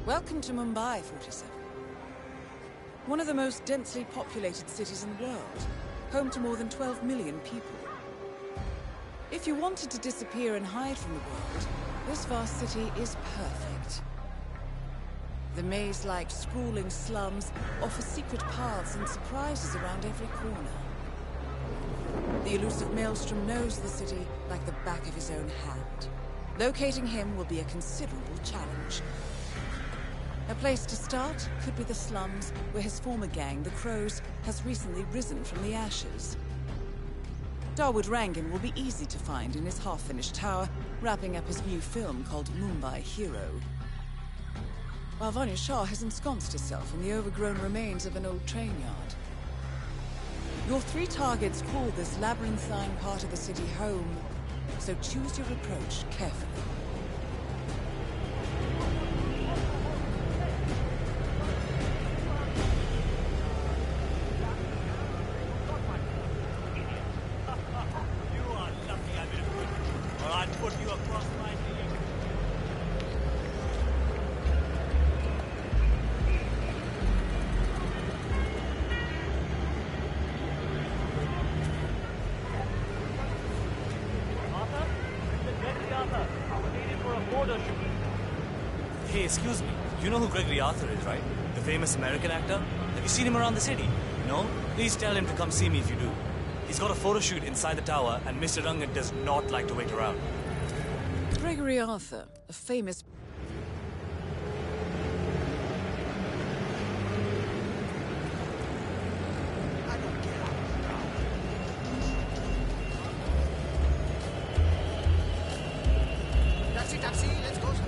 Welcome to Mumbai, 47. One of the most densely populated cities in the world, home to more than 12 million people. If you wanted to disappear and hide from the world, this vast city is perfect. The maze-like sprawling slums offer secret paths and surprises around every corner. The elusive Maelstrom knows the city like the back of his own hand. Locating him will be a considerable challenge. A place to start could be the slums, where his former gang, the Crows, has recently risen from the ashes. Dawood Rangan will be easy to find in his half-finished tower, wrapping up his new film called Mumbai Hero. While Vanya Shah has ensconced herself in the overgrown remains of an old train yard. Your three targets call this labyrinthine part of the city home, so choose your approach carefully. Hey, excuse me. You know who Gregory Arthur is, right? The famous American actor? Have you seen him around the city? No? Please tell him to come see me if you do. He's got a photo shoot inside the tower, and Mr. Rangan does not like to wait around. Gregory Arthur, a famous... Taxi, let's go, sir.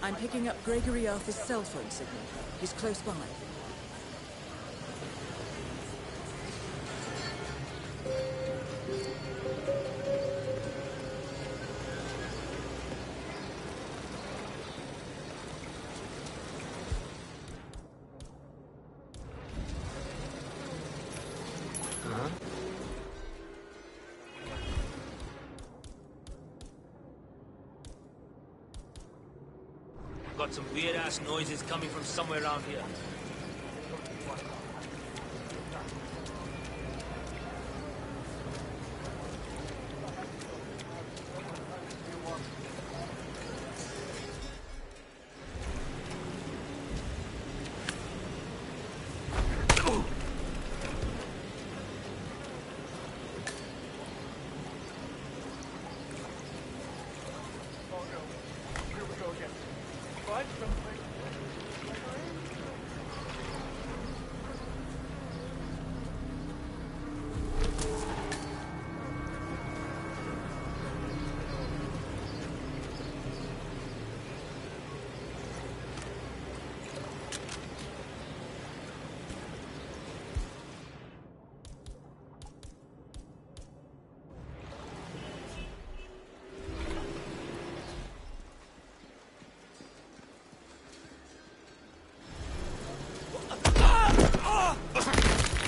I'm picking up Gregory Arthur's cell phone signal. He's close by. Got some weird-ass noises coming from somewhere around here.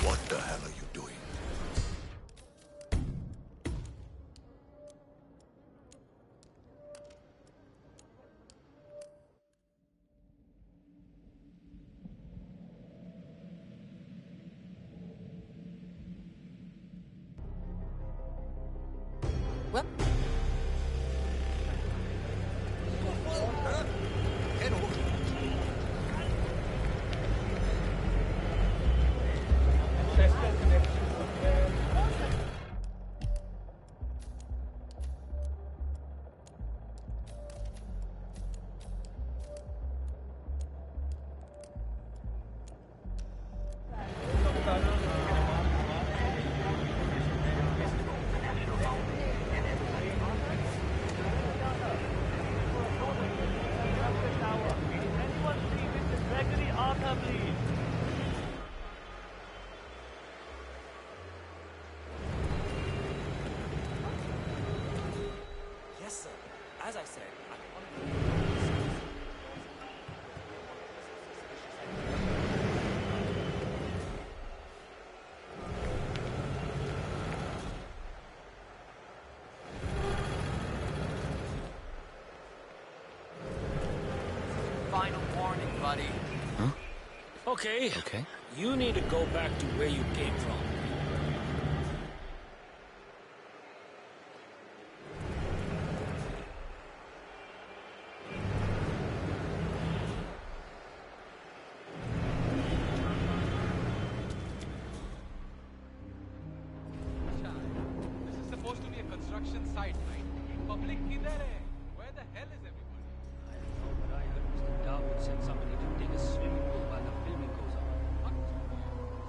What the hell are you doing? Well... Head over. buddy. Okay. Okay. You need to go back to where you came from. This is supposed to be a construction site, right? Public kidhar hai? Where the hell is everybody? I don't know, but I heard Mr. Darwood sent somebody to dig a swimming pool while the filming goes on. What?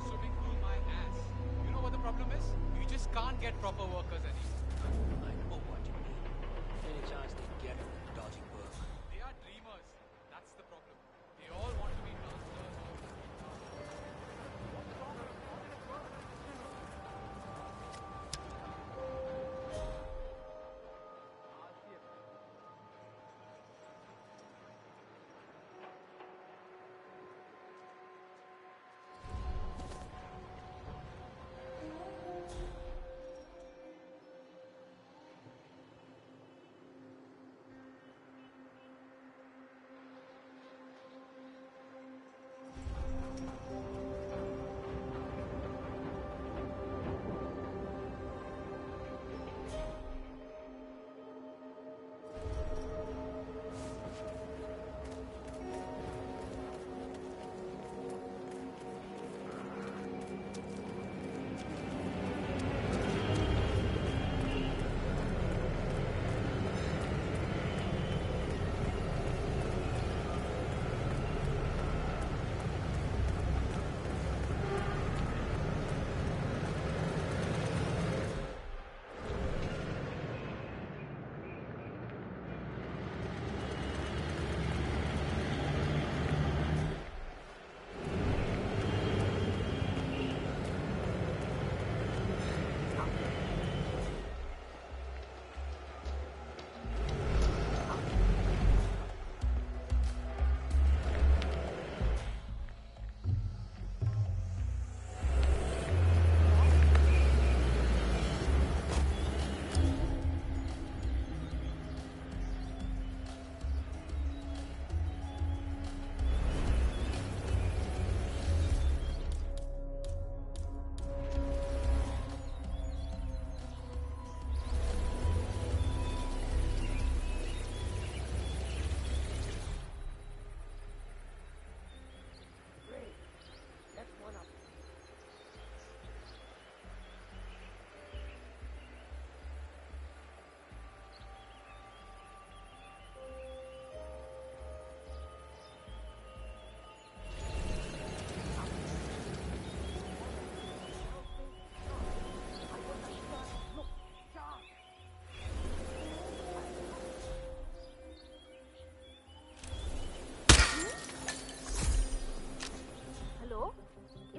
Swimming pool my ass. You know what the problem is? You just can't get proper workers anymore. I know what you mean. Any chance they get it, dodging work. They are dreamers. That's the problem. They all want to be masters.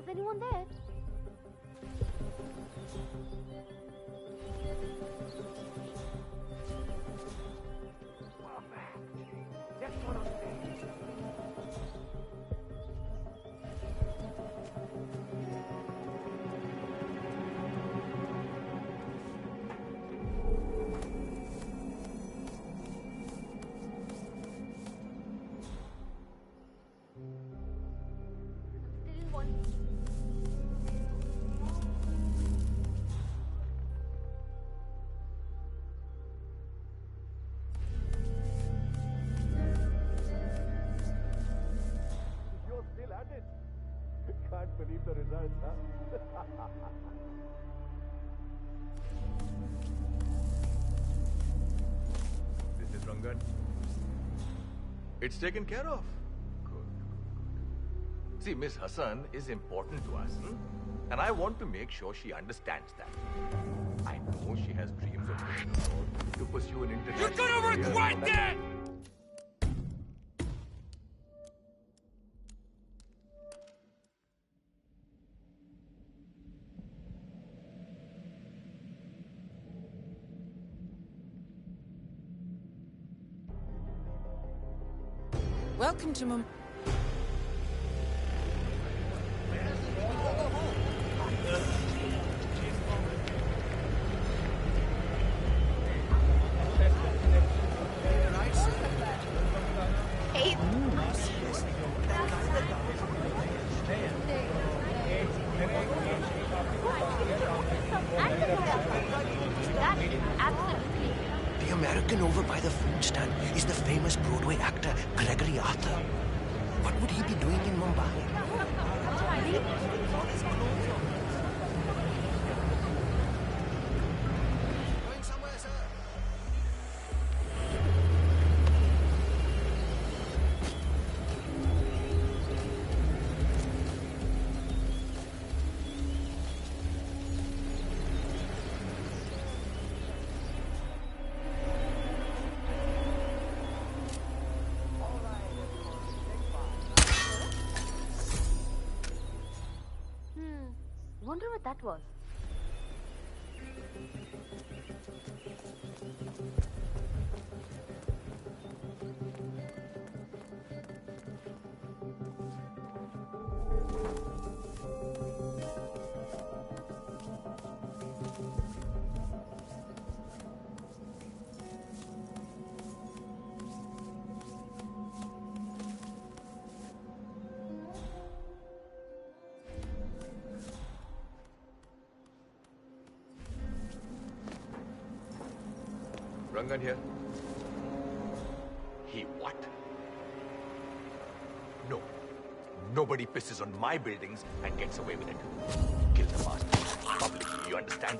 anyone there? Can't believe the results, huh? This is Rangan. It's taken care of. Good. See, Miss Hassan is important to us, and I want to make sure she understands that. I know she has dreams of going abroad to pursue an international career. You're gonna regret that! Welcome to Mum. Hey. American over by the food stand is the famous Broadway actor Gregory Arthur. What would he be doing in Mumbai? Going somewhere, sir. Wonder what that was. Rangan here. He what? No. Nobody pisses on my buildings and gets away with it. Kill the master. Publicly, you understand?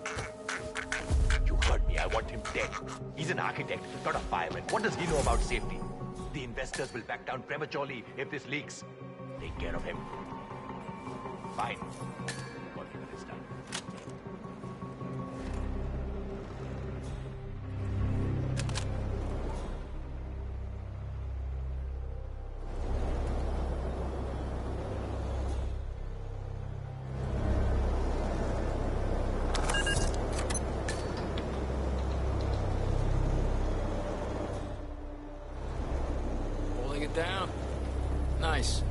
You heard me. I want him dead. He's an architect, not a fireman. What does he know about safety? The investors will back down prematurely if this leaks. Take care of him. Fine. Call me when it's done. Down. Nice.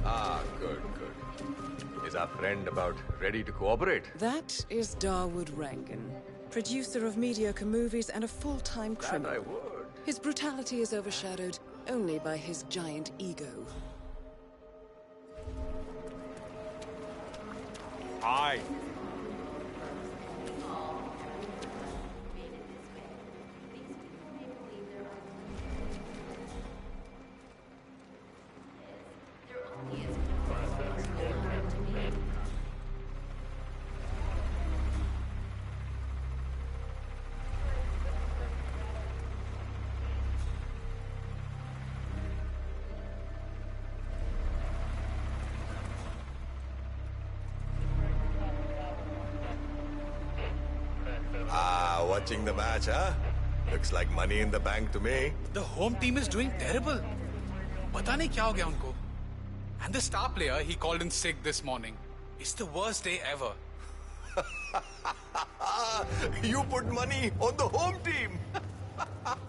Ah, good, good. Is our friend about ready to cooperate? That is Dawood Rangan, producer of mediocre movies and a full-time criminal. That I would. His brutality is overshadowed only by his giant ego. Aye. Watching the match, huh? Looks like money in the bank to me. The home team is doing terrible. Pata nahi kya ho gaya unko. And the star player, he called in sick this morning. It's the worst day ever. You put money on the home team.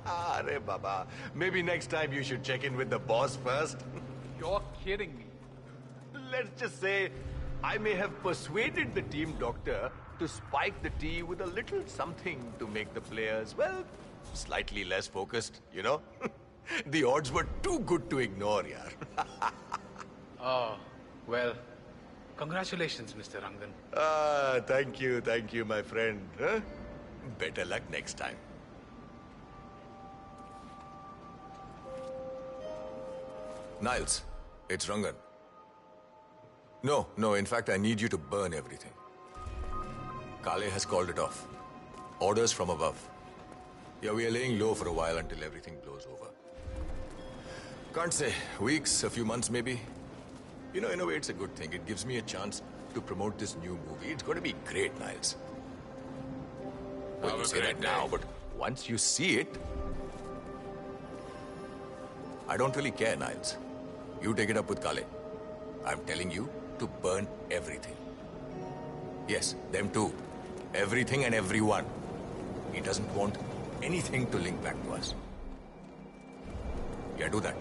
Arey Baba, maybe next time you should check in with the boss first. You're kidding me. Let's just say I may have persuaded the team doctor to spike the tea with a little something to make the players, well, slightly less focused, you know? The odds were too good to ignore, yaar. Oh, well, congratulations, Mr. Rangan. Thank you, my friend. Huh? Better luck next time. Niles, it's Rangan. No, in fact, I need you to burn everything. Kale has called it off. Orders from above. Yeah, we are laying low for a while until everything blows over. Can't say. Weeks, a few months maybe. You know, in a way, it's a good thing. It gives me a chance to promote this new movie. It's going to be great, Niles. Well, you say that now, but once you see it... I don't really care, Niles. You take it up with Kale. I'm telling you to burn everything. Yes, them too. Everything and everyone. He doesn't want anything to link back to us. Yeah, do that.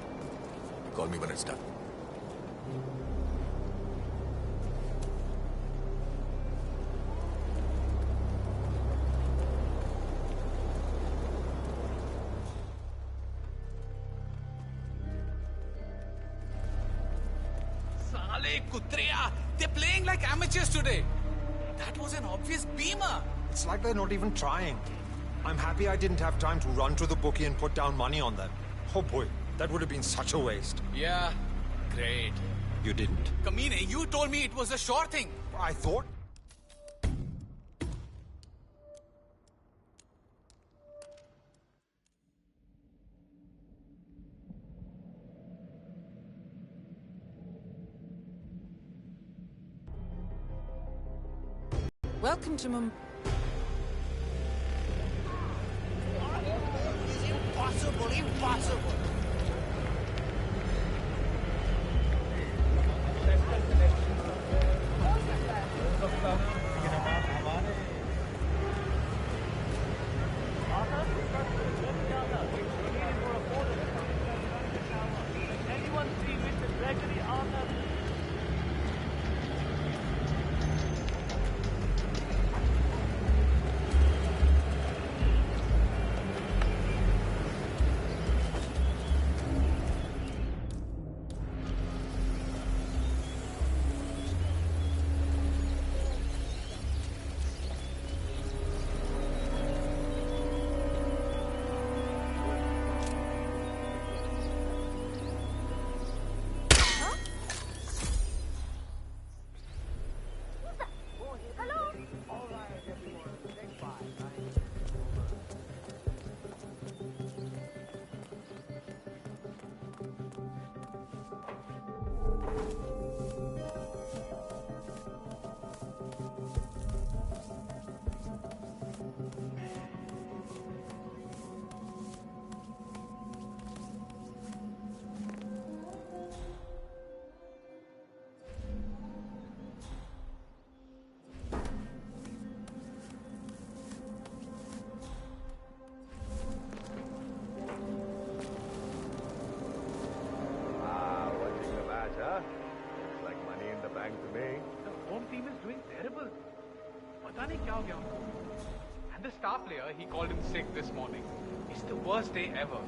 Call me when it's done. Sale Kutreya! They're playing like amateurs today. That was an obvious beamer. It's like they're not even trying. I'm happy I didn't have time to run to the bookie and put down money on them. Oh boy, that would have been such a waste. Yeah, great. You didn't. Kamine, you told me it was a sure thing. I thought... Welcome to Mum. Impossible. Anyone see Mr. Gregory Arthur? Looks like money in the bank to me. The home team is doing terrible. Pata nahi kya ho gaya unko. And the star player, he called in sick this morning. It's the worst day ever.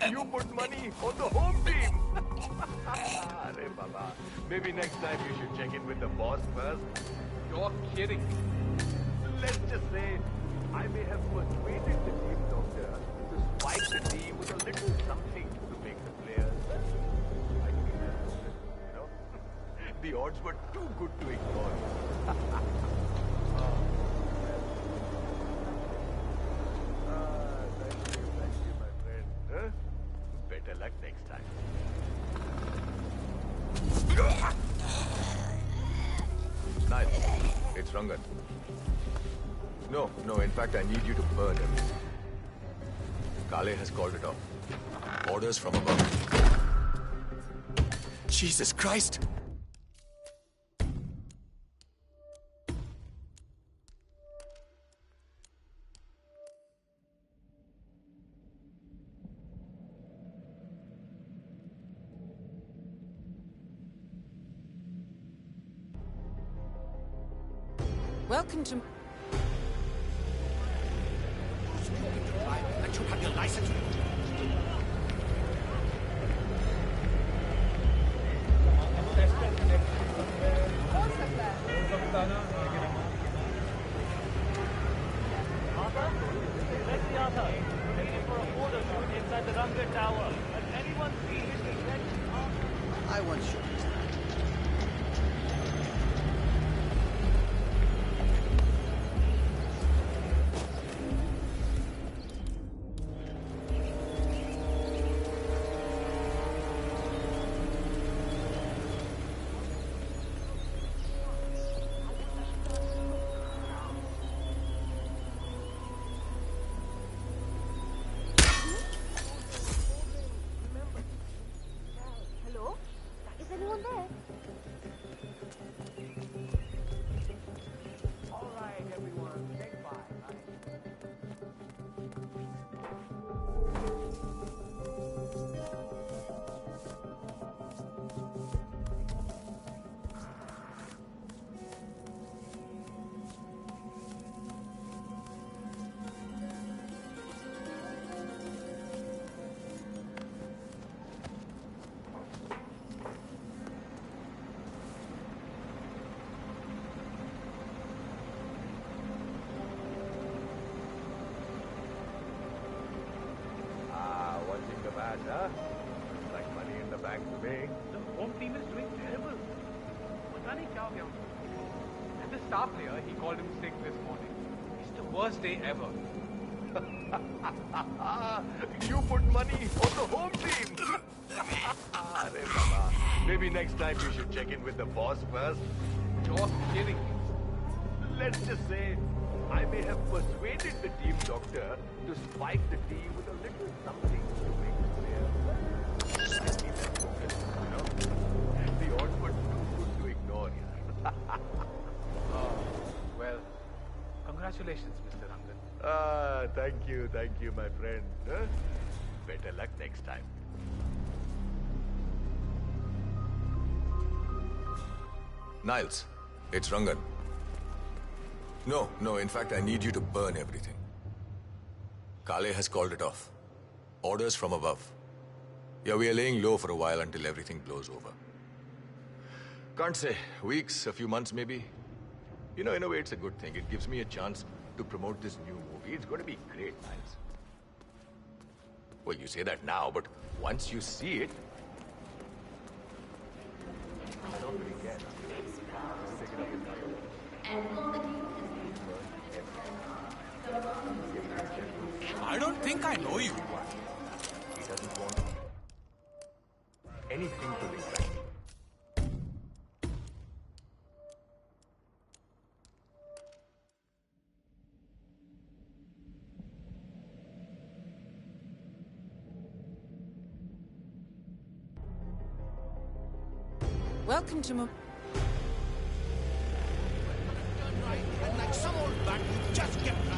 You put money on the home team. Arey Baba. Maybe next time you should check in with the boss first. You're kidding. Let's just say I may have persuaded the team doctor to spike the team with a little something to make the players. I think that's good, you know? The odds were too good to ignore. Thank you, my friend. Huh? Better luck next time. Nice. It's Rangan. No, in fact, I need you to burn everything. Kale has called it off. Orders from above. Jesus Christ! Welcome to... That you have your license. Gregory Arthur, waiting for a photo shoot inside the Runga Tower. Has anyone seen Mr. Gregory Arthur? I want you. Hello? Is anyone there? Watching the match, huh? Like money in the bank to me. The home team is doing terrible. पता नहीं क्या हो गया उनको. And the star player, he called him sick this morning. It's the worst day ever. You put money on the home team. Arey Baba. Maybe next time you should check in with the boss first. You're kidding me. Let's just say I may have persuaded the team doctor to spike the tea with a little something to make the player slightly less focused, you know? The odds were too good to ignore, yeah. Oh, well, congratulations, Mr. Rangan. Thank you, my friend. Huh? Better luck next time. Niles, it's Rangan. No, in fact, I need you to burn everything. Kale has called it off. Orders from above. Yeah, we are laying low for a while until everything blows over. Can't say. Weeks, a few months maybe. You know, in a way, it's a good thing. It gives me a chance to promote this new movie. It's going to be great, Niles. Well, you say that now, but once you see it... I don't really care. Just take it up with Kale. I don't think I know you. He doesn't want anything to regret. Welcome to Turn right, and like some old bat, you just get right.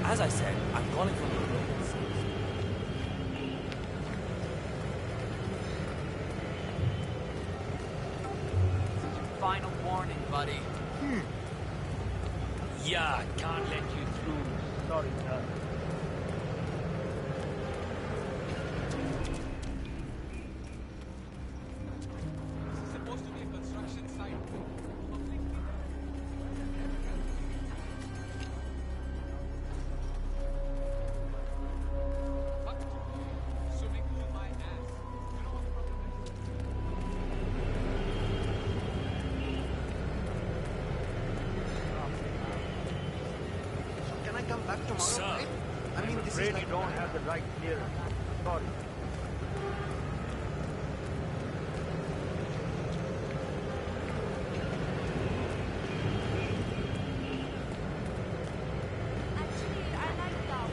As I said, I'm calling from the locals. Final warning, buddy. Yeah, can't let you through. Sorry, sir. This is supposed to be a construction site. Swimming pool, my ass. You know what the problem is? Can I come back tomorrow? Sir, right? I mean, this is like... you don't have the right clearance. Sorry. Actually, I like that.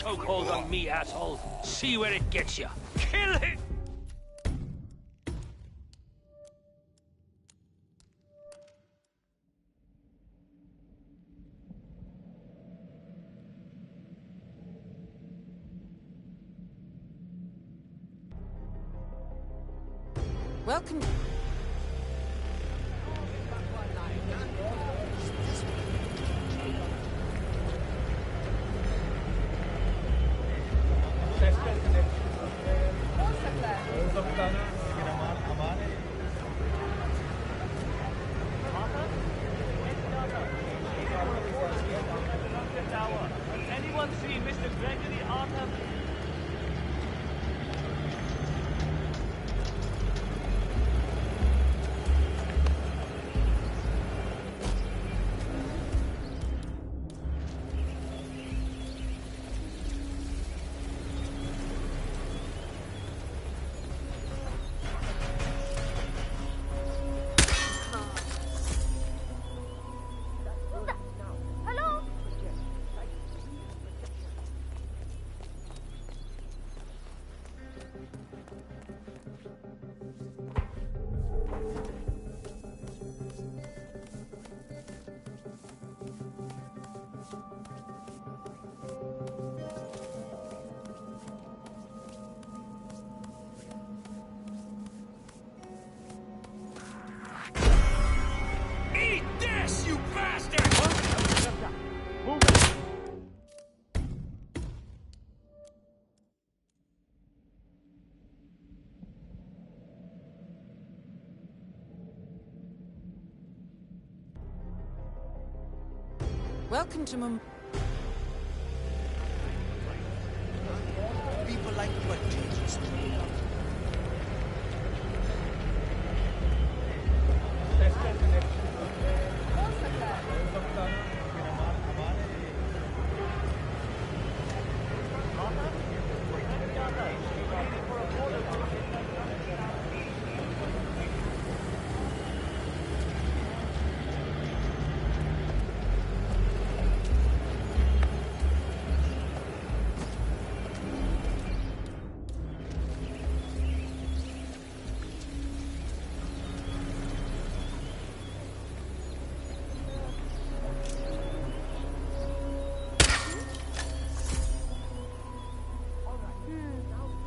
chokehold on me, asshole. See where it gets you. Kill it! Welcome. Anyone see Mr. Gregory Arthur? Hello? Eat this, you bastard! Welcome to Mum. People like you are dangerous.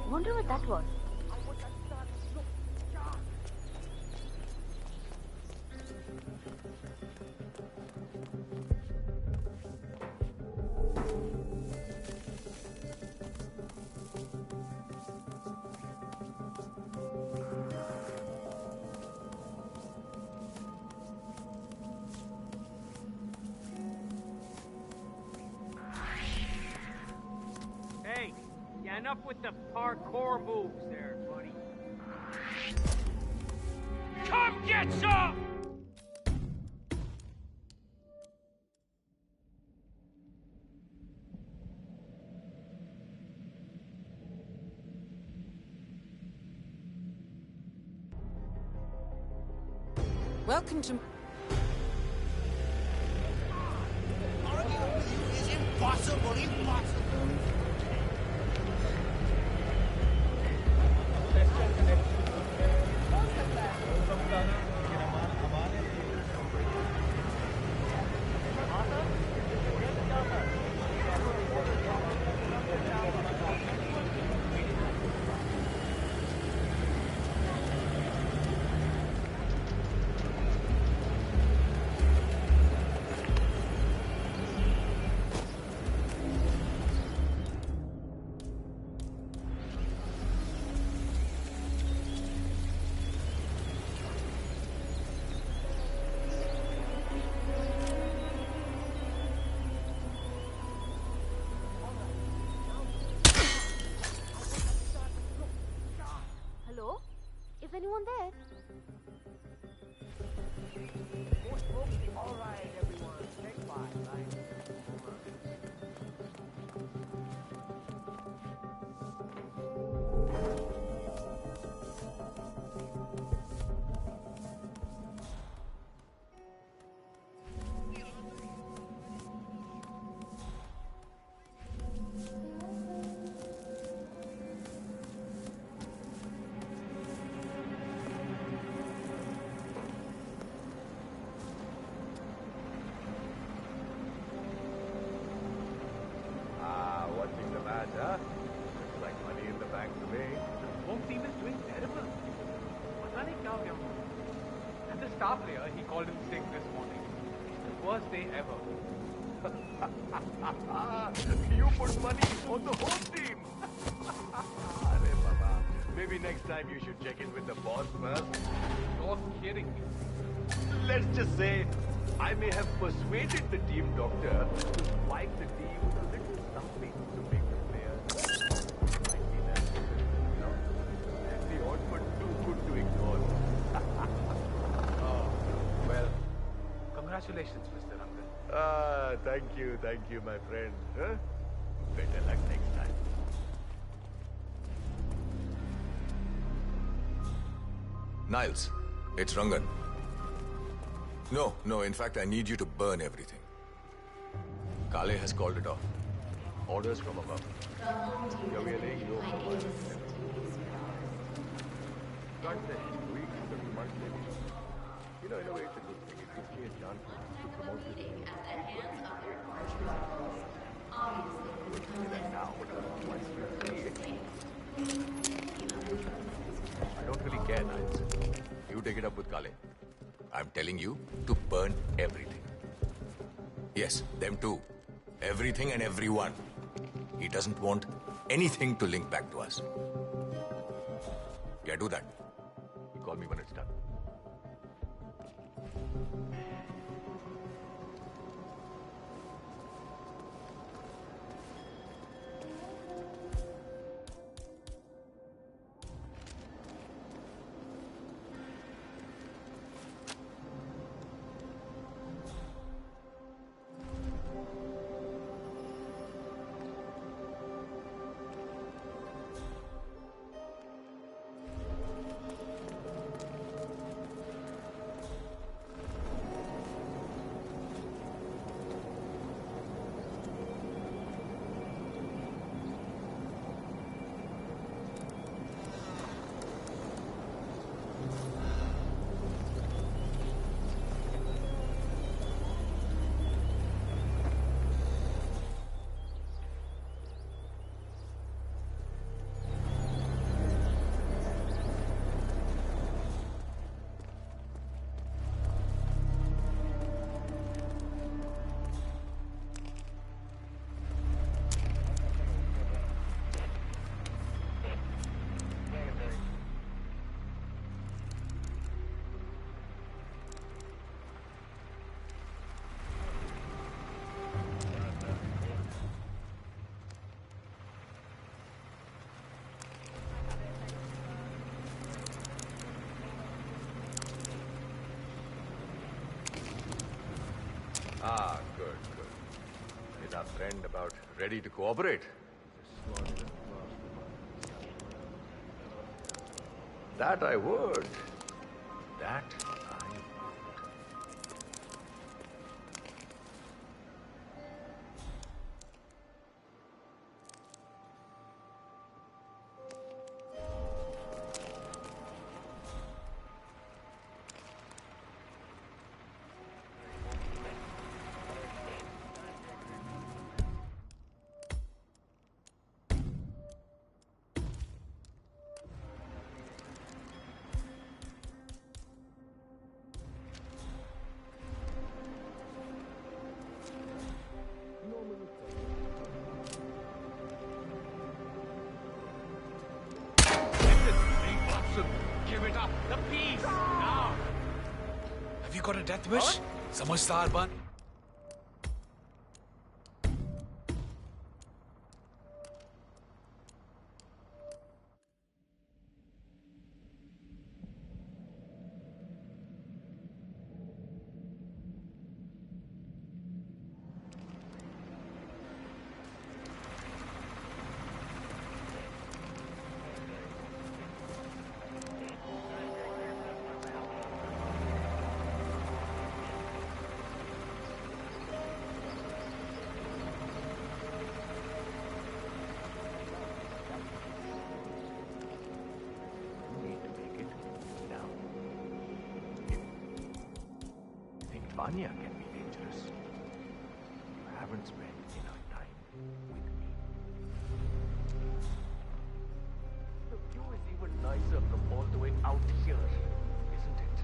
Wonder what that was. Hey, yeah, enough with the parkour moves there, buddy. Come get some! Welcome to. Arguing with you is impossible, impossible. Hello? Is anyone there? All right, everyone, take 5, right? star player, he called in sick this morning. It's the worst day ever. You put money on the home team. Arey Baba. Maybe next time you should check in with the boss first. You're kidding me. Let's just say I may have persuaded the team doctor to swipe the team with a little something to make the players. Might be that, you know, the ointment too good to ignore. Oh, well, congratulations, Mr. Rangan. Thank you, my friend. Huh? Better luck next time. Niles, it's Rangan. No, in fact, I need you to burn everything. Kale has called it off. Orders from above. Yeah, we are laying low for a while. Can't say. Weeks, 7 months maybe. You know, in a way, it's a good thing. It gives me a chance to promote this. Now, once you see it, I don't really care, Niles. You take it up with Kale. I'm telling you to burn everything. Yes, them too. Everything and everyone. He doesn't want anything to link back to us. Yeah, do that. You call me when it's done. Good. Is our friend about ready to cooperate? That I would. That I would. Give it up. The peace. Now. Have you got a death wish? Samajhdar ban. Vanya can be dangerous. You haven't spent enough time with me. The view is even nicer from all the way out here, isn't it?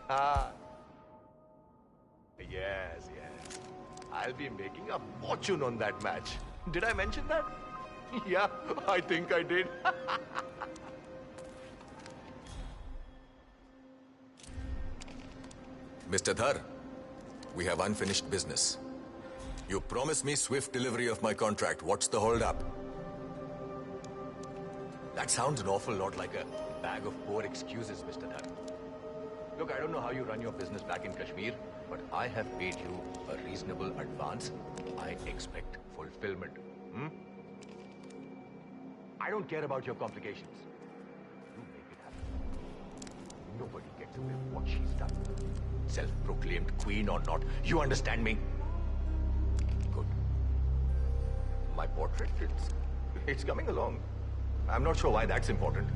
Yes, yes. I'll be making a fortune on that match. Did I mention that? Yeah, I think I did. Mr. Dhar, we have unfinished business. You promised me swift delivery of my contract. What's the hold-up? That sounds an awful lot like a bag of poor excuses, Mr. Dhar. Look, I don't know how you run your business back in Kashmir, but I have paid you a reasonable advance. I expect fulfillment. I don't care about your complications. You make it happen. Nobody gets away with what she's done. Self-proclaimed queen or not, you understand me? Good. My portrait, it's coming along. I'm not sure why that's important.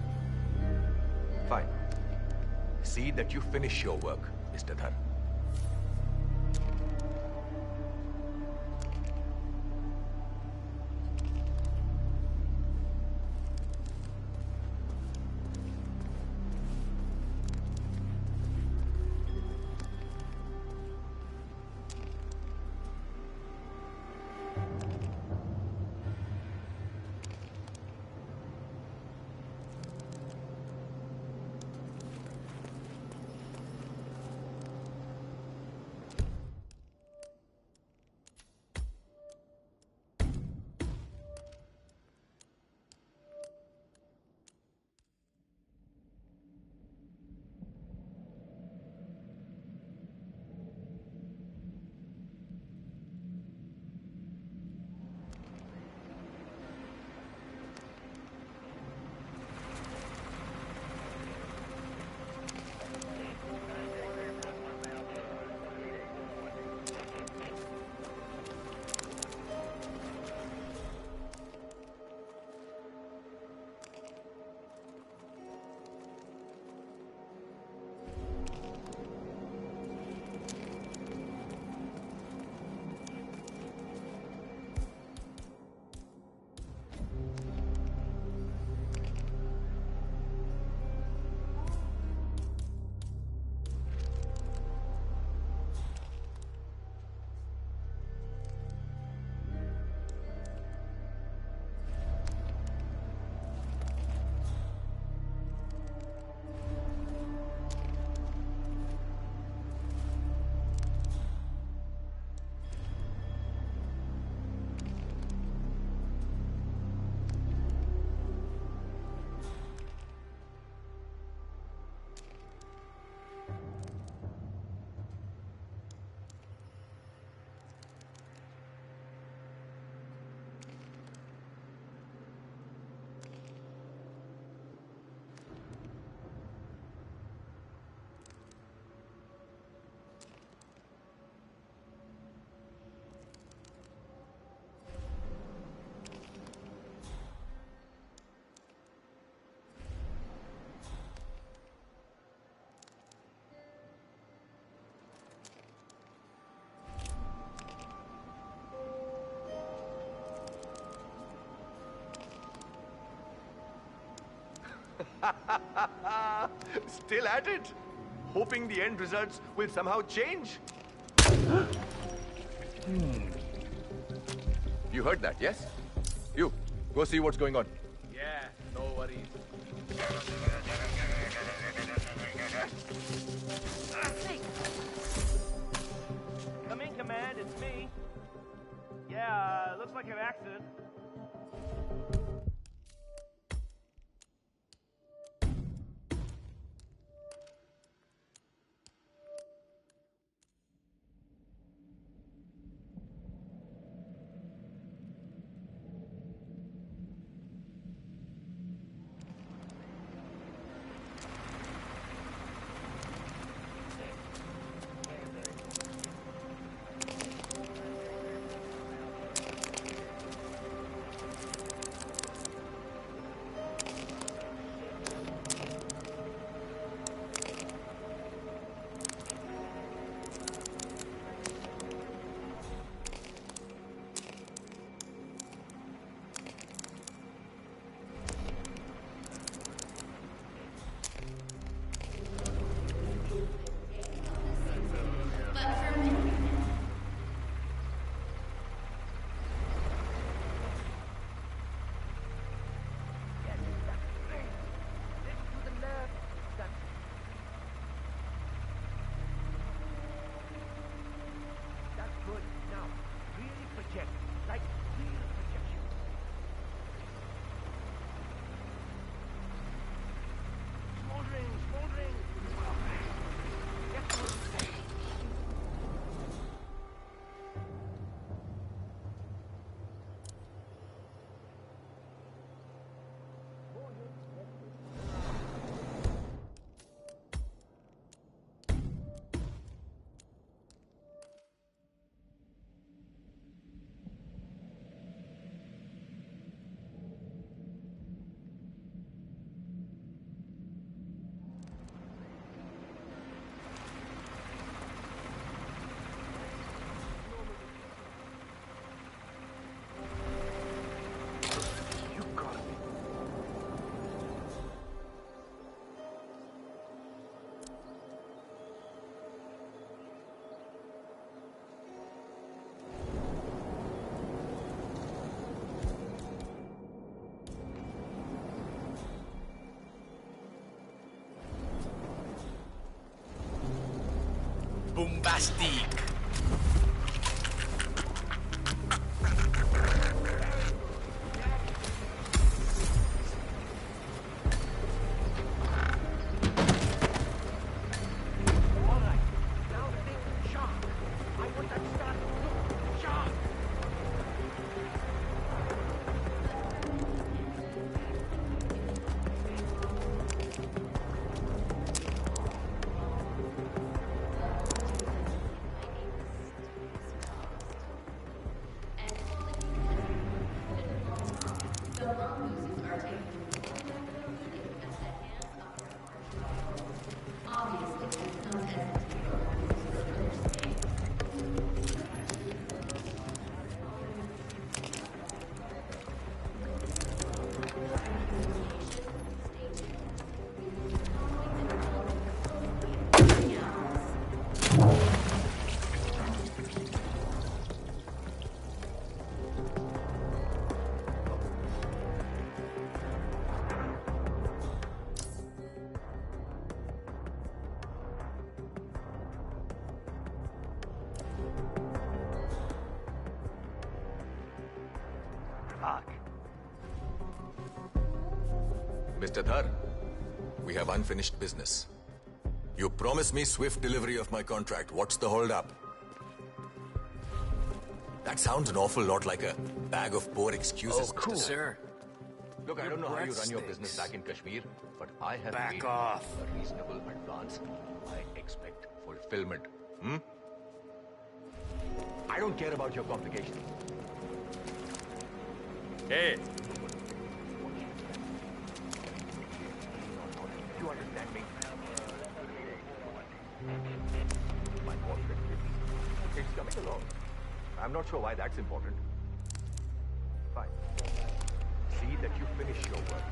Fine. See that you finish your work, Mr. Dhar. Still at it. Hoping the end results will somehow change. You heard that, yes? You, go see what's going on. Yeah, no worries. Come in, Command, it's me. Yeah, looks like an accident. bombastic. Mr. Dhar, we have unfinished business. You promised me swift delivery of my contract. What's the hold-up? That sounds an awful lot like a bag of poor excuses, Oh, cool. Mr. Dhar. Sir. Look, I don't know how you run your business back in Kashmir, but I have Back made off. a reasonable advance. I expect fulfillment. I don't care about your complications. Hey! You understand me? My boyfriend, it's coming along. I'm not sure why that's important. Fine. See that you finish your work,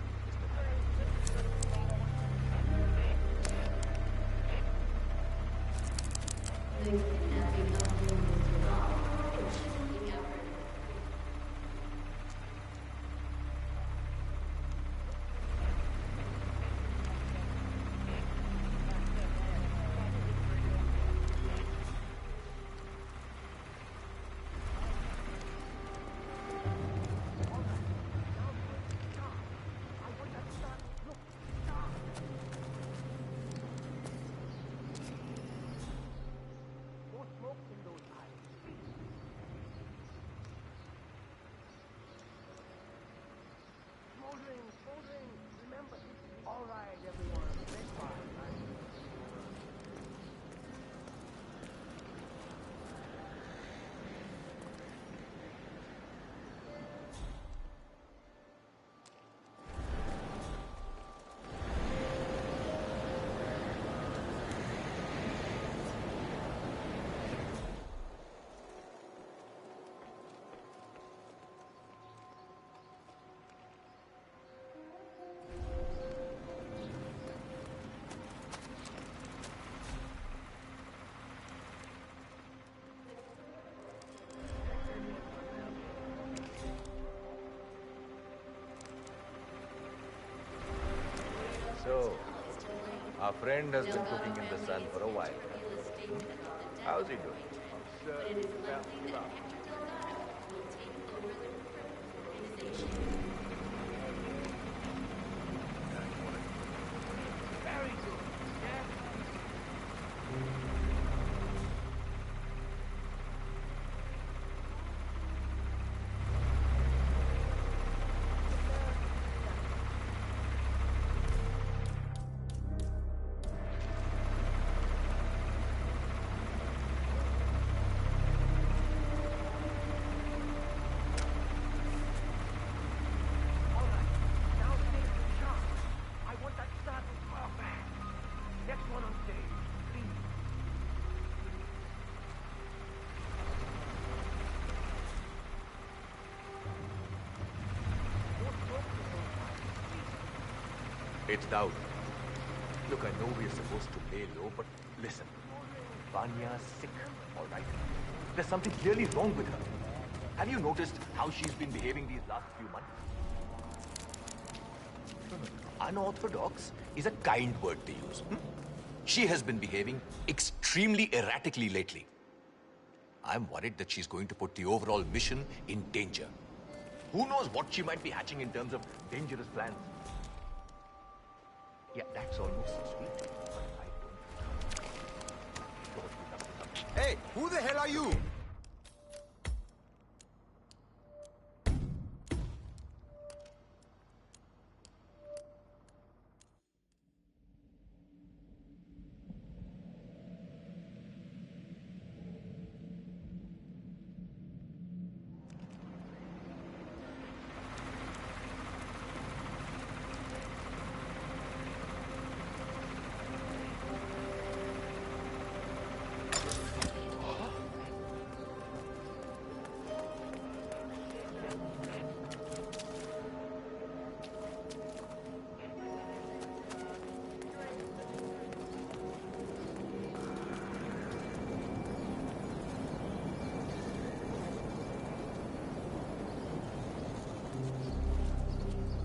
So, our friend has been cooking in the sun for a while. How's he doing? It's Daud. Look, I know we're supposed to lay low, but listen. Vanya's sick, all right? There's something clearly wrong with her. Have you noticed how she's been behaving these last few months? Unorthodox is a kind word to use. She has been behaving extremely erratically lately. I'm worried that she's going to put the overall mission in danger. Who knows what she might be hatching in terms of dangerous plans? Yeah, that's almost sweet. But I don't. Hey, who the hell are you?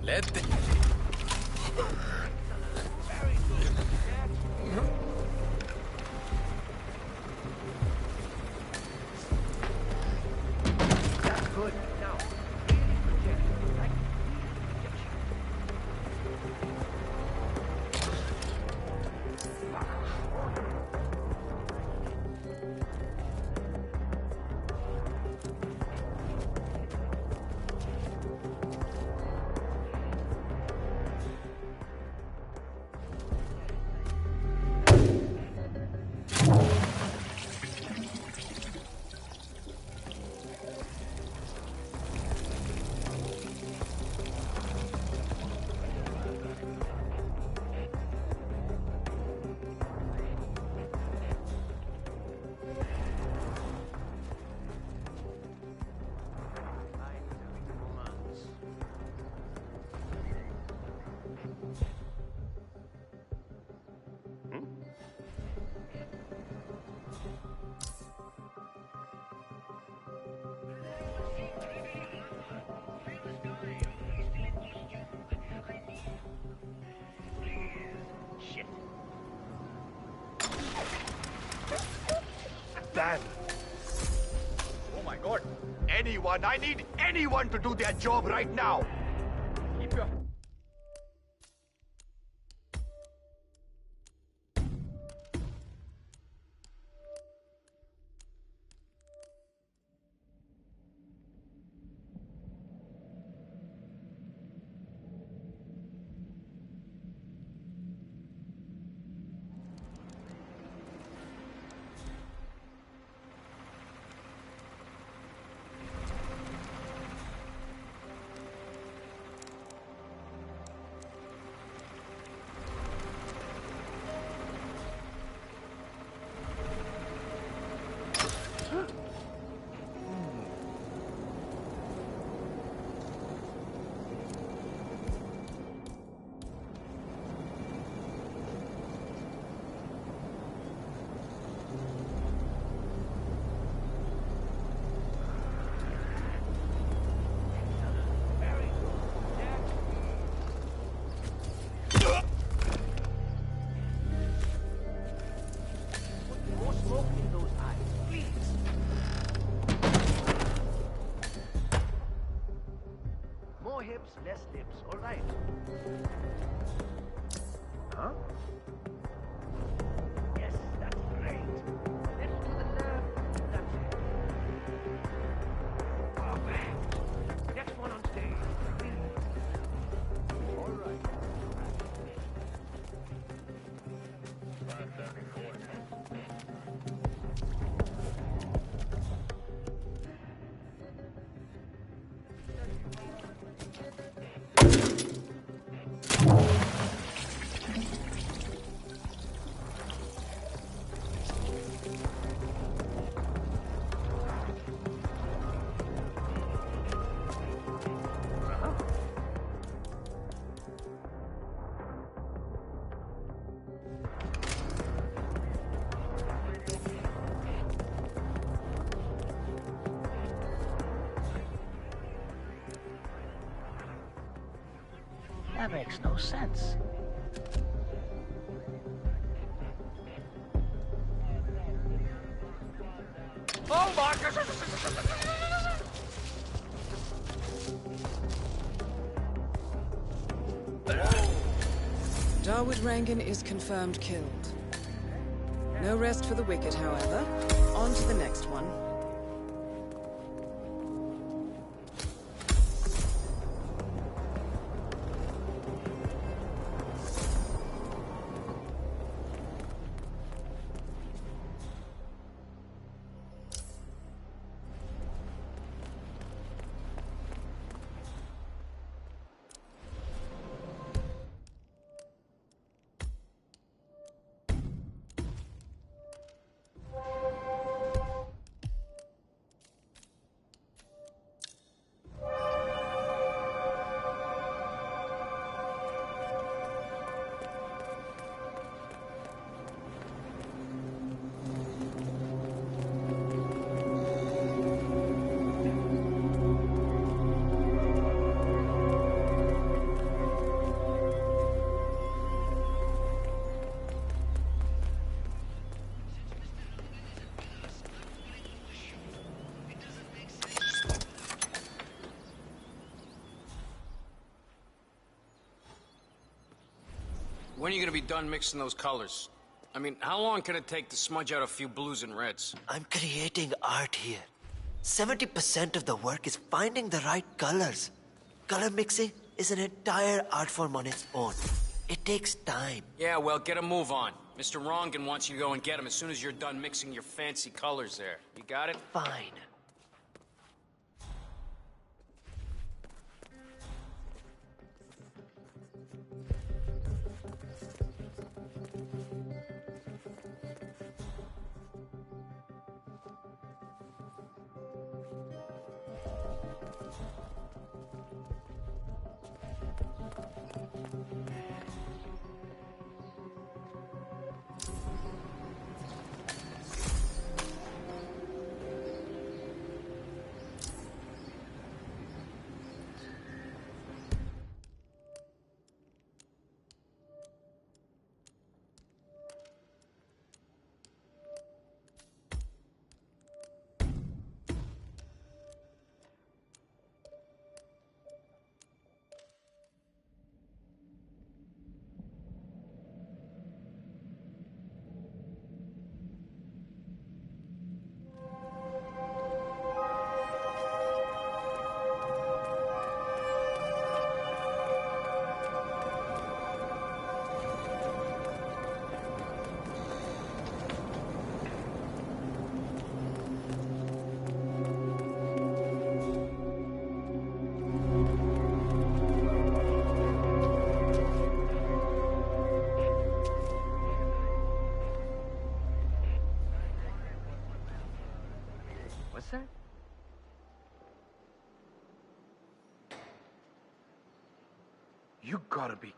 Let the... That's good. Now, really project. Like, Dan! Oh my god! Anyone! I need anyone to do their job right now! Keep your... less lips, all right. Huh? Yes, that's great. Let's do the left. That's it. Perfect. Next one on stage. All right. That makes no sense. Oh my Dawood Rangan is confirmed killed. No rest for the wicked, however. On to the next one. When are you gonna be done mixing those colors? I mean, how long can it take to smudge out a few blues and reds? I'm creating art here. 70% of the work is finding the right colors. Color mixing is an entire art form on its own. It takes time. Yeah, well, get a move on. Mr. Rongan wants you to go and get him as soon as you're done mixing your fancy colors there. You got it? Fine. What's that? You gotta be...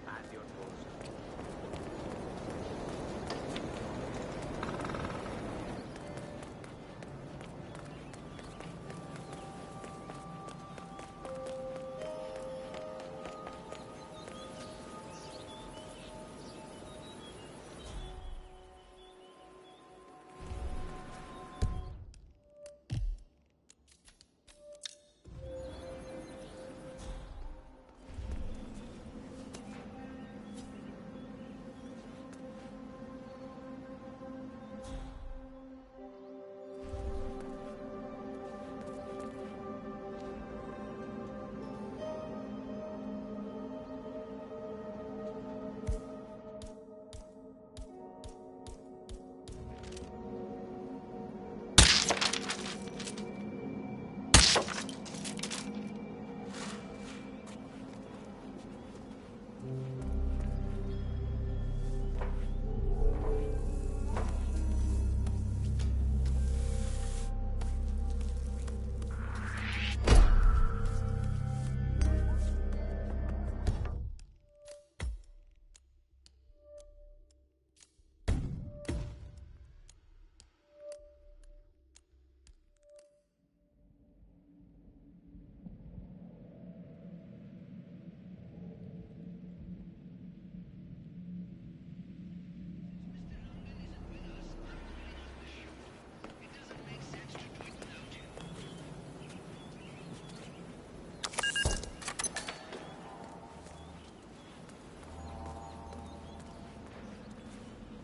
As your post.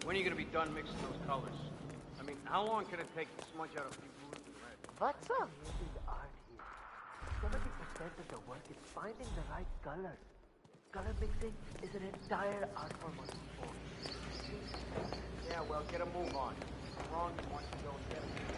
When are you gonna be done mixing those colors? I mean, how long can it take to smudge out a few blues and reds? What's up? Amazing art here. 70% of the work is finding the right colors. Color mixing is an entire art form on its own. Yeah, well, get a move on. Wrong, you want to go and get it.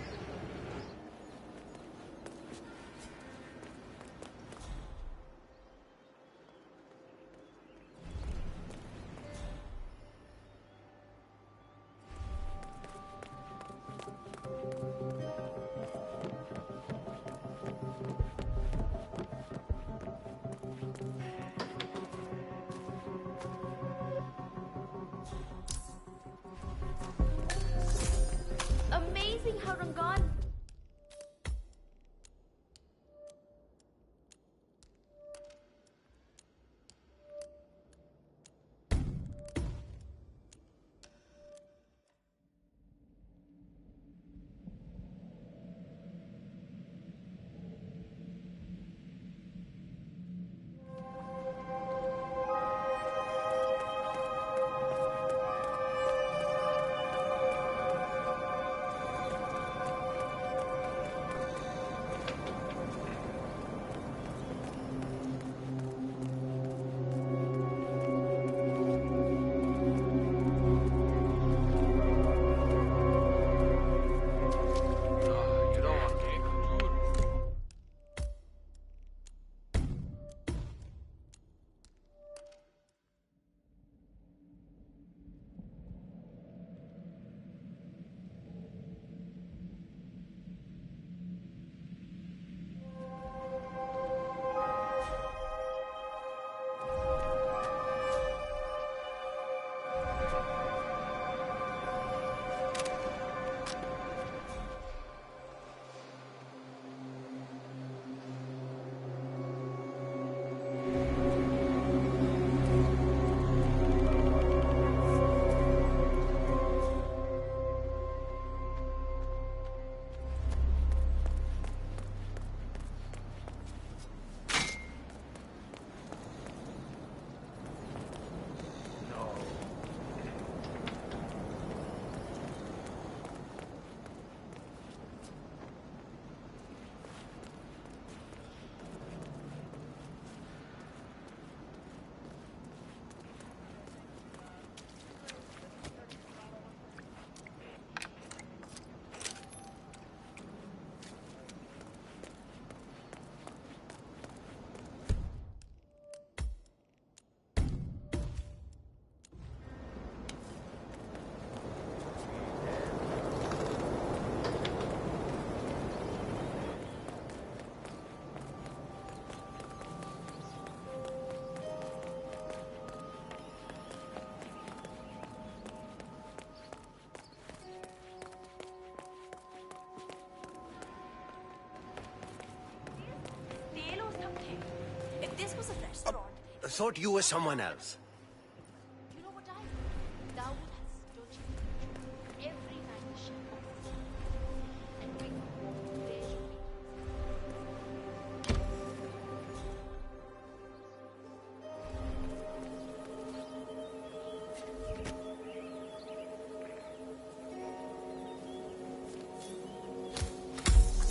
Amazing how Rangan. If this was a restaurant, I thought you were someone else. you know what I do? Dawood has, don't you? Every night the chef comes and brings home fresh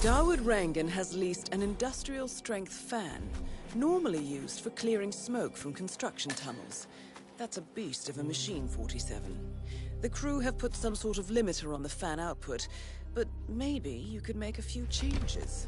Dawood Rangan has leased an industrial-strength fan, normally used for clearing smoke from construction tunnels. That's a beast of a machine, 47. The crew have put some sort of limiter on the fan output, but maybe you could make a few changes.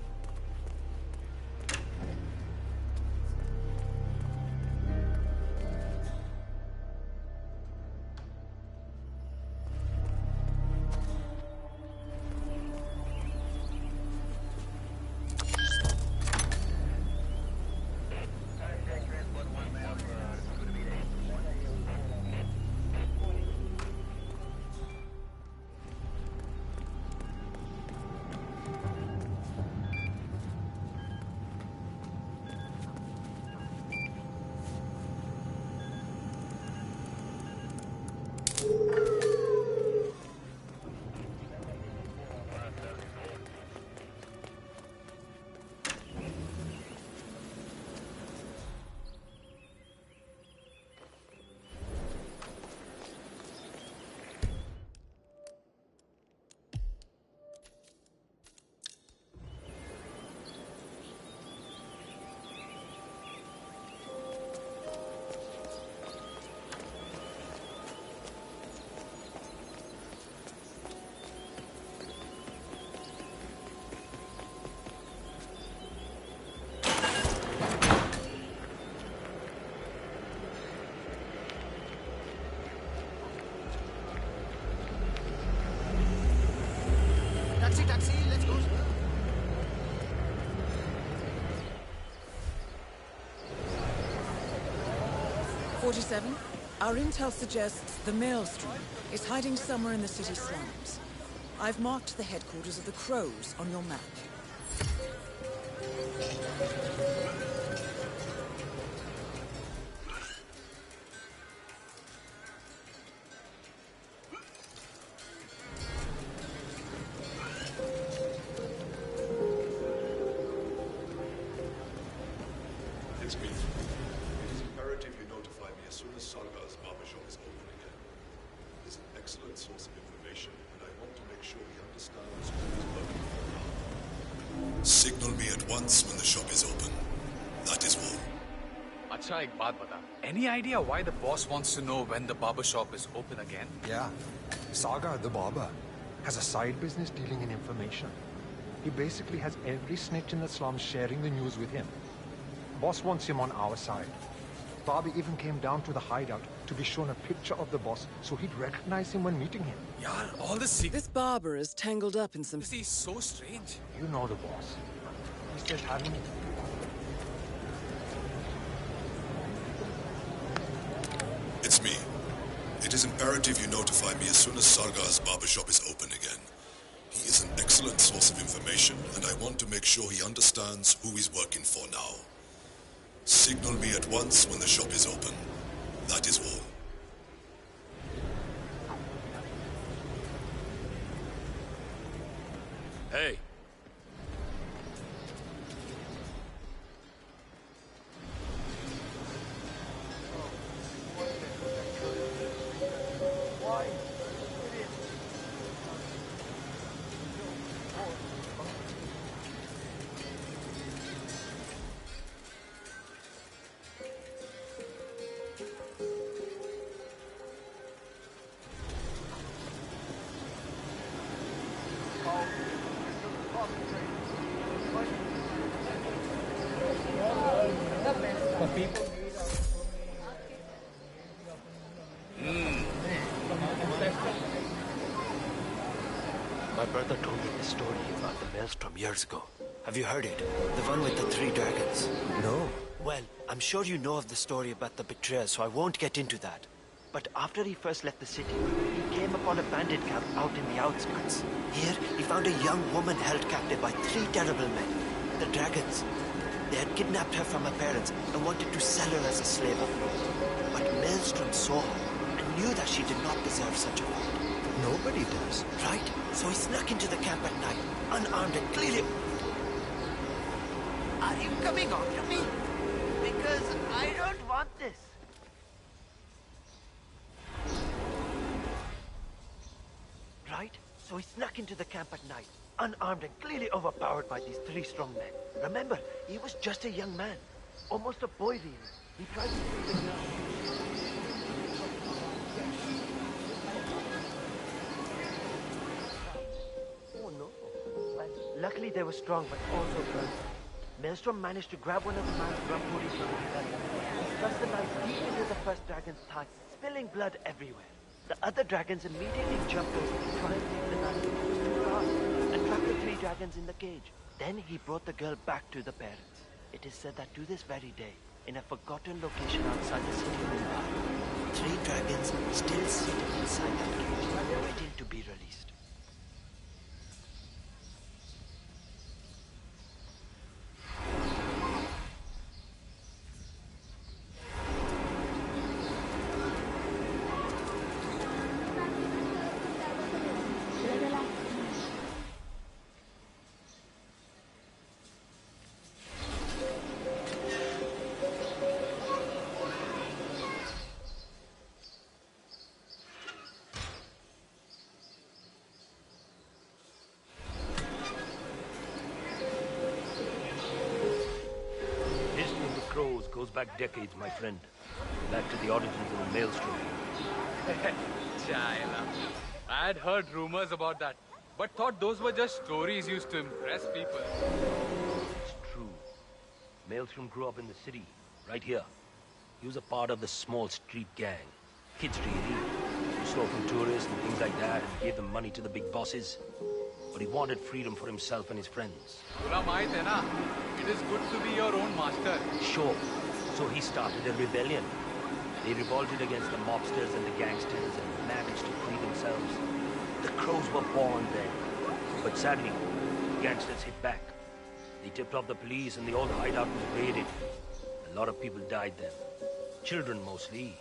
Taxi, taxi, let's go, sir. "47, our intel suggests the Maelstrom is hiding somewhere in the city slums. I've marked the headquarters of the Crows on your map." It's me. It is imperative you notify me as soon as Sargar's barbershop is open again. It's an excellent source of information, and I want to make sure he understands who is working for now. Signal me at once when the shop is open. That is all. Acha, ek baat bata. Any idea why the boss wants to know when the barber shop is open again? Yeah. Sargar, the barber, has a side business dealing in information. He basically has every snitch in the slums sharing the news with him. Boss wants him on our side. Bobby even came down to the hideout to be shown a picture of the boss so he'd recognize him when meeting him. Yeah, all the secrets. This barber is tangled up in some... This is so strange. You know the boss. He says having... It's me. It is imperative you notify me as soon as Sargar's barbershop is open again. He is an excellent source of information, and I want to make sure he understands who he's working for now. Signal me at once when the shop is open. That is all. Hey. My brother told me the story about the Maelstrom years ago. Have you heard it? The one with the 3 dragons? No. Well, I'm sure you know of the story about the betrayer, so I won't get into that. But after he first left the city, he came upon a bandit camp out in the outskirts. Here, he found a young woman held captive by 3 terrible men, the dragons. They had kidnapped her from her parents and wanted to sell her as a slave. But Maelstrom saw her and knew that she did not deserve such a fate. Nobody does. Right? So he snuck into the camp at night, unarmed and clearly... Are you coming after me? Because I don't want this. Right? So he snuck into the camp at night, unarmed and clearly overpowered by these 3 strong men. Remember, he was just a young man. Almost a boy, really. He tried to save the girl. Oh no. Well, luckily they were strong, but also blunt. Maelstrom managed to grab one of the man's rumpuris from his belly, and thrust the knife deep into the first dragon's thigh, spilling blood everywhere. The other dragons immediately jumped over to try and take the knife, but it was too fast, and trapped the 3 dragons in the cage. Then he brought the girl back to the parents. It is said that to this very day, in a forgotten location outside the city of Mumbai, 3 dragons still sit inside that cage, waiting to be released. Goes back decades, my friend. Back to the origins of the Maelstrom. Chayla. I had heard rumors about that, but thought those were just stories used to impress people. It's true. Maelstrom grew up in the city, right here. He was a part of the small street gang. Kids really. Who stole from tourists and things like that and gave them money to the big bosses. but he wanted freedom for himself and his friends. Pura maayit hai na. It is good to be your own master. Sure. So he started a rebellion. They revolted against the mobsters and the gangsters and managed to free themselves. The Crows were born then. But sadly, gangsters hit back. They tipped off the police and the old hideout was raided. A lot of people died then. Children mostly.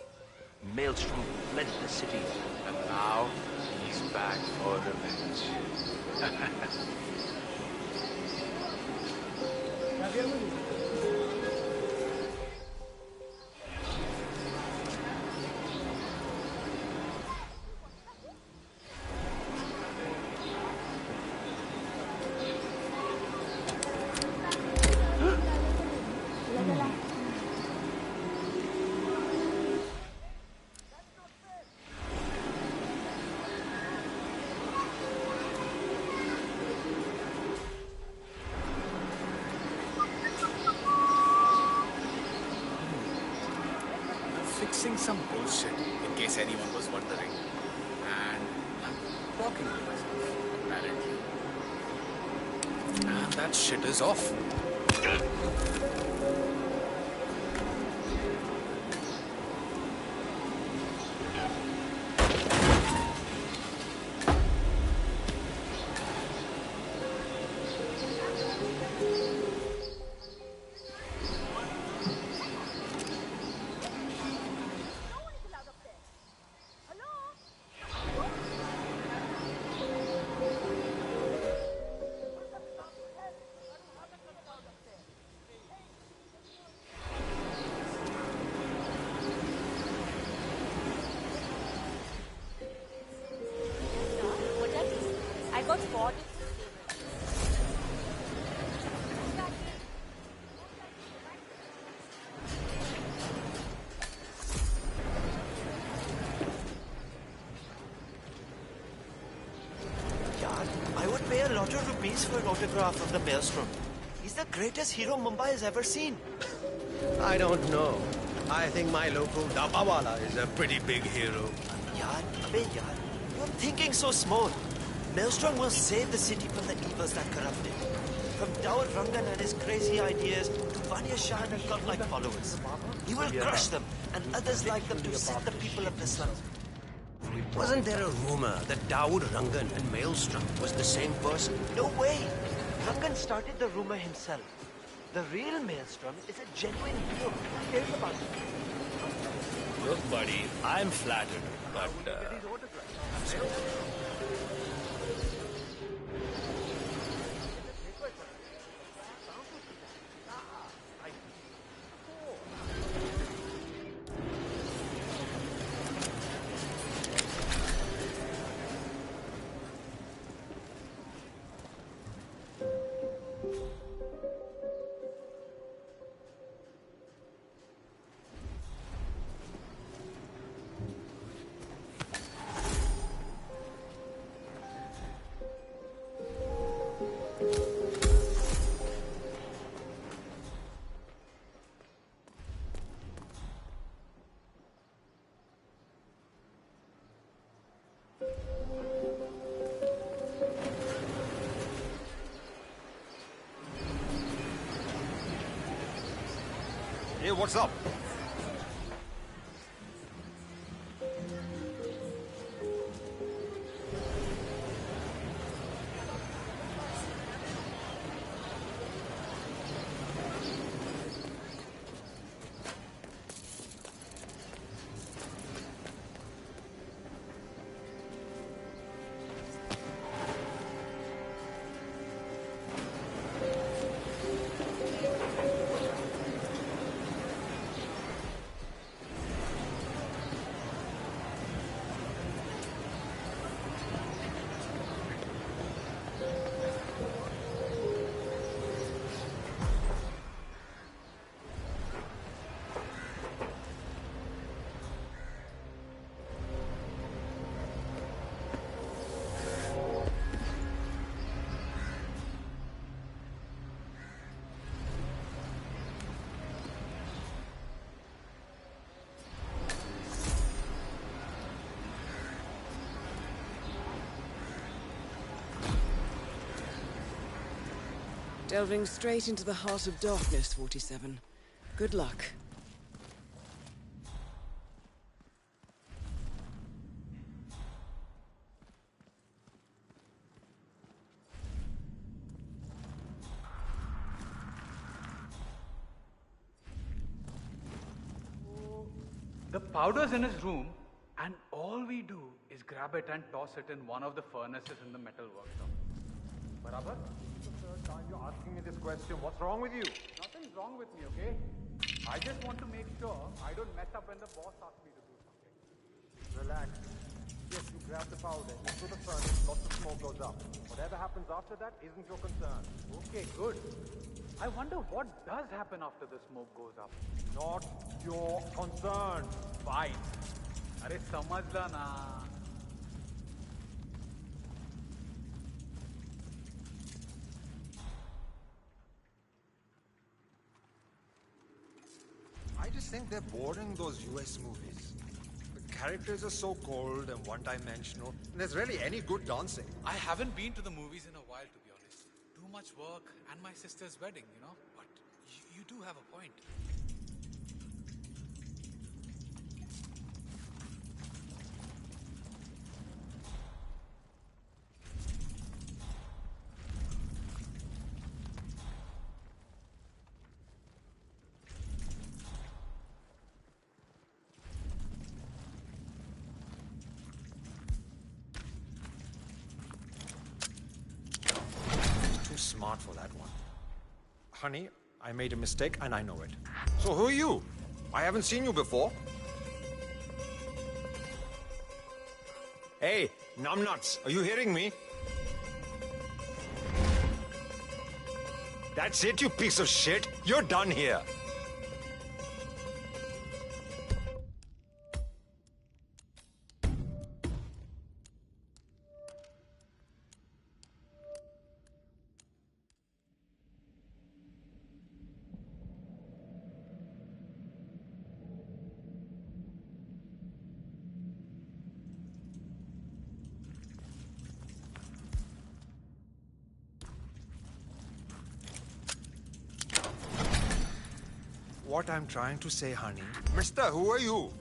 Maelstrom fled the city. And now, he's back for revenge. Fixing some bullshit, in case anyone was wondering. And I'm talking to myself, apparently. And that shit is off. I got spotted. I would pay a lot of rupees for an autograph of the Maelstrom. He's the greatest hero Mumbai has ever seen. I don't know. I think my local Dabawala is a pretty big hero. Yaar, you're thinking so small. Maelstrom will save the city from the evils that corrupt it. From Daud Rangan and his crazy ideas to Vanya Shah and her cult-like followers. He will crush them and others like them to set the people of the slums. Wasn't there a rumor that Daud Rangan and Maelstrom was the same person? No way! Rangan started the rumor himself. The real Maelstrom is a genuine hero. Here's about it. Look, buddy, I'm flattered, but I'm sorry. Hey, what's up? Delving straight into the heart of darkness, 47. Good luck. The powder's in his room, and all we do is grab it and toss it in one of the furnaces in the metal workshop. Barabar? It's the third time you're asking me this question. What's wrong with you? Nothing's wrong with me, okay? I just want to make sure I don't mess up when the boss asks me to do something. Relax. Yes, you grab the powder, into the furnace, lots of smoke goes up. Whatever happens after that isn't your concern. Okay, good. I wonder what does happen after the smoke goes up. Not your concern. Fine. Arey samajla na. I just think they're boring, those US movies. The characters are so cold and one-dimensional, and there's really any good dancing. I haven't been to the movies in a while, to be honest. Too much work and my sister's wedding, you know? But you do have a point. Smart for that one. Honey, I made a mistake and I know it. So who are you? I haven't seen you before. Hey, numbnuts, are you hearing me? That's it, you piece of shit. You're done here. What I'm trying to say, honey. Mister, who are you?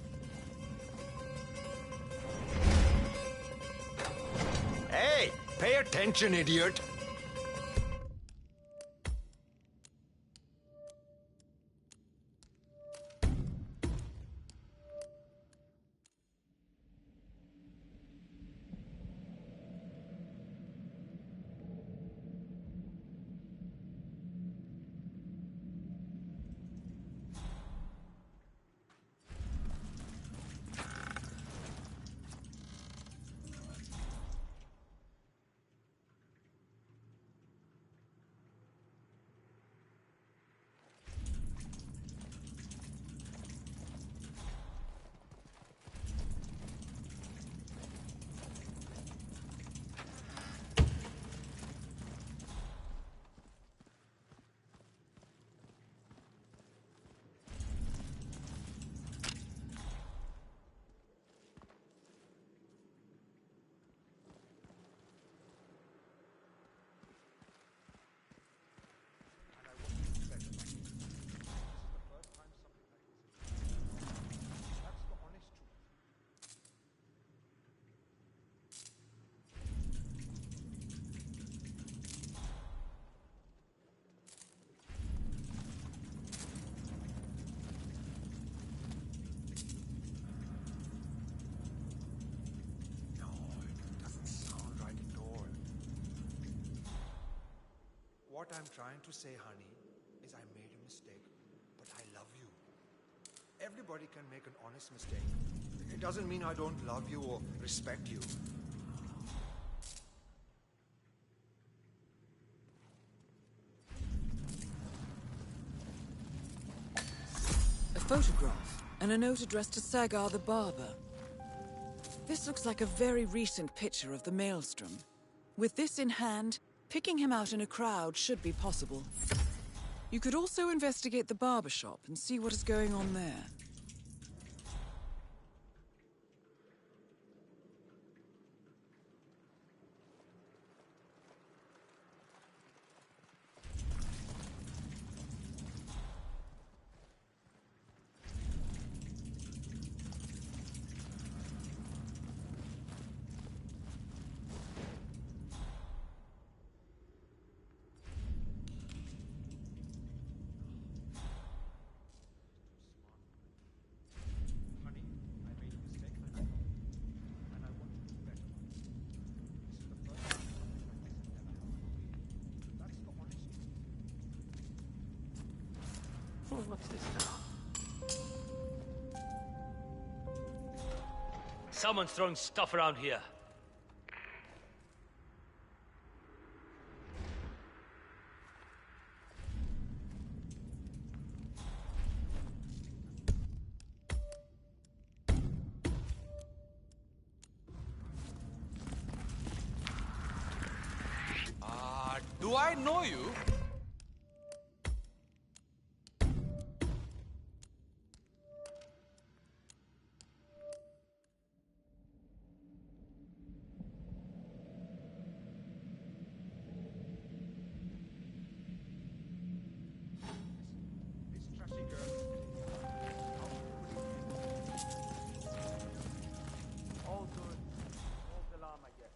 Hey, pay attention, idiot. What I'm trying to say, honey, is I made a mistake, but I love you. Everybody can make an honest mistake. It doesn't mean I don't love you or respect you. A photograph and a note addressed to Sagar the barber. This looks like a very recent picture of the Maelstrom. With this in hand, picking him out in a crowd should be possible. You could also investigate the barber shop and see what is going on there. What's this now? Someone's throwing stuff around here. Do I know you? All good. False alarm, I guess.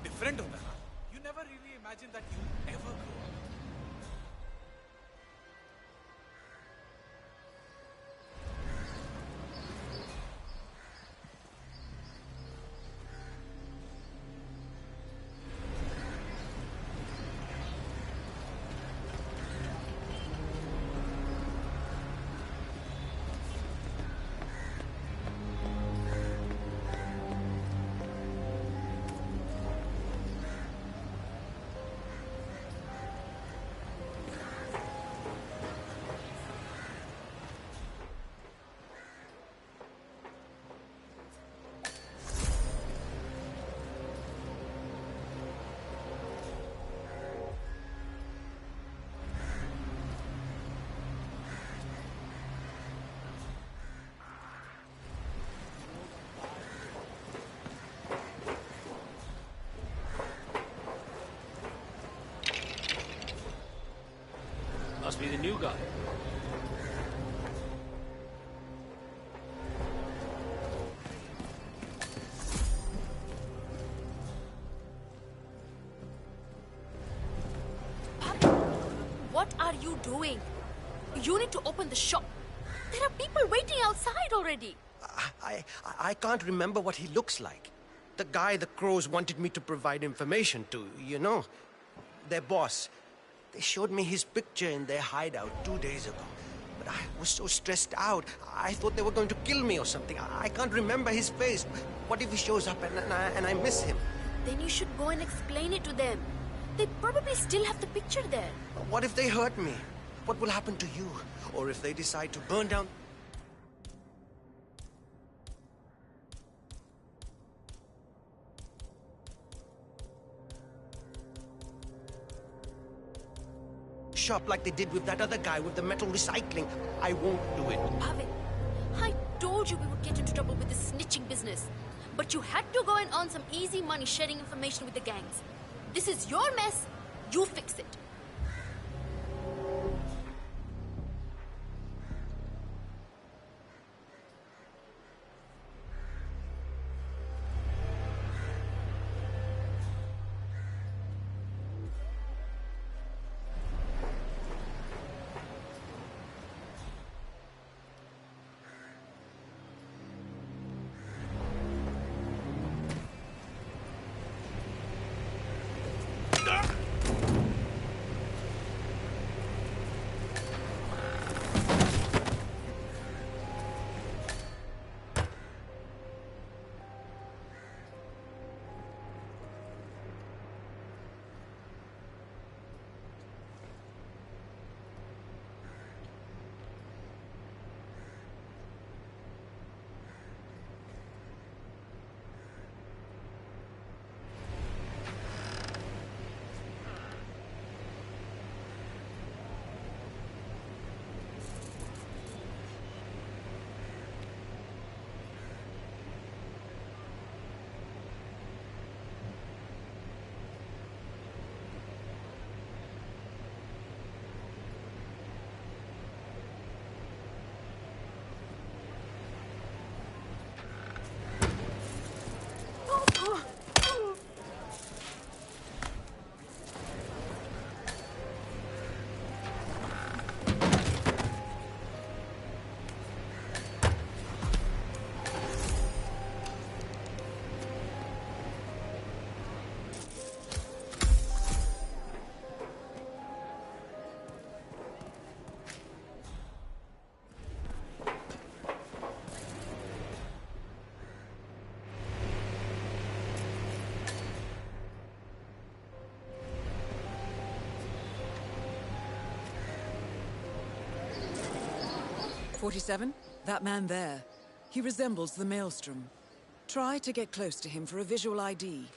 Different होता है. You never really imagined that you ever grow up. Must be the new guy. What are you doing? You need to open the shop. There are people waiting outside already. I can't remember what he looks like. The guy the crows wanted me to provide information to, you know. Their boss. They showed me his picture in their hideout 2 days ago. But I was so stressed out. I thought they were going to kill me or something. I can't remember his face. What if he shows up and I miss him? Then you should go and explain it to them. They probably still have the picture there. What if they hurt me? What will happen to you? Or if they decide to burn down... shop like they did with that other guy with the metal recycling. I won't do it. Pavel, I told you we would get into trouble with this snitching business. But you had to go and earn some easy money sharing information with the gangs. This is your mess. You fix it. "47? That man there. He resembles the Maelstrom. Try to get close to him for a visual ID.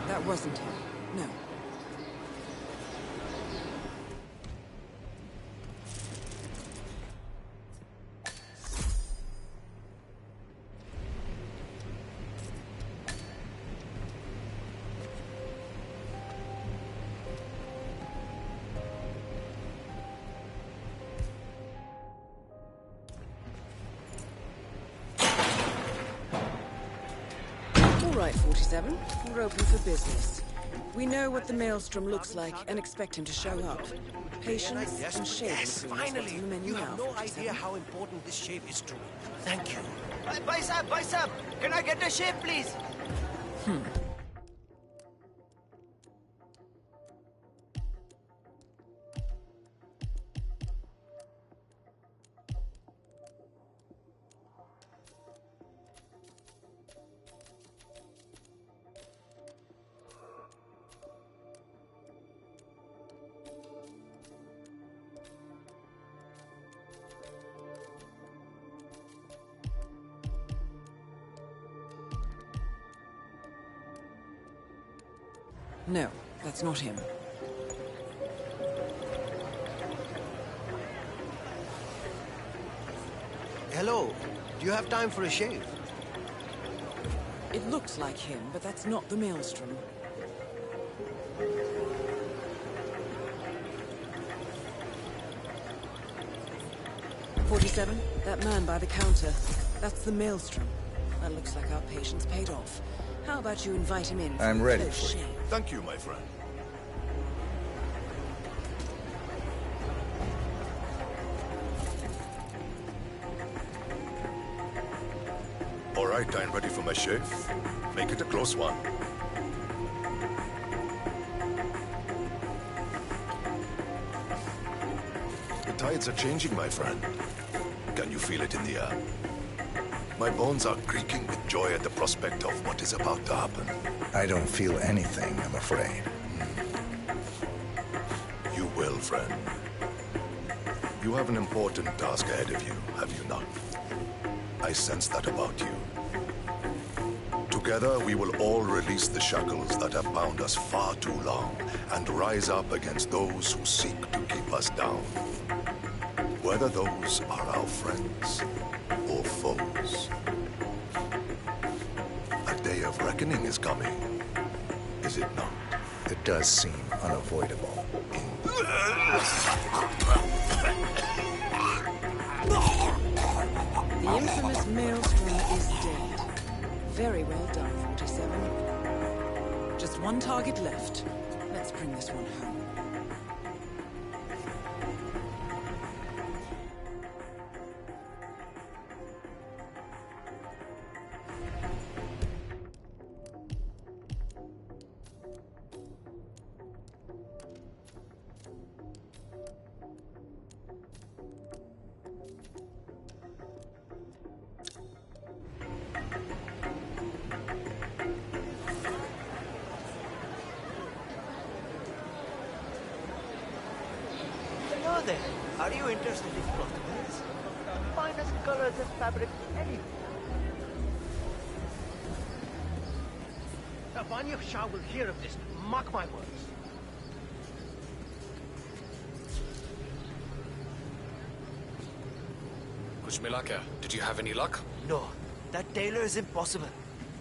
That wasn't him. No. All right, 47. We're open for business. We know what the Maelstrom looks like and expect him to show up. Patience and shaving Yes, cream is what's finally! on the menu You now, have no 47. idea how important this shave is to me. Thank you. Bhai Sahab, can I get a shave, please? No, that's not him. Hello. Do you have time for a shave? It looks like him, but that's not the Maelstrom. 47, that man by the counter. That's the Maelstrom. That looks like our patience paid off. How about you invite him in? I'm ready Close for you. shave? Thank you, my friend. All right, I'm ready for my shave. Make it a close one. The tides are changing, my friend. Can you feel it in the air? My bones are creaking with joy at the prospect of what is about to happen. I don't feel anything, I'm afraid. You will, friend. You have an important task ahead of you, have you not? I sense that about you. Together, we will all release the shackles that have bound us far too long and rise up against those who seek to keep us down. Whether those are our friends or foes. A day of reckoning is coming, is it not? It does seem unavoidable. The infamous Maelstrom is dead. Very well done, 47. Just one target left. Let's bring this one home. Hello there. Are you interested in clothes? Finest colors and fabrics anywhere. Vanya Shah will hear of this. Mark my words. Kuch mila kya? Did you have any luck? No, that tailor is impossible.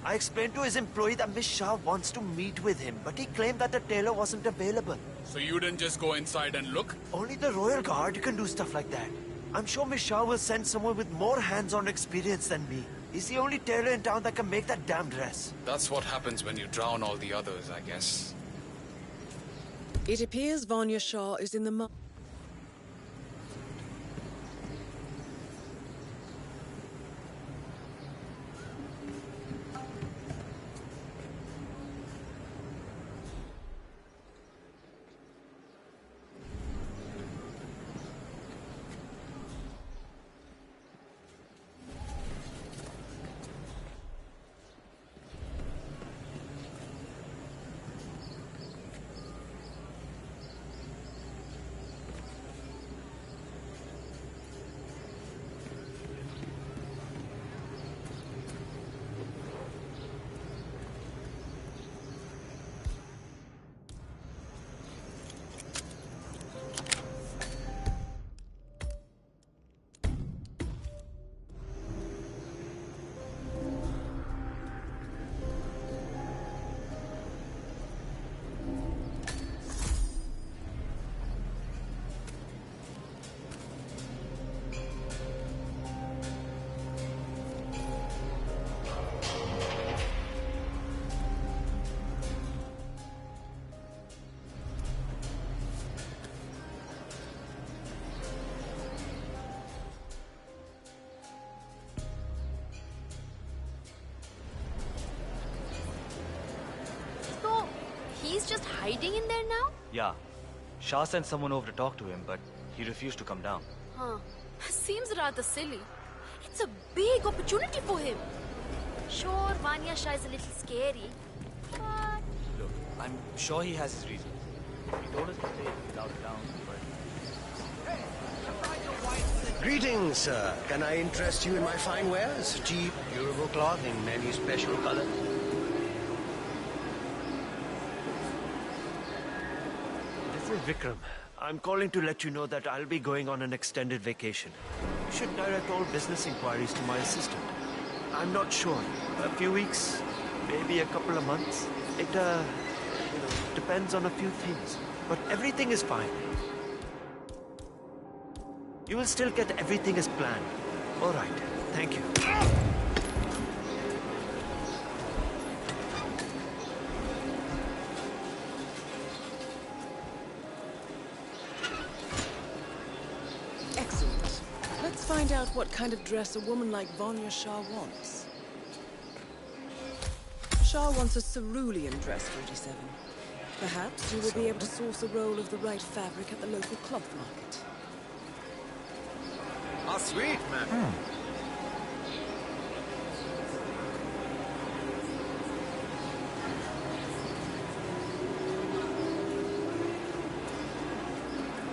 I explained to his employee that Miss Shah wants to meet with him, but he claimed that the tailor wasn't available. So you didn't just go inside and look? Only the Royal Guard can do stuff like that. I'm sure Miss Shah will send someone with more hands-on experience than me. He's the only tailor in town that can make that damn dress. That's what happens when you drown all the others, I guess. It appears Vanya Shah is in the He's just hiding in there now? Yeah. Shah sent someone over to talk to him, but he refused to come down. Huh. Seems rather silly. It's a big opportunity for him. Sure, Vanya Shah is a little scary, but... Look, I'm sure he has his reasons. He told us to stay without down, but... Greetings, sir. Can I interest you in my fine wares? Cheap, durable cloth in many special colors. This is Vikram. I'm calling to let you know that I'll be going on an extended vacation. You should direct all business inquiries to my assistant. I'm not sure. A few weeks, maybe a couple of months. It, depends on a few things. But everything is fine. You will still get everything as planned. All right. Thank you. Excellent. Let's find out what kind of dress a woman like Vanya Shah wants. Shah wants a cerulean dress, 47. Perhaps you will be able to source a roll of the right fabric at the local cloth market. Oh, sweet, man.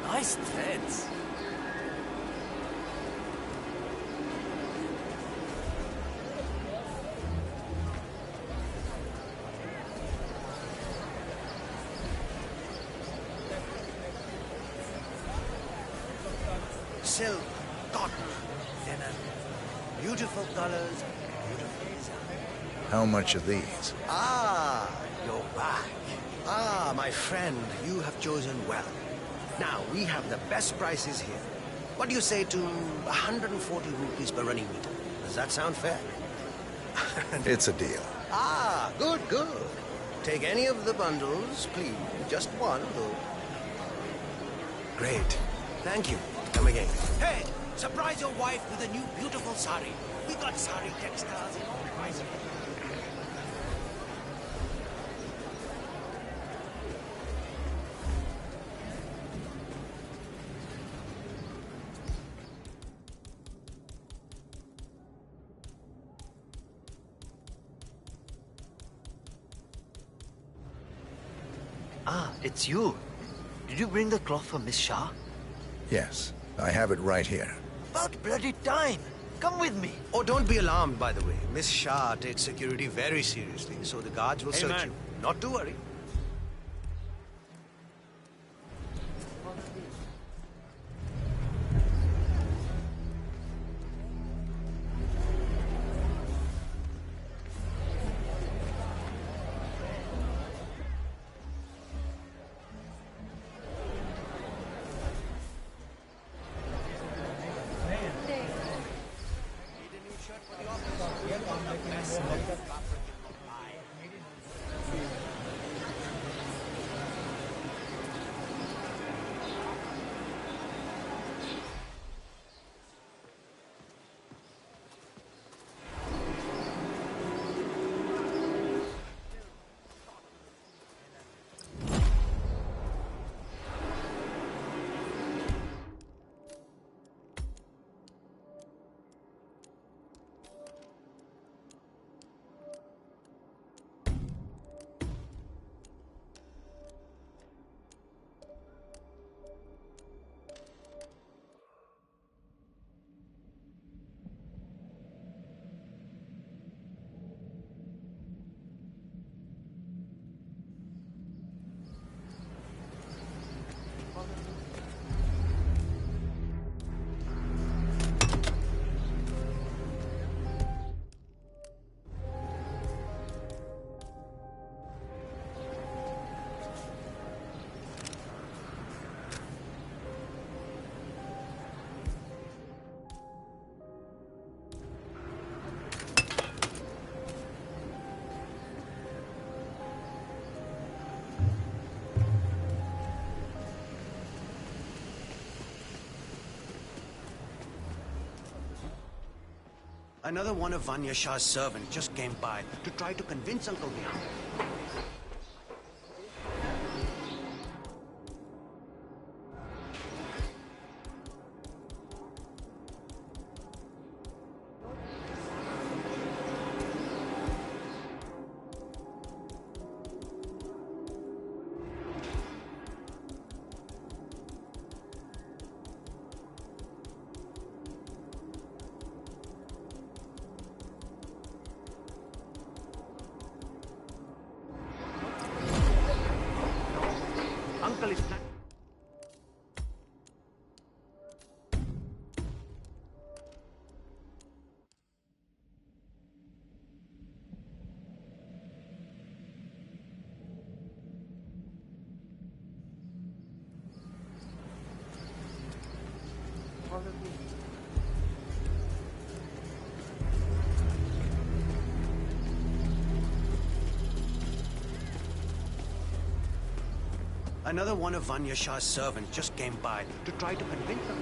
Nice threads. Silk, cotton, linen, beautiful colors, beautiful design. How much are these? Ah, you're back. Ah, my friend, you have chosen well. Now, we have the best prices here. What do you say to 140 rupees per running meter? Does that sound fair? It's a deal. Ah, good, good. Take any of the bundles, please. Just one, though. Great. Thank you. Come again. Hey, surprise your wife with a new beautiful sari. We got sari textiles in all prices. Ah, it's you. Did you bring the cloth for Miss Shah? Yes, I have it right here. About bloody time. Come with me. Oh, don't be alarmed, by the way. Miss Shah takes security very seriously, so the guards will search you. Not to worry. Another one of Vanya Shah's servants just came by to try to convince Uncle Vihan. Uncle is planning. Another one of Vanya Shah's servants just came by to try to convince them.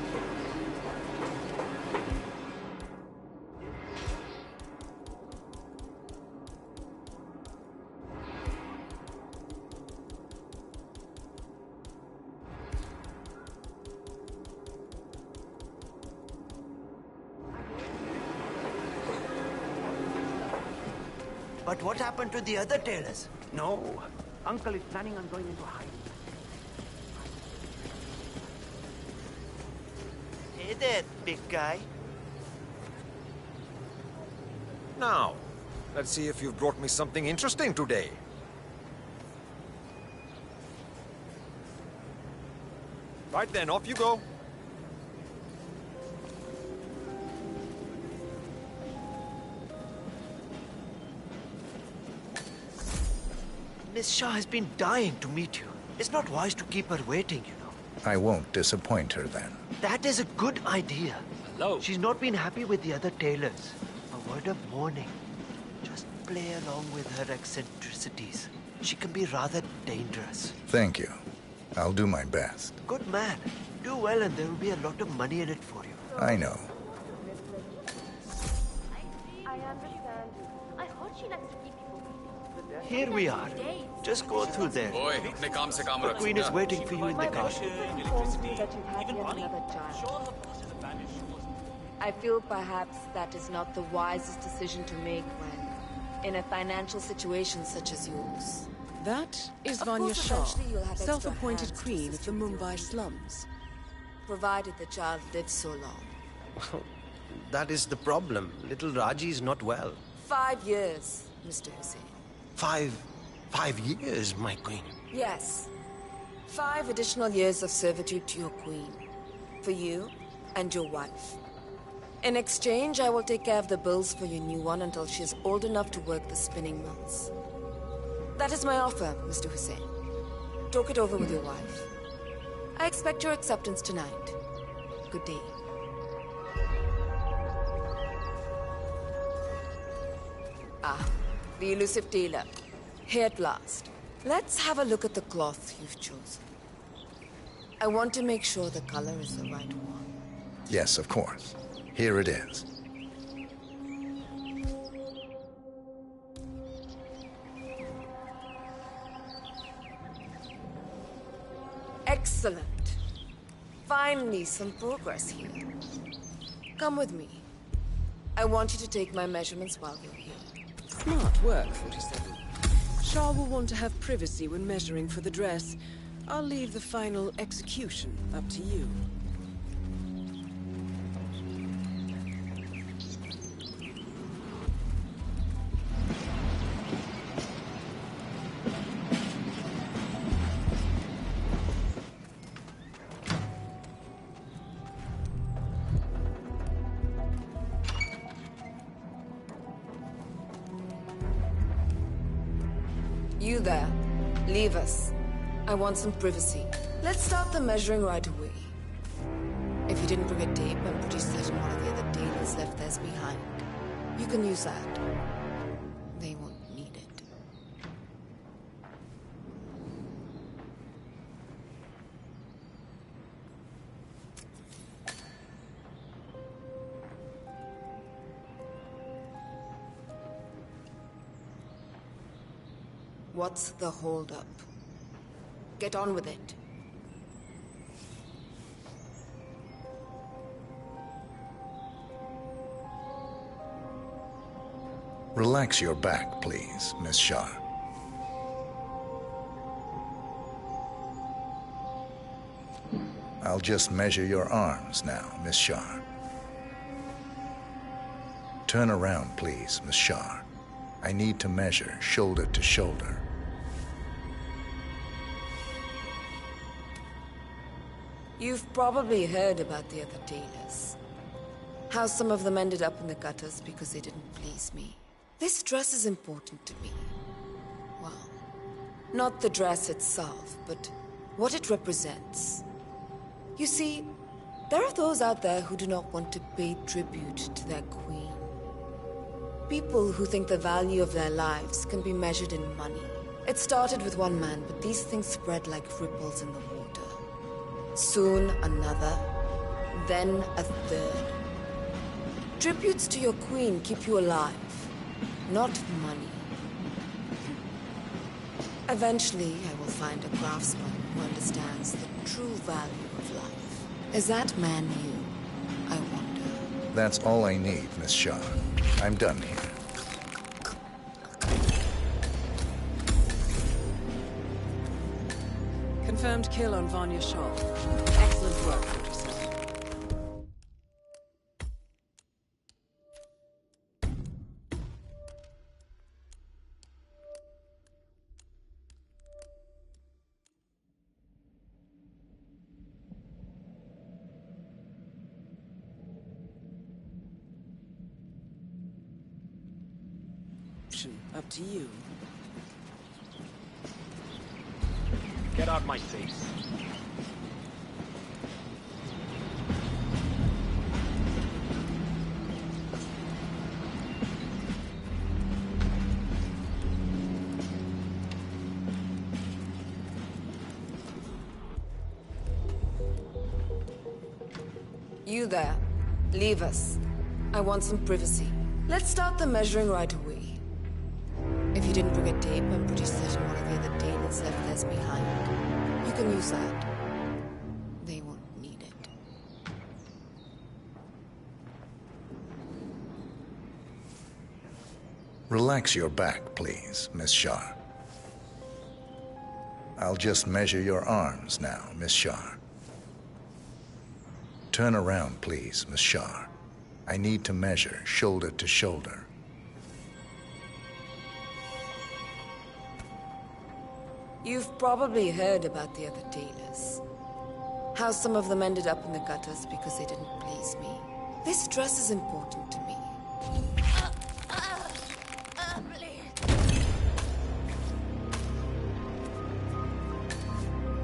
But what happened to the other tailors? No. Uncle is planning on going into hiding. Hey there, big guy. Now, let's see if you've brought me something interesting today. Right then, off you go. Miss Shah has been dying to meet you. It's not wise to keep her waiting, you know. I won't disappoint her then. That is a good idea. Hello. She's not been happy with the other tailors. A word of warning. Just play along with her eccentricities. She can be rather dangerous. Thank you. I'll do my best. Good man. Do well and there will be a lot of money in it for you. I know. I understand. I heard she likes to keep people waiting. Here we are. Just go through there. Oi, apne kaam se kaam The rakh. queen is waiting for you in the garden. I feel perhaps that is not the wisest decision to make when in a financial situation such as yours. That is Of Vanya course, Shah, eventually you'll have extra self-appointed hands to queen of assist the you with your Mumbai duties. slums. Provided the child lives so long. That is the problem. Little Raji is not well. 5 years, Mr. Hussain. 5 years, my queen. Yes. 5 additional years of servitude to your queen. For you and your wife. In exchange, I will take care of the bills for your new one until she is old enough to work the spinning mills. That is my offer, Mr. Hussain. Talk it over with your wife. I expect your acceptance tonight. Good day. Ah, the elusive tailor. Here at last. Let's have a look at the cloth you've chosen. I want to make sure the color is the right one. Yes, of course. Here it is. Excellent. Finally, some progress here. Come with me. I want you to take my measurements while you're here. Smart work, 47. Shah will want to have privacy when measuring for the dress. I'll leave the final execution up to you. You there. Leave us. I want some privacy. Let's start the measuring right away. If you didn't bring a tape, I'm pretty certain one of the other tailors left theirs behind. You can use that. They won't need it. What's the holdup? Get on with it. Relax your back, please, Miss Shah. I'll just measure your arms now, Miss Shah. Turn around, please, Miss Shah. I need to measure shoulder to shoulder. You've probably heard about the other tailors. How some of them ended up in the gutters because they didn't please me. This dress is important to me. Well, not the dress itself, but what it represents. You see, There are those out there who do not want to pay tribute to their queen. People who think the value of their lives can be measured in money. It started with one man, but these things spread like ripples in the water. Soon another, then a third. Tributes to your queen keep you alive, not money. Eventually, I will find a craftsman who understands the true value of life. Is that man you, I wonder? That's all I need, Miss Shaw. I'm done here. Confirmed kill on Vanya Shaw. Excellent work, 47. Up to you. Get out my face. You there. Leave us. I want some privacy. Let's start the measuring right away. If you didn't bring a tape, I'm pretty certain one of the other tailors left theirs behind. You can use that. They won't need it. Relax your back, please, Miss Shaw. I'll just measure your arms now, Miss Shaw. Turn around, please, Miss Shaw. I need to measure shoulder to shoulder. You've probably heard about the other tailors. How some of them ended up in the gutters because they didn't please me. This dress is important to me.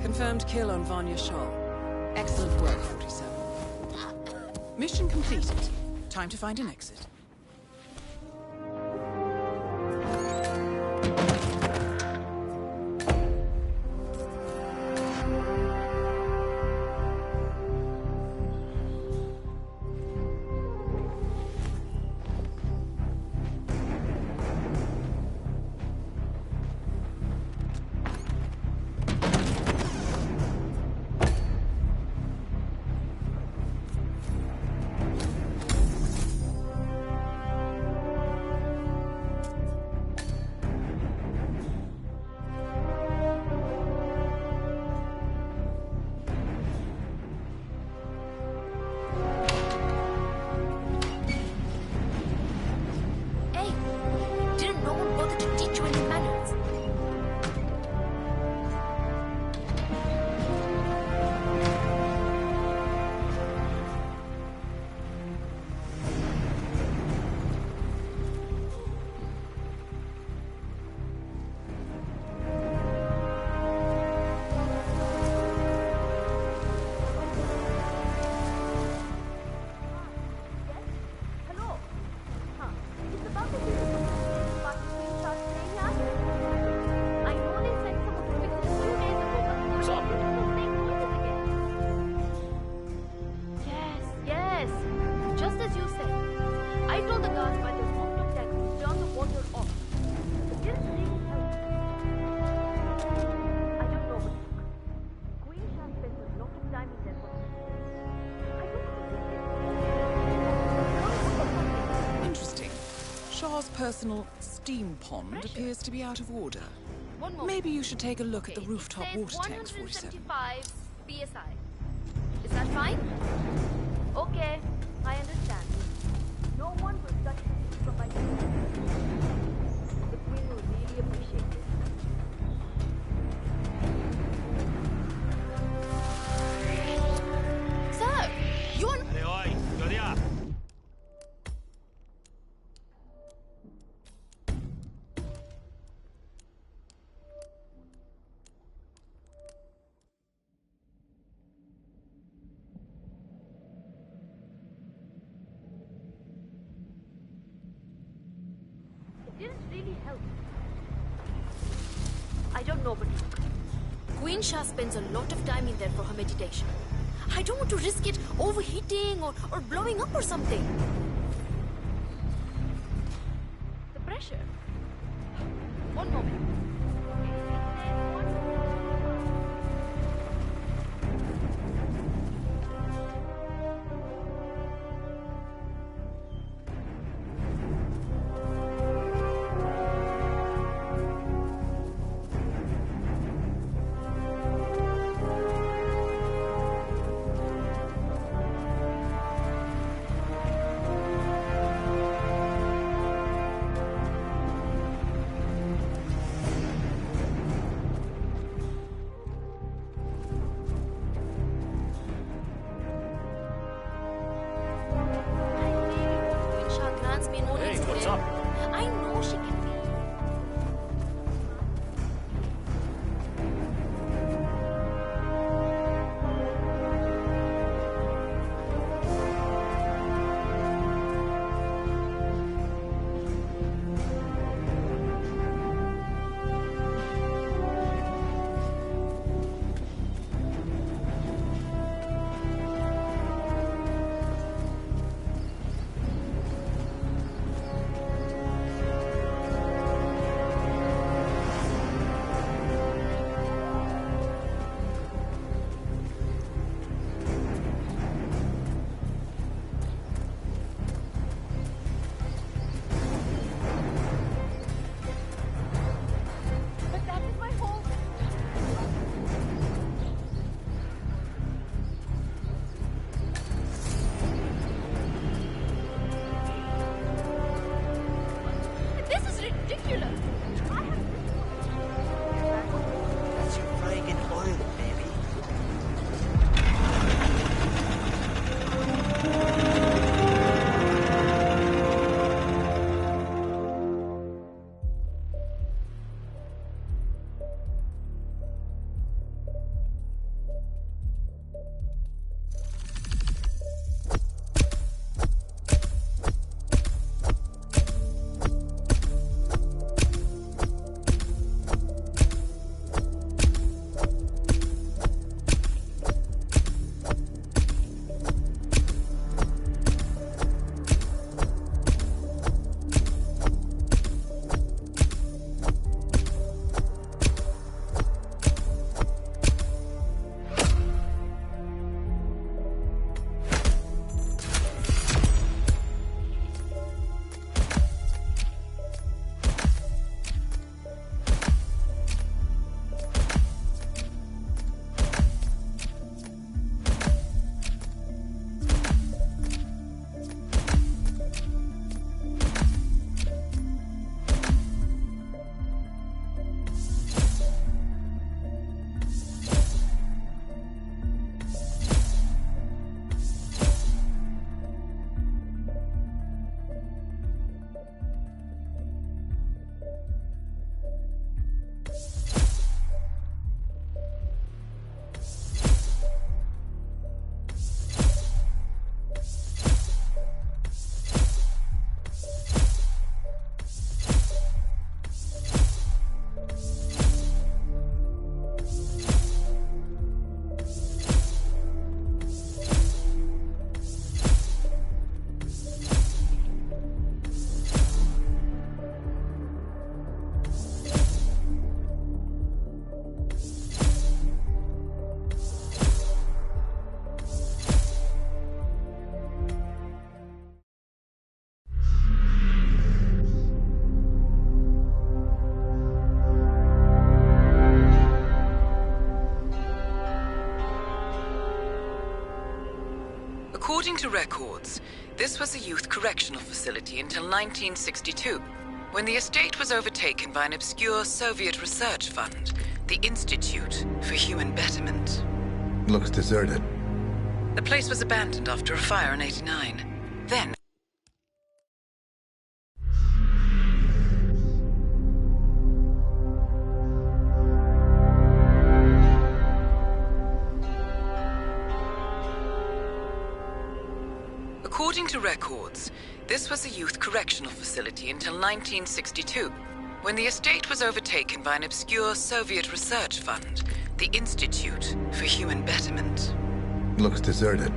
Confirmed kill on Vanya Shaw. Excellent work, 47. Mission completed. Time to find an exit. Personal steam pond appears to be out of order. Maybe you should take a look at the rooftop water tanks, 47. PSI. Is that fine? Okay, I understand. No one will touch me from my The Queen will really appreciate this. Sir, you are... Hey, oi, Gloria. didn't really help. I don't know, but look. Queen Shah spends a lot of time in there for her meditation. I don't want to risk it overheating or blowing up or something. The pressure. One moment. According to records, this was a youth correctional facility until 1962, when the estate was overtaken by an obscure Soviet research fund, the Institute for Human Betterment. Looks deserted. The place was abandoned after a fire in '89. Then, According to records, this was a youth correctional facility until 1962, when the estate was overtaken by an obscure Soviet research fund, the Institute for Human Betterment. Looks deserted.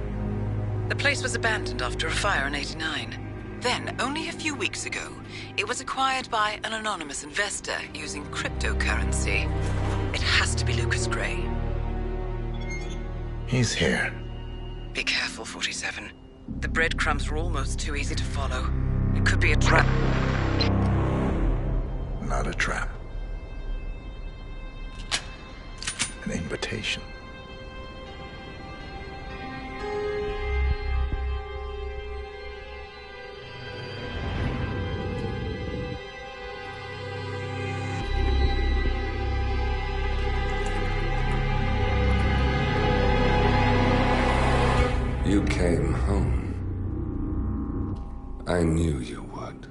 The place was abandoned after a fire in '89. Then, only a few weeks ago, it was acquired by an anonymous investor using cryptocurrency. It has to be Lucas Gray. He's here. Be careful, 47. The breadcrumbs were almost too easy to follow. It could be a trap. Not a trap. An invitation. You came home. I knew you would.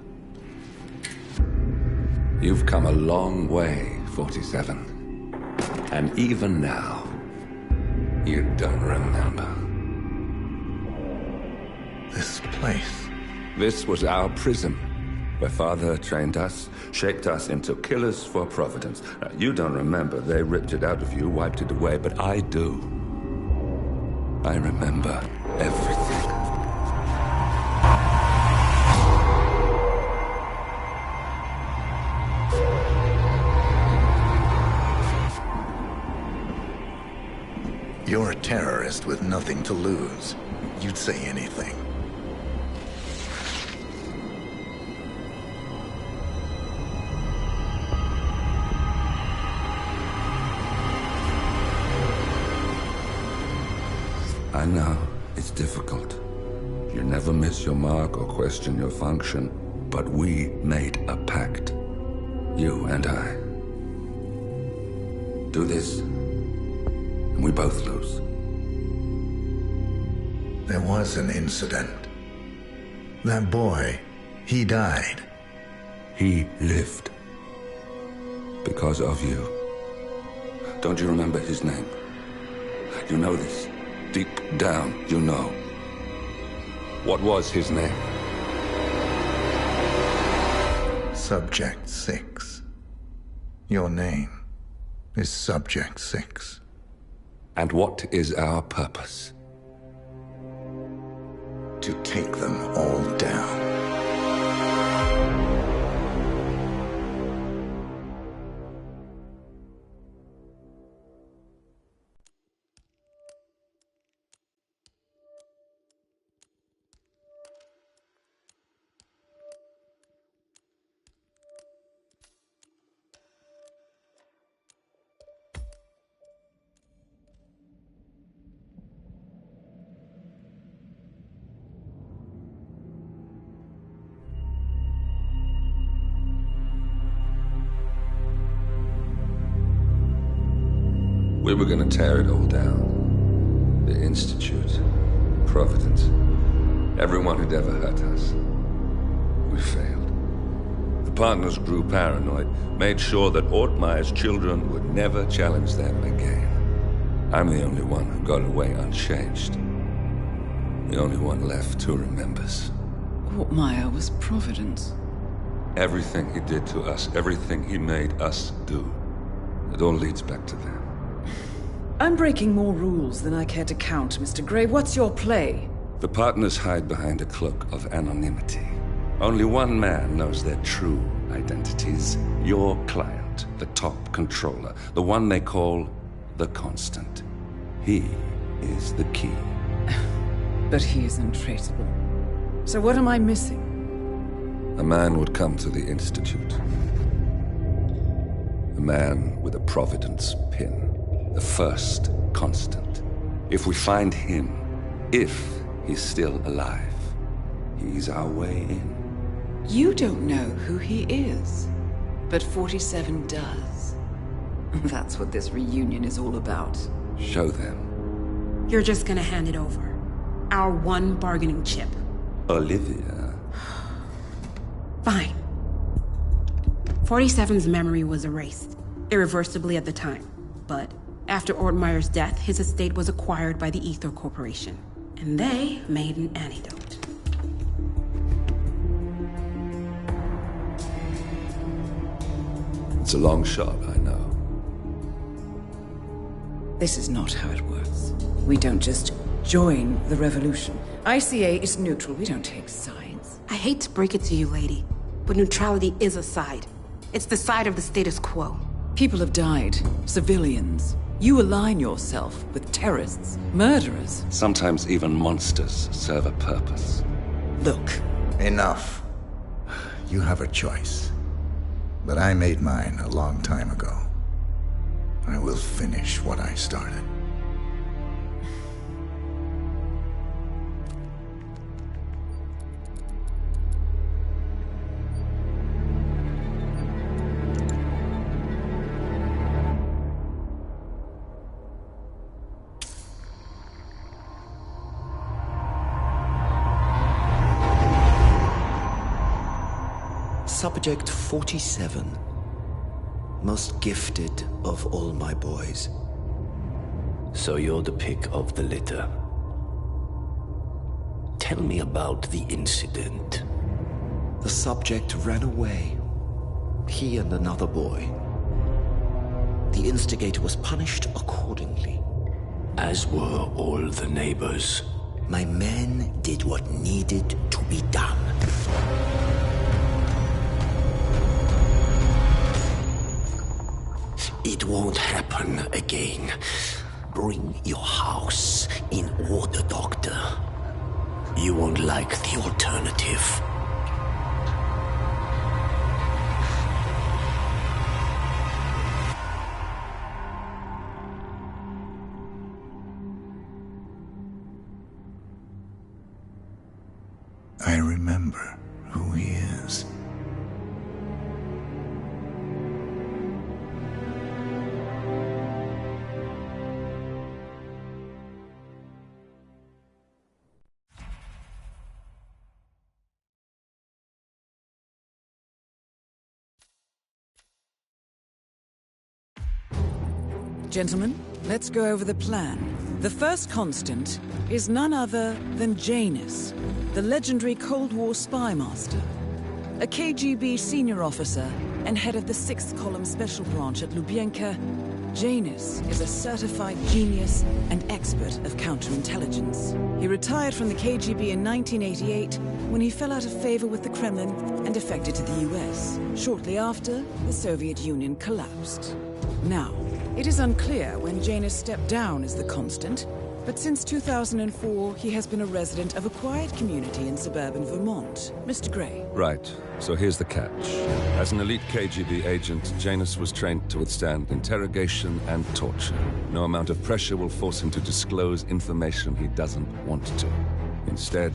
You've come a long way, 47. And even now, you don't remember. This place. This was our prison, where Father trained us, shaped us into killers for Providence. Now, you don't remember. They ripped it out of you, wiped it away, but I do. I remember everything. You're a terrorist with nothing to lose. You'd say anything. I know, it's difficult. You never miss your mark or question your function, but we made a pact. You and I. Do this, and we both lose. There was an incident. That boy, he died. He lived. Because of you. Don't you remember his name? You know this. Deep down, you know. What was his name? Subject 6. Your name is Subject 6. And what is our purpose? To take them all down. We were gonna tear it all down. The Institute, Providence, everyone who'd ever hurt us. We failed. The partners grew paranoid, made sure that Ortmeyer's children would never challenge them again. I'm the only one who got away unchanged. The only one left who remembers. Ortmeyer was Providence. Everything he did to us, everything he made us do, it all leads back to them. I'm breaking more rules than I care to count, Mr. Gray. What's your play? The partners hide behind a cloak of anonymity. Only one man knows their true identities. Your client, the top controller, the one they call the Constant. He is the key. But he is untraceable. So what am I missing? A man would come to the Institute. A man with a Providence pin. The first Constant. If we find him, if he's still alive, he's our way in. You don't know who he is, but 47 does. That's what this reunion is all about. Show them. You're just gonna hand it over. Our one bargaining chip. Olivia. Fine. 47's memory was erased, irreversibly at the time. But after Ortmeyer's death, his estate was acquired by the Ether Corporation. And they made an antidote. It's a long shot, I know. This is not how it works. We don't just join the revolution. ICA is neutral. We don't take sides. I hate to break it to you, lady, but neutrality is a side. It's the side of the status quo. People have died. Civilians. You align yourself with terrorists, murderers. Sometimes even monsters serve a purpose. Look. Enough. You have a choice. But I made mine a long time ago. I will finish what I started. Subject 47. Most gifted of all my boys. So you're the pick of the litter. Tell me about the incident. The subject ran away. He and another boy. The instigator was punished accordingly. As were all the neighbors. My men did what needed to be done. It won't happen again. Bring your house in order, Doctor. You won't like the alternative. I remember who he is. Gentlemen, let's go over the plan. The first constant is none other than Janus, the legendary Cold War spy master, a KGB senior officer and head of the 6th Column Special Branch at Lubyanka. Janus is a certified genius and expert of counterintelligence. He retired from the KGB in 1988 when he fell out of favor with the Kremlin and defected to the US. Shortly after, the Soviet Union collapsed. Now, it is unclear when Janus stepped down as the constant, but since 2004, he has been a resident of a quiet community in suburban Vermont. Mr. Gray. Right. So here's the catch. As an elite KGB agent, Janus was trained to withstand interrogation and torture. No amount of pressure will force him to disclose information he doesn't want to. Instead,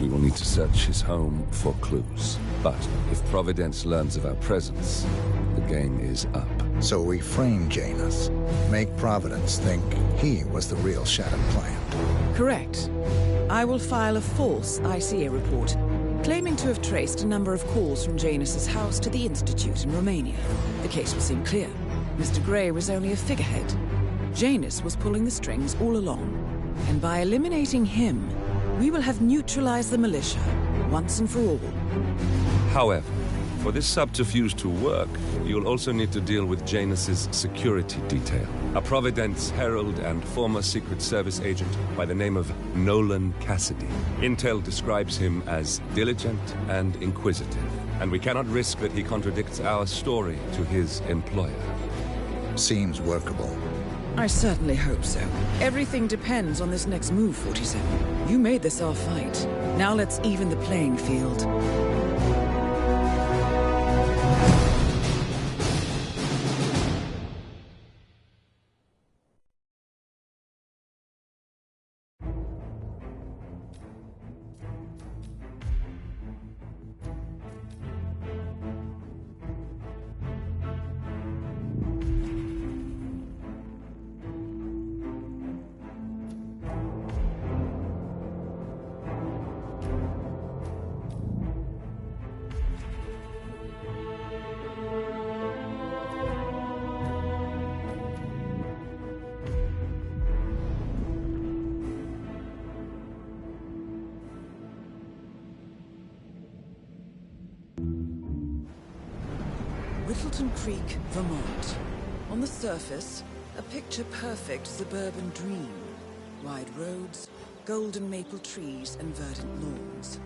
we will need to search his home for clues. But if Providence learns of our presence, the game is up. So we frame Janus, make Providence think he was the real Shattered client. Correct. I will file a false ICA report, claiming to have traced a number of calls from Janus's house to the Institute in Romania. The case will seem clear. Mr. Gray was only a figurehead. Janus was pulling the strings all along. And by eliminating him, we will have neutralized the militia once and for all. However, for this subterfuge to work, you'll also need to deal with Janus's security detail. A Providence herald and former Secret Service agent by the name of Nolan Cassidy. Intel describes him as diligent and inquisitive, and we cannot risk that he contradicts our story to his employer. Seems workable. I certainly hope so. Everything depends on this next move, 47. You made this our fight. Now let's even the playing field. Whiffleton Creek, Vermont. On the surface, a picture-perfect suburban dream. Wide roads, golden maple trees, and verdant lawns.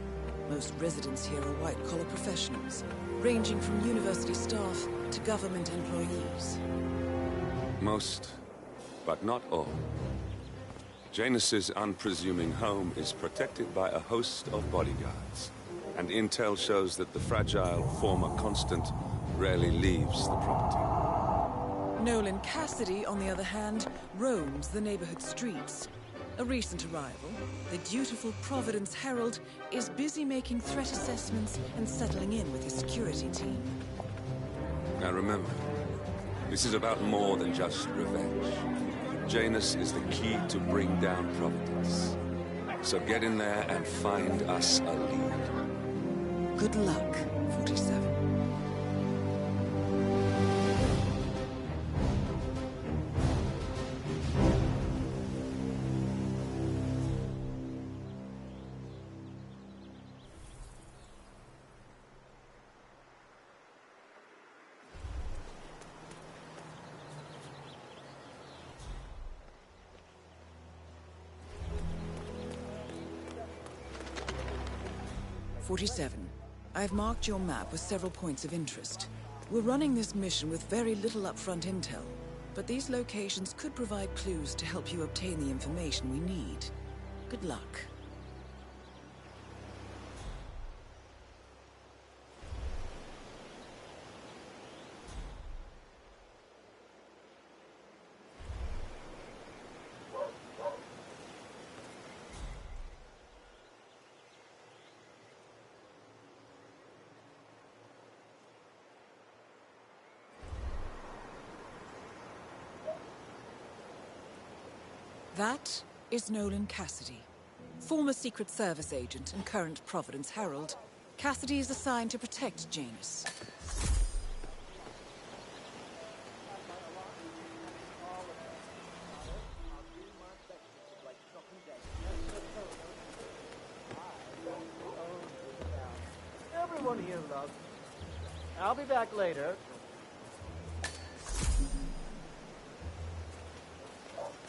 Most residents here are white-collar professionals, ranging from university staff to government employees. Most, but not all. Janus's unpresuming home is protected by a host of bodyguards, and intel shows that the fragile former constant rarely leaves the property. Nolan Cassidy, on the other hand, roams the neighborhood streets. A recent arrival, the dutiful Providence Herald is busy making threat assessments and settling in with his security team. Now remember, this is about more than just revenge. Janus is the key to bring down Providence. So get in there and find us a lead. Good luck, 47. I've marked your map with several points of interest. We're running this mission with very little upfront intel, but these locations could provide clues to help you obtain the information we need. Good luck. That is Nolan Cassidy, former Secret Service agent and current Providence Herald. Cassidy is assigned to protect Janus. Everyone here, love. I'll be back later.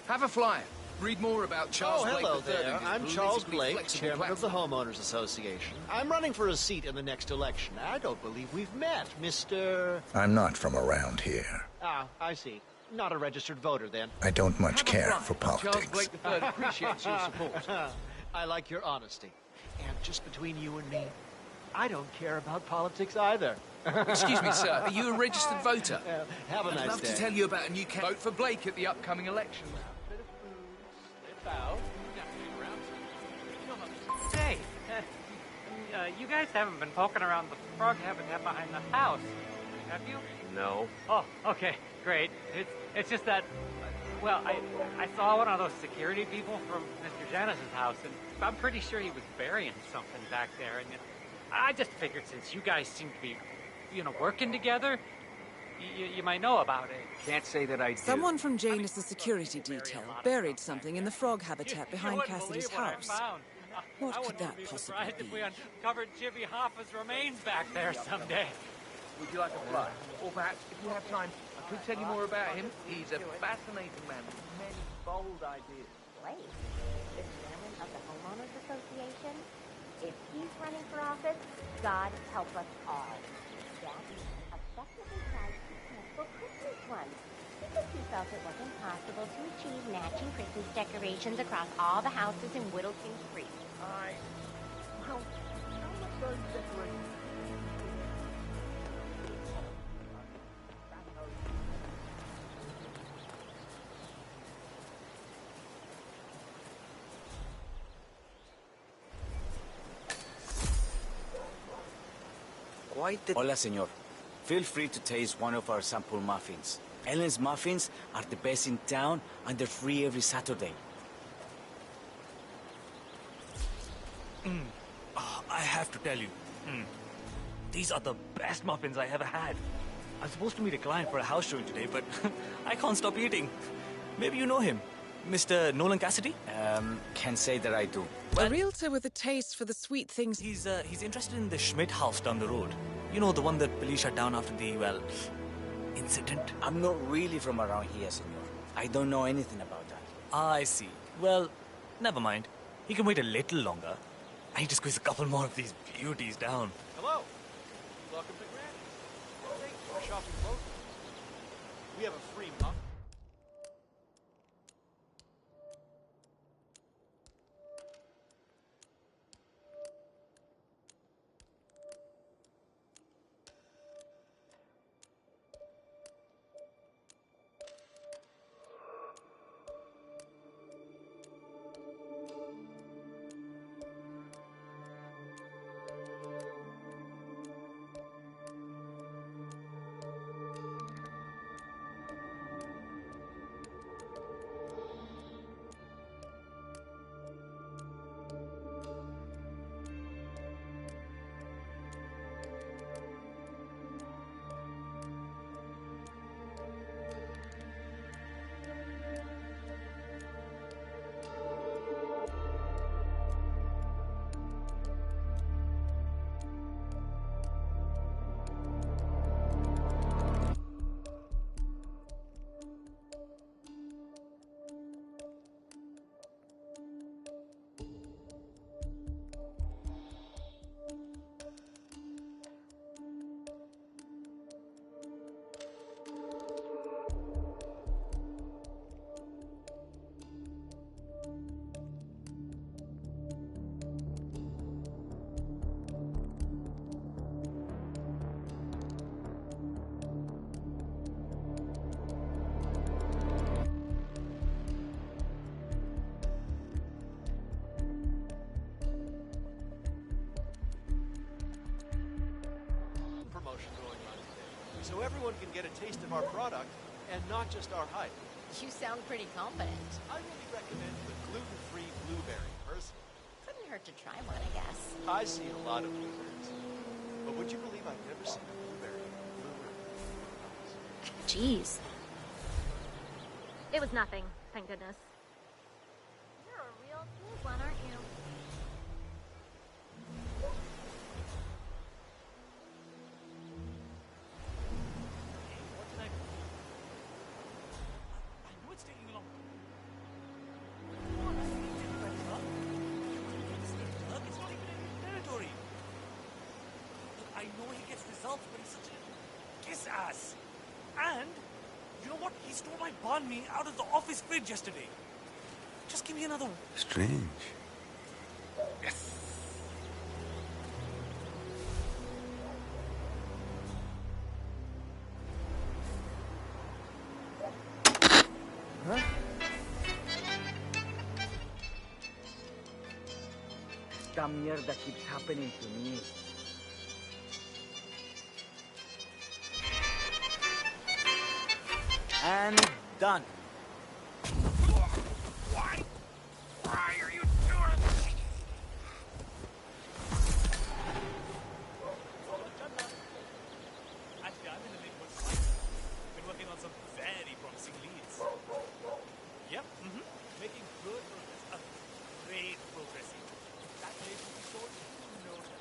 Have a flyer. Read more about Charles Blake hello III. there. I'm Charles Blake, chairman of the Homeowners Association. I'm running for a seat in the next election. I don't believe we've met, Mr. I'm not from around here. Ah, I see. Not a registered voter, then. I don't much care for Charles politics. Blake III appreciates your support. I like your honesty. And just between you and me, I don't care about politics either. Excuse me, sir. Are you a registered voter? Have a nice I'd love day. to tell you about a new candidate. Vote for Blake at the upcoming election. Hey, you guys haven't been poking around the frog habitat behind the house, have you? No. Oh, okay, great. It's just that, well, I saw one of those security people from Mr. Janus's house, and I'm pretty sure he was burying something back there, and I just figured since you guys seem to be, working together, you might know about it. Can't say that I do. Someone from Janus's security detail buried something in the frog habitat behind Cassidy's house. What could that possibly be? If we uncovered Jimmy Hoffa's remains back there someday. Would you like a flyer? Or perhaps, if you have time, I could tell you more about him. He's a fascinating man with many bold ideas. Blake, the chairman of the Homeowners Association? If he's running for office, God help us all. That means a specially sized successful Christmas one. Because he felt it was impossible to achieve matching Christmas decorations across all the houses in Whittleton Creek. Well, how much are you decorating? Hola, señor. Feel free to taste one of our sample muffins. Ellen's muffins are the best in town, and they're free every Saturday. I have to tell you, these are the best muffins I ever had. I'm supposed to meet a client for a house showing today, but I can't stop eating. Maybe you know him. Mr. Nolan Cassidy? Can say that I do. A realtor with a taste for the sweet things. He's interested in the Schmidt house down the road. You know, the one that police shut down after the, well, incident? I'm not really from around here, senor. I don't know anything about that. I see. Well, never mind. He can wait a little longer. I need to squeeze a couple more of these beauties down. Hello. Welcome to Granny. Thanks for shopping locally. We have a free muffin. So everyone can get a taste of our product and not just our hype. You sound pretty confident. I really recommend the gluten-free blueberry, personally. Couldn't hurt to try one, I guess. I see a lot of blueberries. But would you believe I've never seen a blueberry? Jeez. It was nothing, thank goodness. You're a real smooth one, aren't you? I know he gets results, but he's such a kiss-ass. And, you know what? He stole my banh mi out of the office fridge yesterday. Just give me another... Strange. Yes. Huh? Esta mierda keeps happening to me. And done. Why are you doing this? Actually, I'm in a big good fight. Been working on some very promising leads. Yep, making good progress. Great progress. That place will be sold in no time.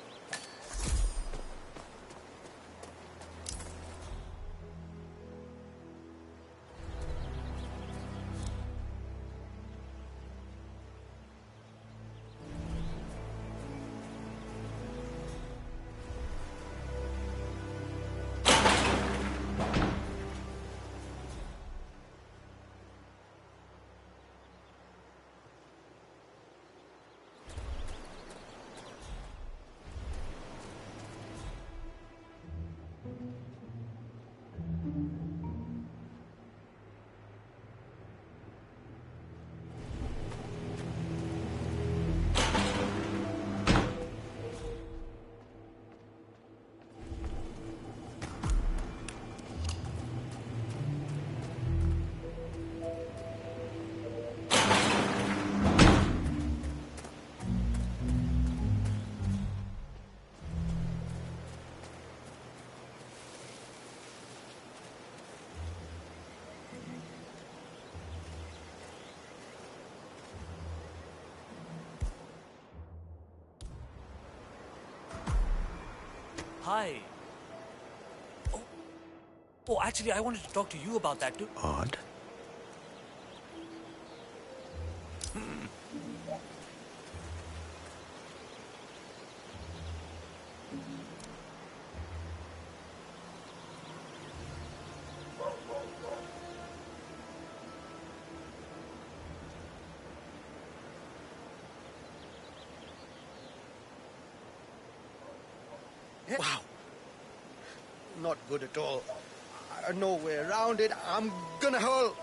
Hi. Oh, actually, I wanted to talk to you about that too. Odd. Wow. Not good at all. No way around it. I'm gonna hurl.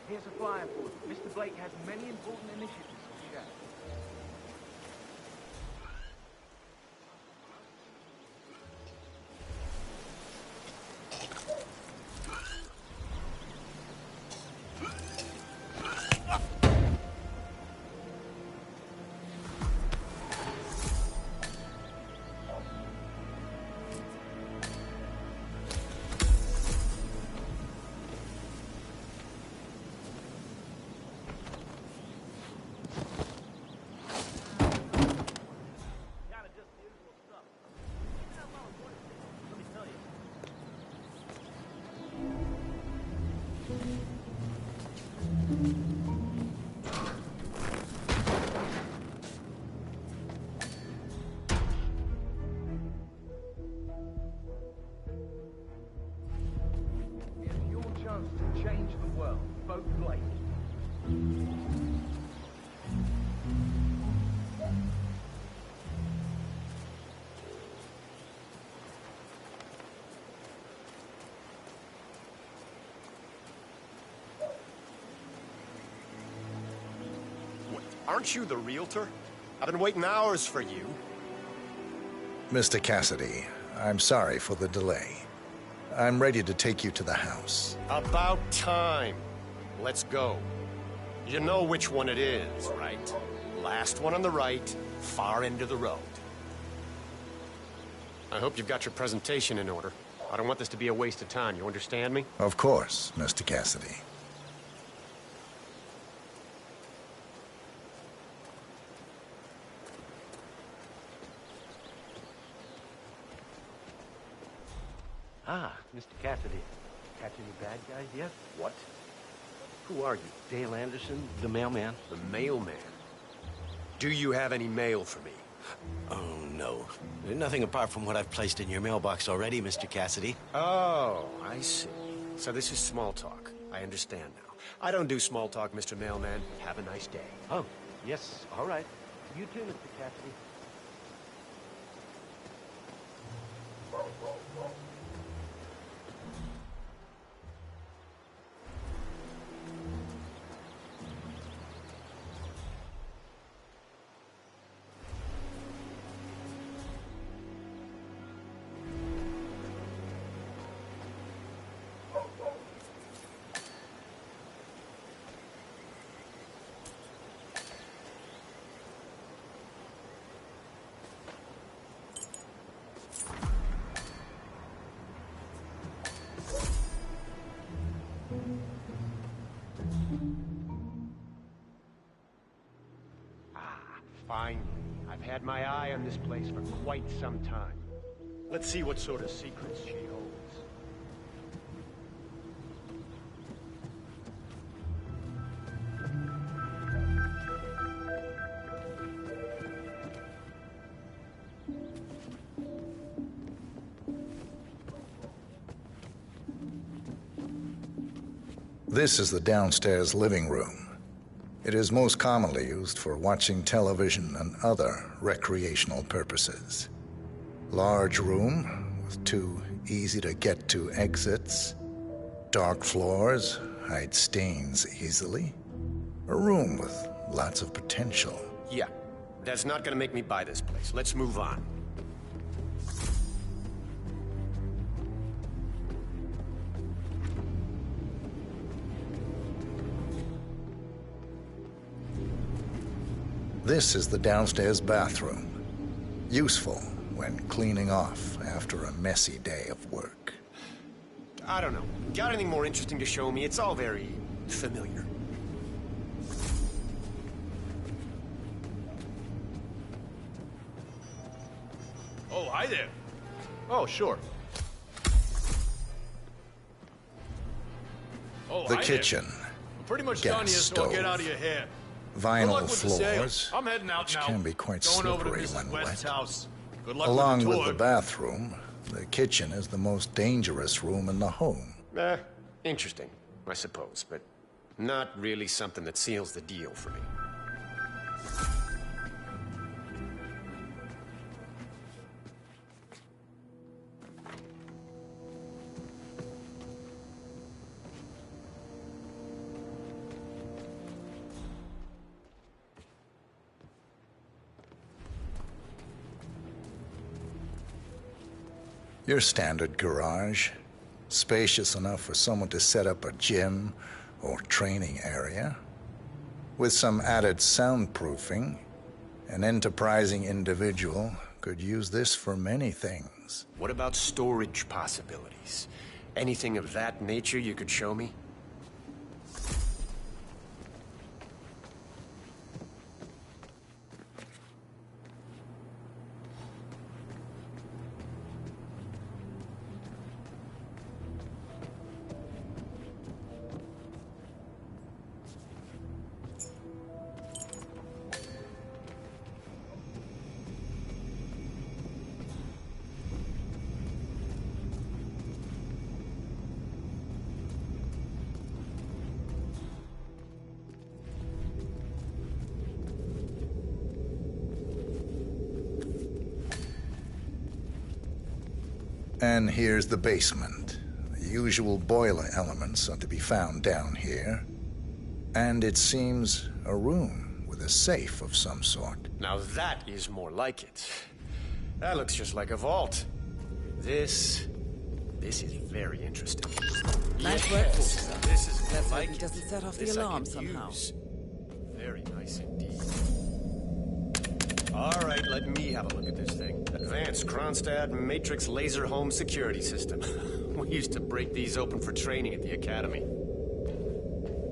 Here's a flyer for you. Mr. Blake has many important initiatives to share. To change the world. Vote Blake. What, aren't you the realtor? I've been waiting hours for you. Mr. Cassidy, I'm sorry for the delay. I'm ready to take you to the house. About time. Let's go. You know which one it is, right? Last one on the right, far end of the road. I hope you've got your presentation in order. I don't want this to be a waste of time, you understand me? Of course, Mr. Cassidy. Ah, Mr. Cassidy. Catch any bad guys yet? What? Who are you? Dale Anderson, the mailman. The mailman? Do you have any mail for me? Oh, no. Nothing apart from what I've placed in your mailbox already, Mr. Cassidy. Oh, I see. So this is small talk. I understand now. I don't do small talk, Mr. Mailman. Have a nice day. Oh, yes, all right. You too, Mr. Cassidy. Finally. I've had my eye on this place for quite some time. Let's see what sort of secrets she holds. This is the downstairs living room. It is most commonly used for watching television and other recreational purposes. Large room with 2 easy-to-get-to exits. Dark floors hide stains easily. A room with lots of potential. Yeah, that's not gonna make me buy this place. Let's move on. This is the downstairs bathroom. Useful when cleaning off after a messy day of work. I don't know. Got anything more interesting to show me? It's all very familiar. Oh, hi there. Oh, sure. Oh, The hi kitchen. there. I'm pretty much Gas done here, so I'll get stove. out of your hair. Good Vinyl luck with the sale. floors, I'm heading out which now. can be quite Going over to slippery Mrs. when West's wet. house. Good luck Along with the with tour. the bathroom, the kitchen is the most dangerous room in the home. Interesting, I suppose, but not really something that seals the deal for me. Your standard garage, spacious enough for someone to set up a gym or training area. With some added soundproofing, an enterprising individual could use this for many things. What about storage possibilities? Anything of that nature you could show me? And here's the basement. The usual boiler elements are to be found down here. And it seems a room with a safe of some sort. Now that is more like it. That looks just like a vault. This is very interesting. Nice work, officer. This is Let's hope like he doesn't set off the This I alarm could somehow. use. Very nice indeed. All right, let me have a look at this thing. Advanced Kronstadt Matrix Laser Home Security System. We used to break these open for training at the academy.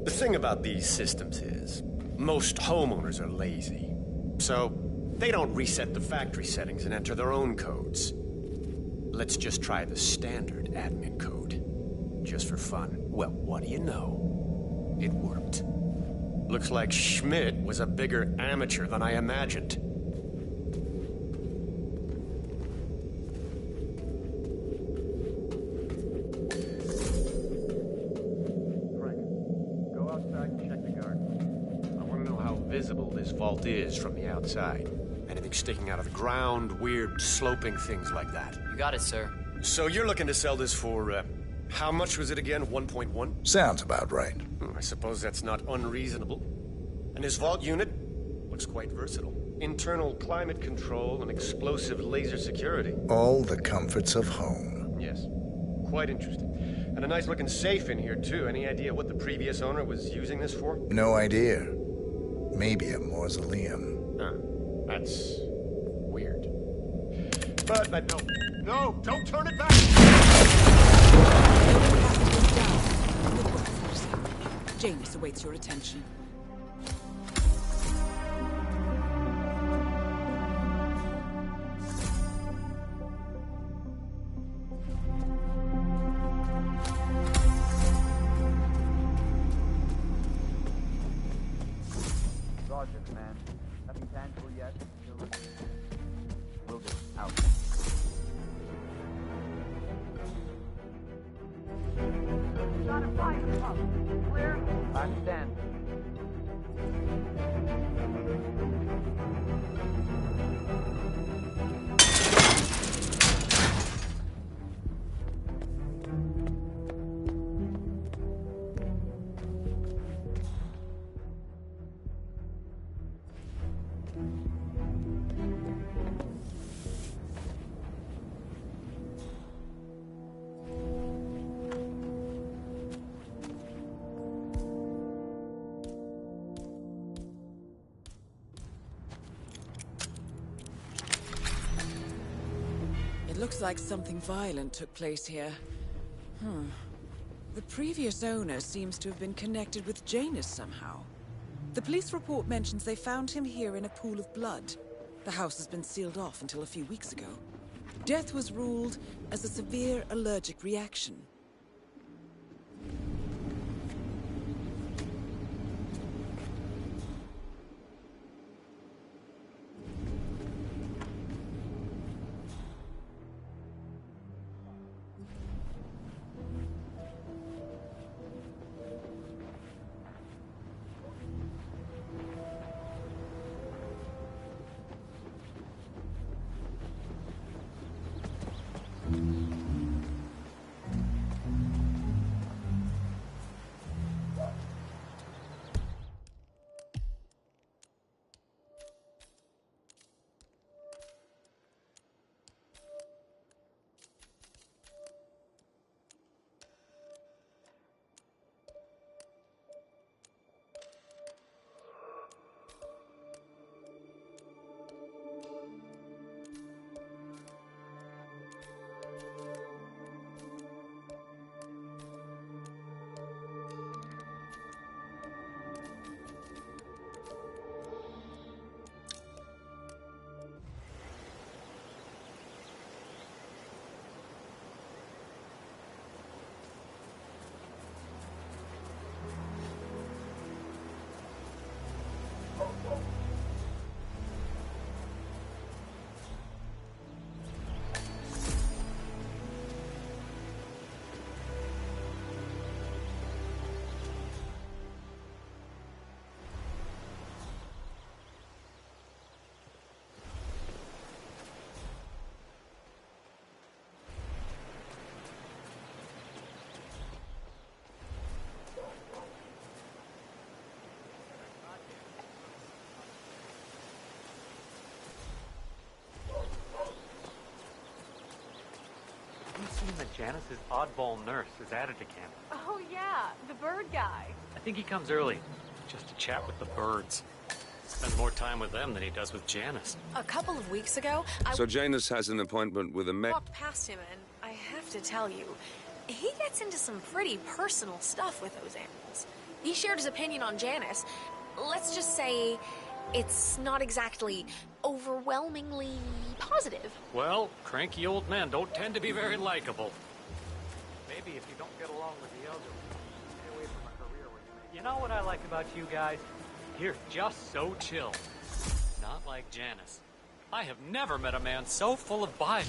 The thing about these systems is, most homeowners are lazy. So, they don't reset the factory settings and enter their own codes. Let's just try the standard admin code. Just for fun. Well, what do you know? It worked. Looks like Schmidt was a bigger amateur than I imagined. Go outside and check the garden. I want to know how visible this vault is from the outside. Anything sticking out of the ground, weird sloping things like that. You got it, sir. So you're looking to sell this for, how much was it again? 1.1? Sounds about right. I suppose that's not unreasonable. And his vault unit looks quite versatile. Internal climate control and explosive laser security. All the comforts of home. Yes, quite interesting. And a nice looking safe in here too. Any idea what the previous owner was using this for? No idea. Maybe a mausoleum. Huh. That's weird. But no, don't turn it back! James awaits your attention. Roger, command. Nothing tangible yet. Will do. Out. Shot a fire pump. Looks like something violent took place here. The previous owner seems to have been connected with Janus somehow. The police report mentions they found him here in a pool of blood. The house has been sealed off until a few weeks ago. Death was ruled as a severe allergic reaction. That Janice's oddball nurse is added to camp. Oh, yeah, the bird guy. I think he comes early, just to chat with the birds. Spends more time with them than he does with Janice. A couple of weeks ago, So Janus has an appointment with a mech... walked past him, and I have to tell you, he gets into some pretty personal stuff with those animals. He shared his opinion on Janice. Let's just say it's not exactly overwhelmingly positive. Well, cranky old men don't tend to be very likable. Maybe if you don't get along with the others, stay away from a career where you know what I like about you guys? You're just so chill. Not like Janice. I have never met a man so full of bile.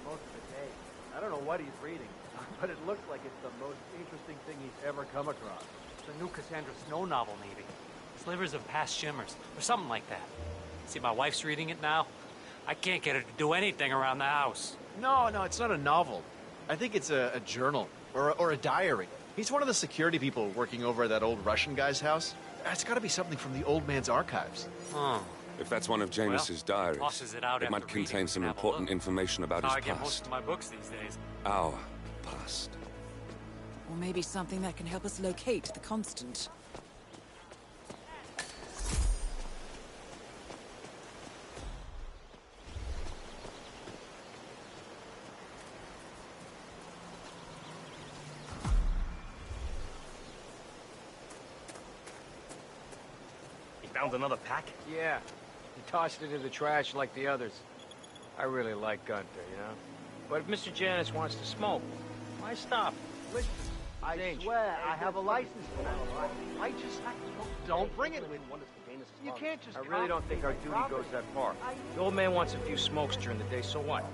Most of the day. I don't know what he's reading, but it looks like it's the most interesting thing he's ever come across. It's a new Cassandra Snow novel, maybe. Slivers of Past Shimmers, or something like that. See, my wife's reading it now. I can't get her to do anything around the house. No, it's not a novel. I think it's a journal, or a diary. He's one of the security people working over at that old Russian guy's house. It's gotta be something from the old man's archives. Oh. If that's one of Janus's diaries, tosses it out it might after contain reading some and have a important look. information about How his I get most past. of my books these days. Our past. Or maybe something that can help us locate the Constant. Found another pack? Yeah. He tossed it in the trash like the others. I really like Gunther, you know? But if Mr. Janus wants to smoke, why stop? Listen, I swear I have a license for that. I just have to... Don't bring it with me. You can't just... I really don't think our duty goes that far. The old man wants a few smokes during the day, so what?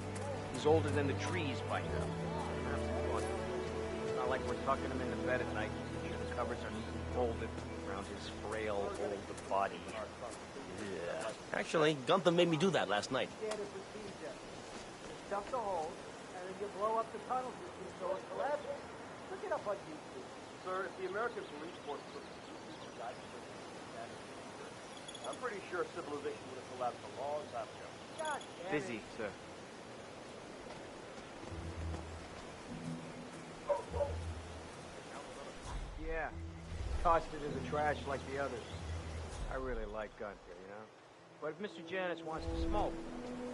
He's older than the trees by now. Have some fun. It's not like we're tucking him in the bed at night, making sure the covers are neatly folded around his frail, old body. Yeah. Actually, Gunther made me do that last night. Stuff the holes, and then you blow up the tunnels so it collapses. Look it up on YouTube. Sir, if the American police force took I'm pretty sure civilization would have collapsed a long time ago. God damn it. Busy, sir. Yeah. Tossed it in the trash like the others. I really like Gunther, you know? But if Mr. Janus wants to smoke,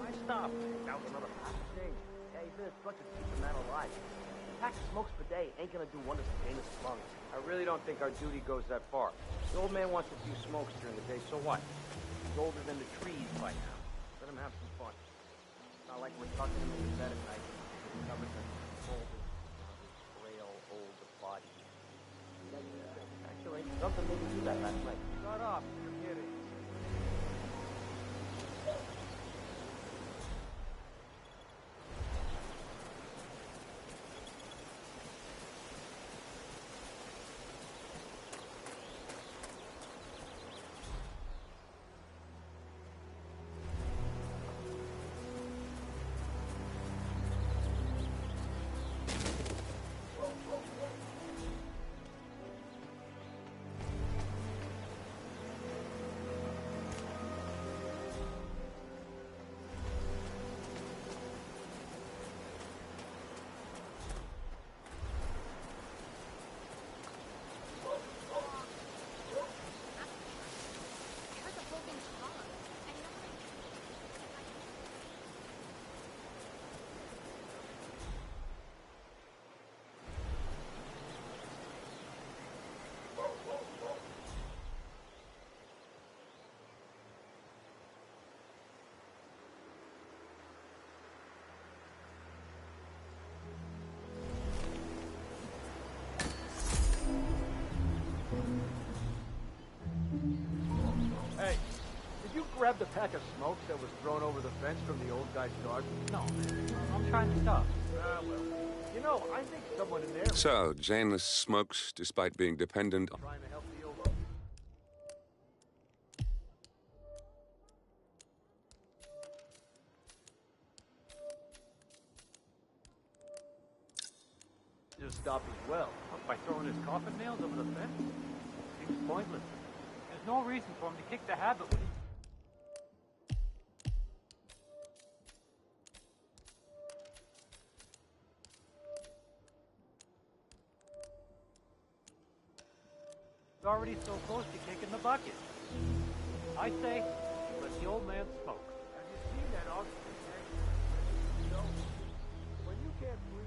why stop? That was another pack of things. Hey, this bucket keeps a man alive. A pack of smokes per day ain't gonna do wonders to Janus' lungs. I really don't think our duty goes that far. The old man wants a few smokes during the day, so what? He's older than the trees by now. Let him have some fun. It's not like we're tucking him in the bed at night. He's covered in folded, frail, old body. Actually, Gunther made me do that last night. Shut up. You're kidding. Hey, did you grab the pack of smokes that was thrown over the fence from the old guy's garden? No, I'm trying to stop. Well, you know, I think someone in there... So, Janus smokes despite being dependent on... Trying to help the old... Just stop as well. By throwing his coffin nails over the fence? Seems pointless. There's no reason for him to kick the habit when he... He's already so close to kicking the bucket. I say, let the old man smoke. Have you seen that oxygen tank? You know, when you can't breathe...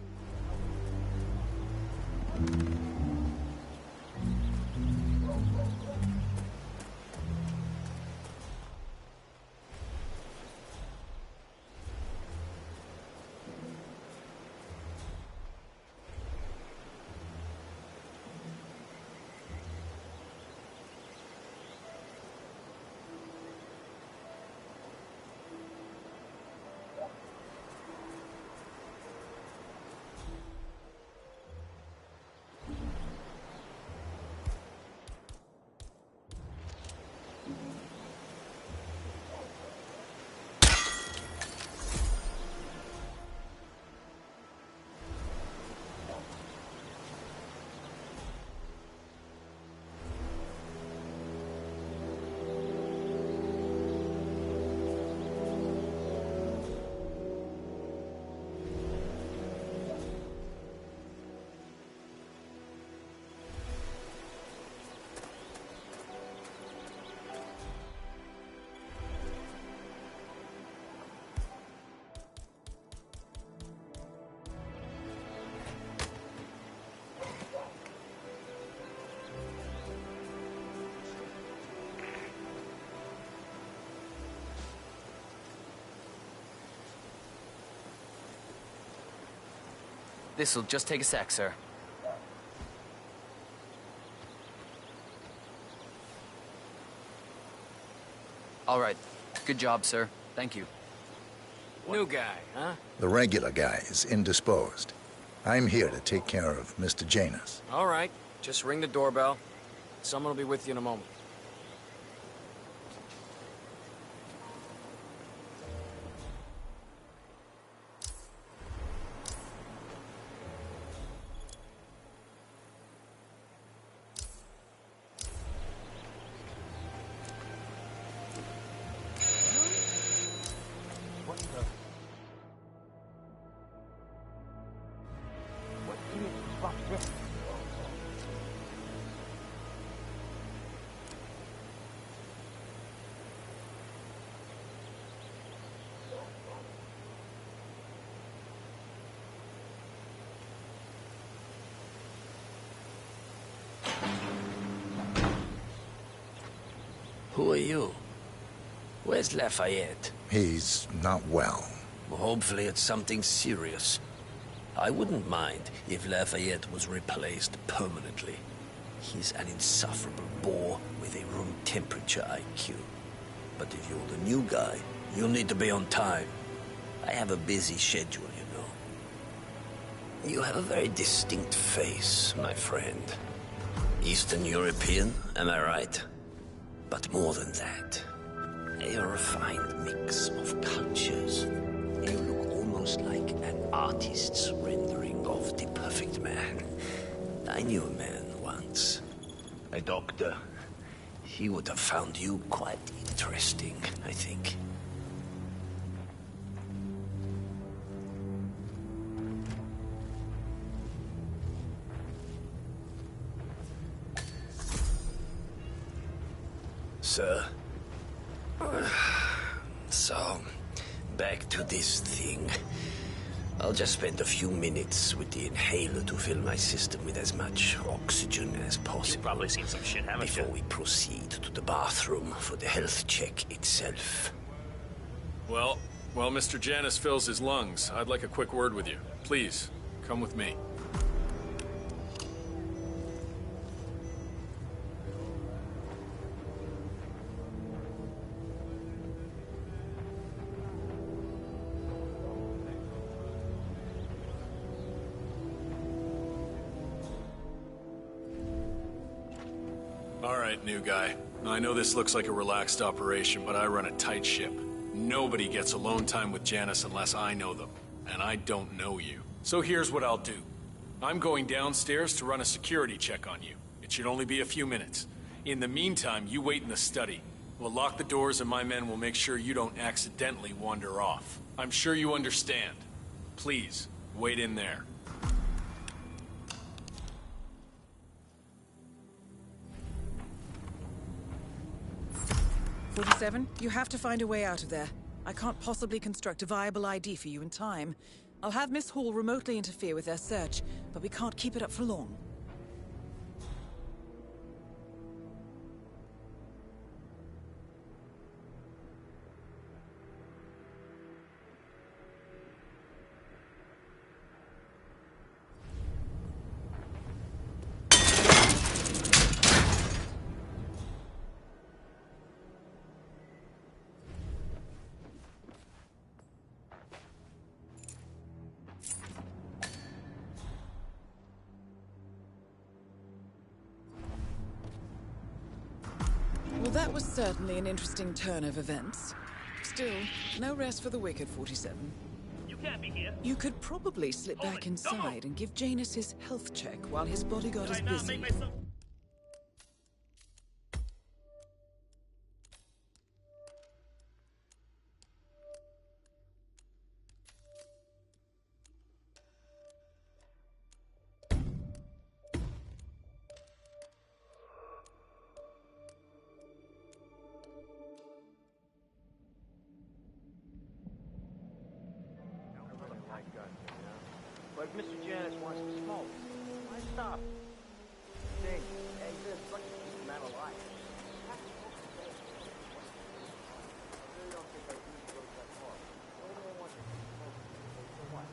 This'll just take a sec, sir. All right. Good job, sir. Thank you. New guy, huh? The regular guy is indisposed. I'm here to take care of Mr. Janus. All right. Just ring the doorbell. Someone will be with you in a moment. Who are you? Where's Lafayette? He's not well. Well, hopefully it's something serious. I wouldn't mind if Lafayette was replaced permanently. He's an insufferable bore with a room temperature IQ. But if you're the new guy, you'll need to be on time. I have a busy schedule, you know. You have a very distinct face, my friend. Eastern European, am I right? But more than that, a refined mix of cultures. You look almost like an artist's rendering of the perfect man. I knew a man once, a doctor. He would have found you quite interesting, I think. Sir. So, back to this thing. I'll just spend a few minutes with the inhaler to fill my system with as much oxygen as possible. You've probably seen some shit, haven't you? Before we proceed to the bathroom for the health check itself. Well, while Mr. Janus fills his lungs, I'd like a quick word with you. Please, come with me. All right, new guy. I know this looks like a relaxed operation, but I run a tight ship. Nobody gets alone time with Janus unless I know them, and I don't know you. So here's what I'll do. I'm going downstairs to run a security check on you. It should only be a few minutes. In the meantime, you wait in the study. We'll lock the doors and my men will make sure you don't accidentally wander off. I'm sure you understand. Please, wait in there. 47, you have to find a way out of there. I can't possibly construct a viable ID for you in time. I'll have Miss Hall remotely interfere with their search, but we can't keep it up for long. Well, that was certainly an interesting turn of events. Still, no rest for the wicked, 47. You can't be here. You could probably slip back inside and give Janus his health check while his bodyguard is busy. But if Mr. Janus wants to smoke, why stop? Hey, this is lucky to keep the man alive. I really don't think I need to go that far. The only one wants to smoke, so what?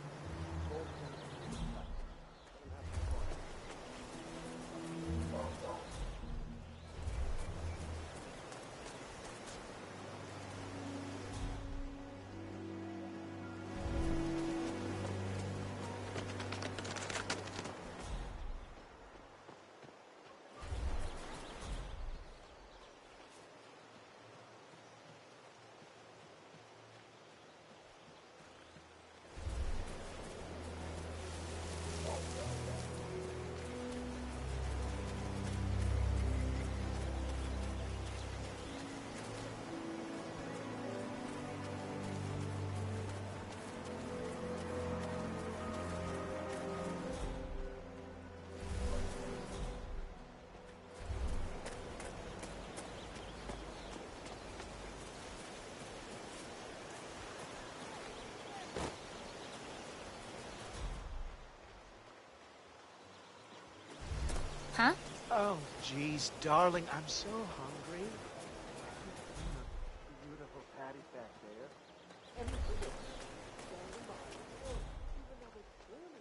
Huh? Oh, jeez, darling, I'm so hungry. Beautiful patties back there. And the biggest standing behind the door, even though it's clearly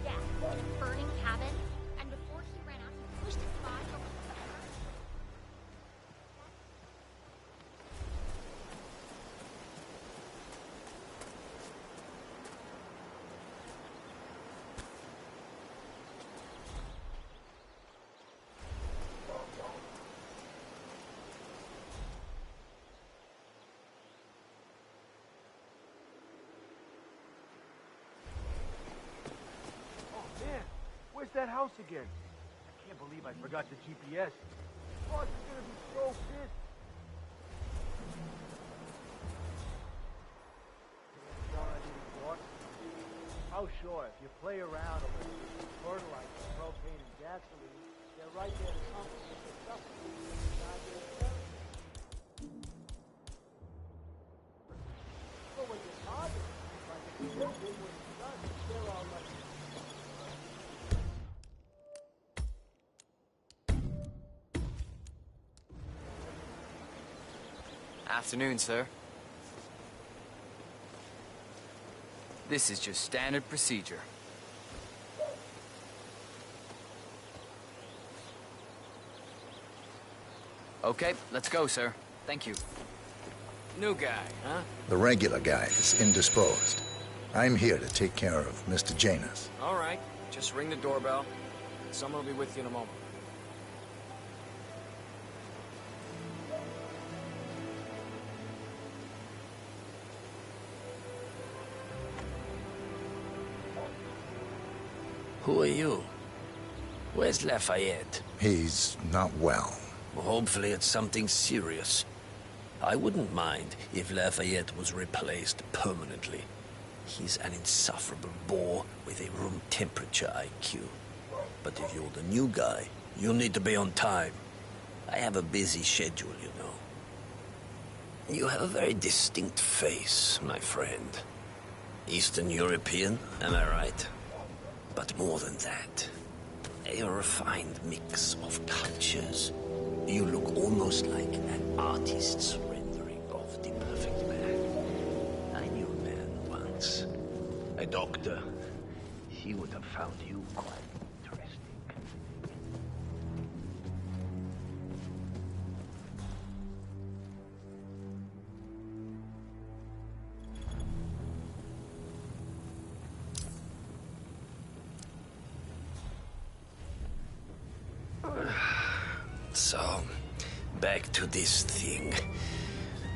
Yeah, burning cabin. And before he ran out, he pushed his body over the fire. Oh man, where's that house again? I can't believe I forgot the GPS. Boss is gonna be so pissed. Damn sure I didn't walk. Oh sure, if you play around a little with fertilizer, propane, and gasoline, they're right there to complement the stuff. But when you're targeted, like if you don't do what it's done, they're all like. Afternoon, sir. This is just standard procedure. Okay, let's go, sir. Thank you. New guy, huh? The regular guy is indisposed. I'm here to take care of Mr. Janus. All right, just ring the doorbell. Someone will be with you in a moment. Who are you? Where's Lafayette? He's not well. Well, hopefully it's something serious. I wouldn't mind if Lafayette was replaced permanently. He's an insufferable bore with a room temperature IQ. But if you're the new guy, you'll need to be on time. I have a busy schedule, you know. You have a very distinct face, my friend. Eastern European, am I right? But more than that, a refined mix of cultures. You look almost like an artist's rendering of the perfect man. I knew a man once, a doctor. He would have found you quite interesting. So, back to this thing.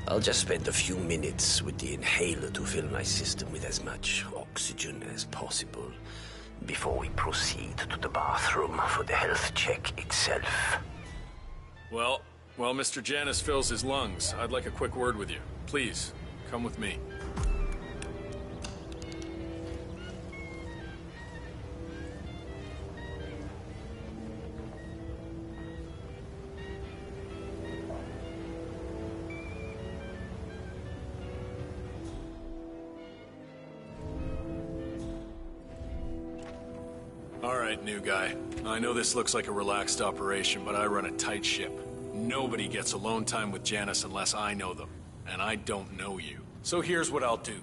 I'll just spend a few minutes with the inhaler to fill my system with as much oxygen as possible before we proceed to the bathroom for the health check itself. Well, while Mr. Janus fills his lungs, I'd like a quick word with you. Please, come with me. All right, new guy. I know this looks like a relaxed operation, but I run a tight ship. Nobody gets alone time with Janus unless I know them, and I don't know you. So here's what I'll do.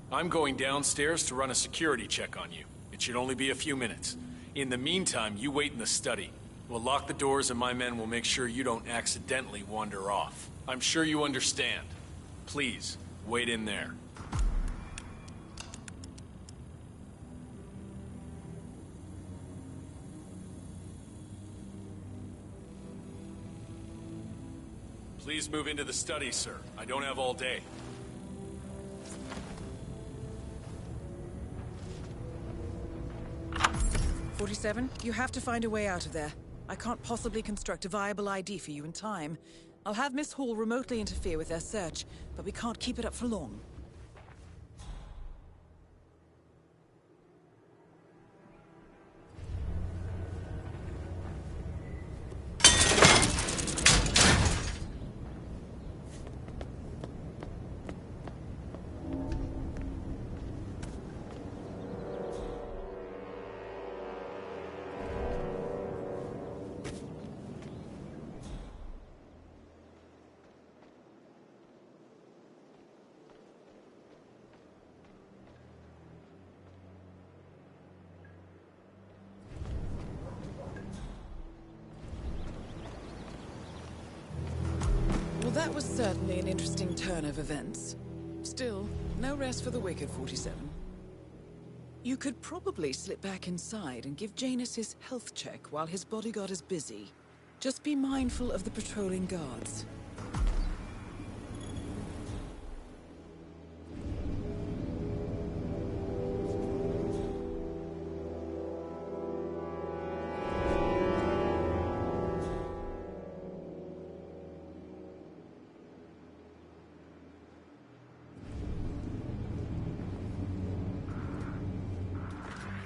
I'm going downstairs to run a security check on you. It should only be a few minutes. In the meantime, you wait in the study. We'll lock the doors and my men will make sure you don't accidentally wander off. I'm sure you understand. Please, wait in there. Please move into the study, sir. I don't have all day. "47, you have to find a way out of there. I can't possibly construct a viable ID for you in time. I'll have Miss Hall remotely interfere with their search, but we can't keep it up for long." That was certainly an interesting turn of events. Still, no rest for the wicked, 47. You could probably slip back inside and give Janus his health check while his bodyguard is busy. Just be mindful of the patrolling guards.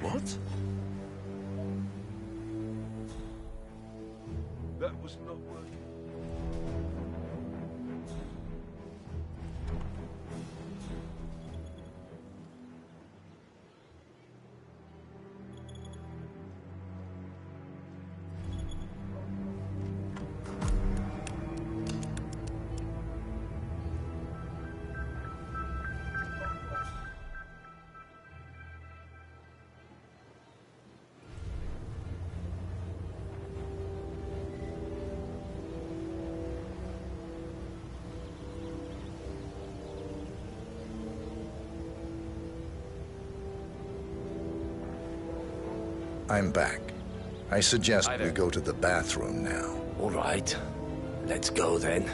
What? That was not working. I'm back. I suggest we go to the bathroom now. All right. Let's go then.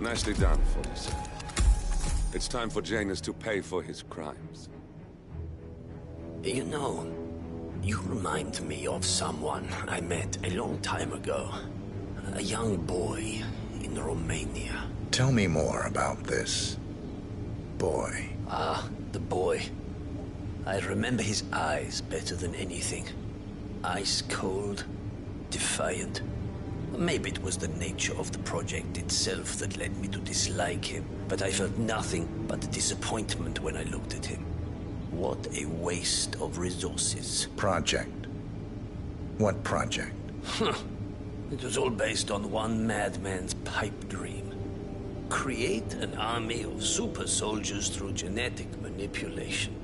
Nicely done, 47. It's time for Janus to pay for his crimes. You know, you remind me of someone I met a long time ago. A young boy in Romania. Tell me more about this boy. Ah, the boy. I remember his eyes better than anything. Ice cold, defiant. Maybe it was the nature of the project itself that led me to dislike him, but I felt nothing but disappointment when I looked at him. What a waste of resources. Project? What project? It was all based on one madman's pipe dream. Create an army of super soldiers through genetic manipulation.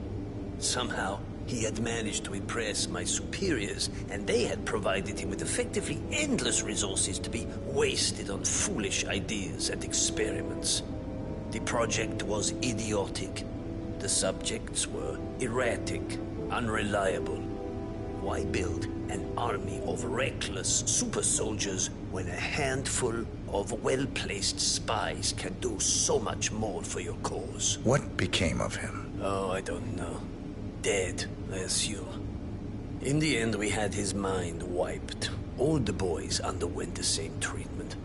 Somehow, he had managed to impress my superiors, and they had provided him with effectively endless resources to be wasted on foolish ideas and experiments. The project was idiotic. The subjects were erratic, unreliable. Why build an army of reckless super soldiers when a handful of well-placed spies can do so much more for your cause? What became of him? Oh, I don't know. Dead, I assume. In the end, we had his mind wiped. All the boys underwent the same treatment.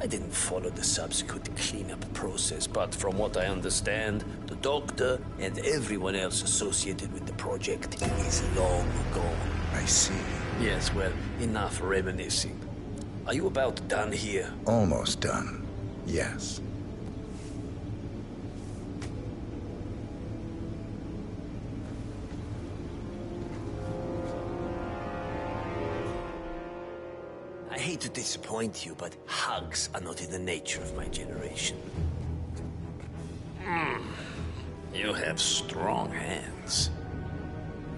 I didn't follow the subsequent cleanup process, but from what I understand, the doctor and everyone else associated with the project is long gone. I see. Yes, well, enough reminiscing. Are you about done here? Almost done, yes. I hate to disappoint you, but hugs are not in the nature of my generation. You have strong hands.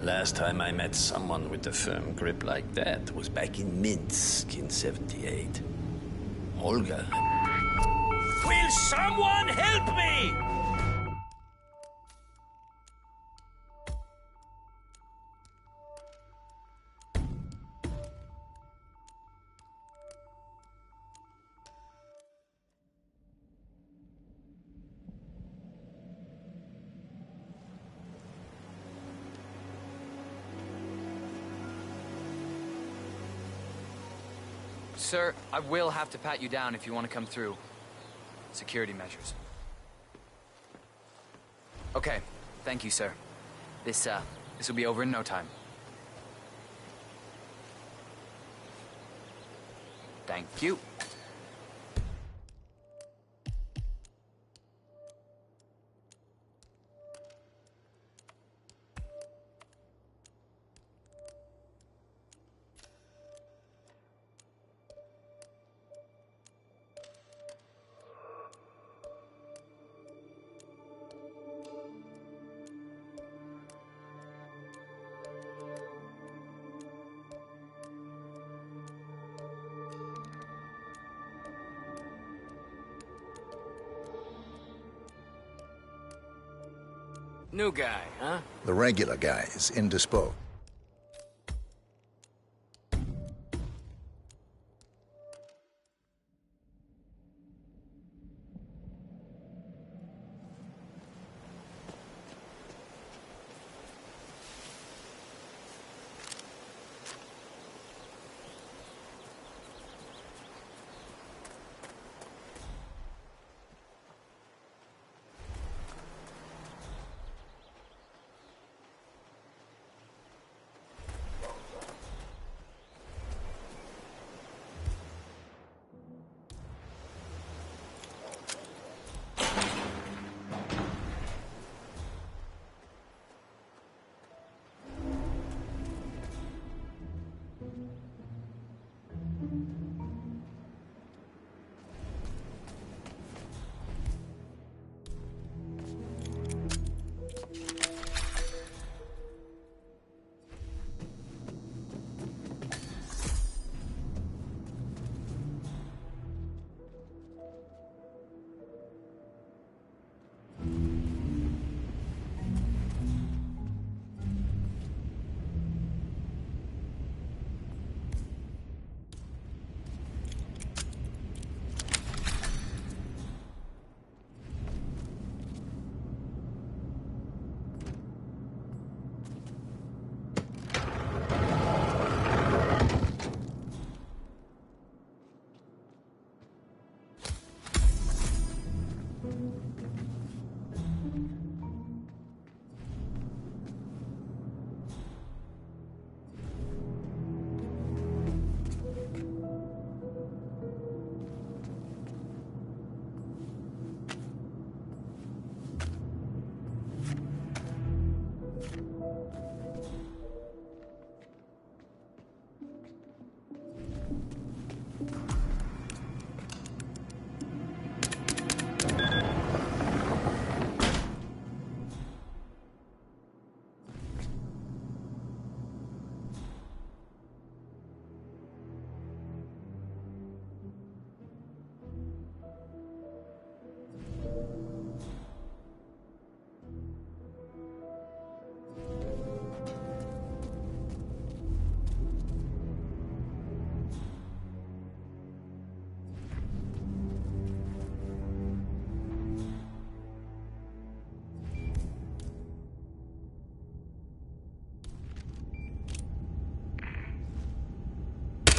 Last time I met someone with a firm grip like that was back in Minsk in '78. Olga. Will someone help me? Sir, I will have to pat you down if you want to come through. Security measures. Okay, thank you, sir. This will be over in no time. Thank you. New guy, huh? The regular guys indisposed.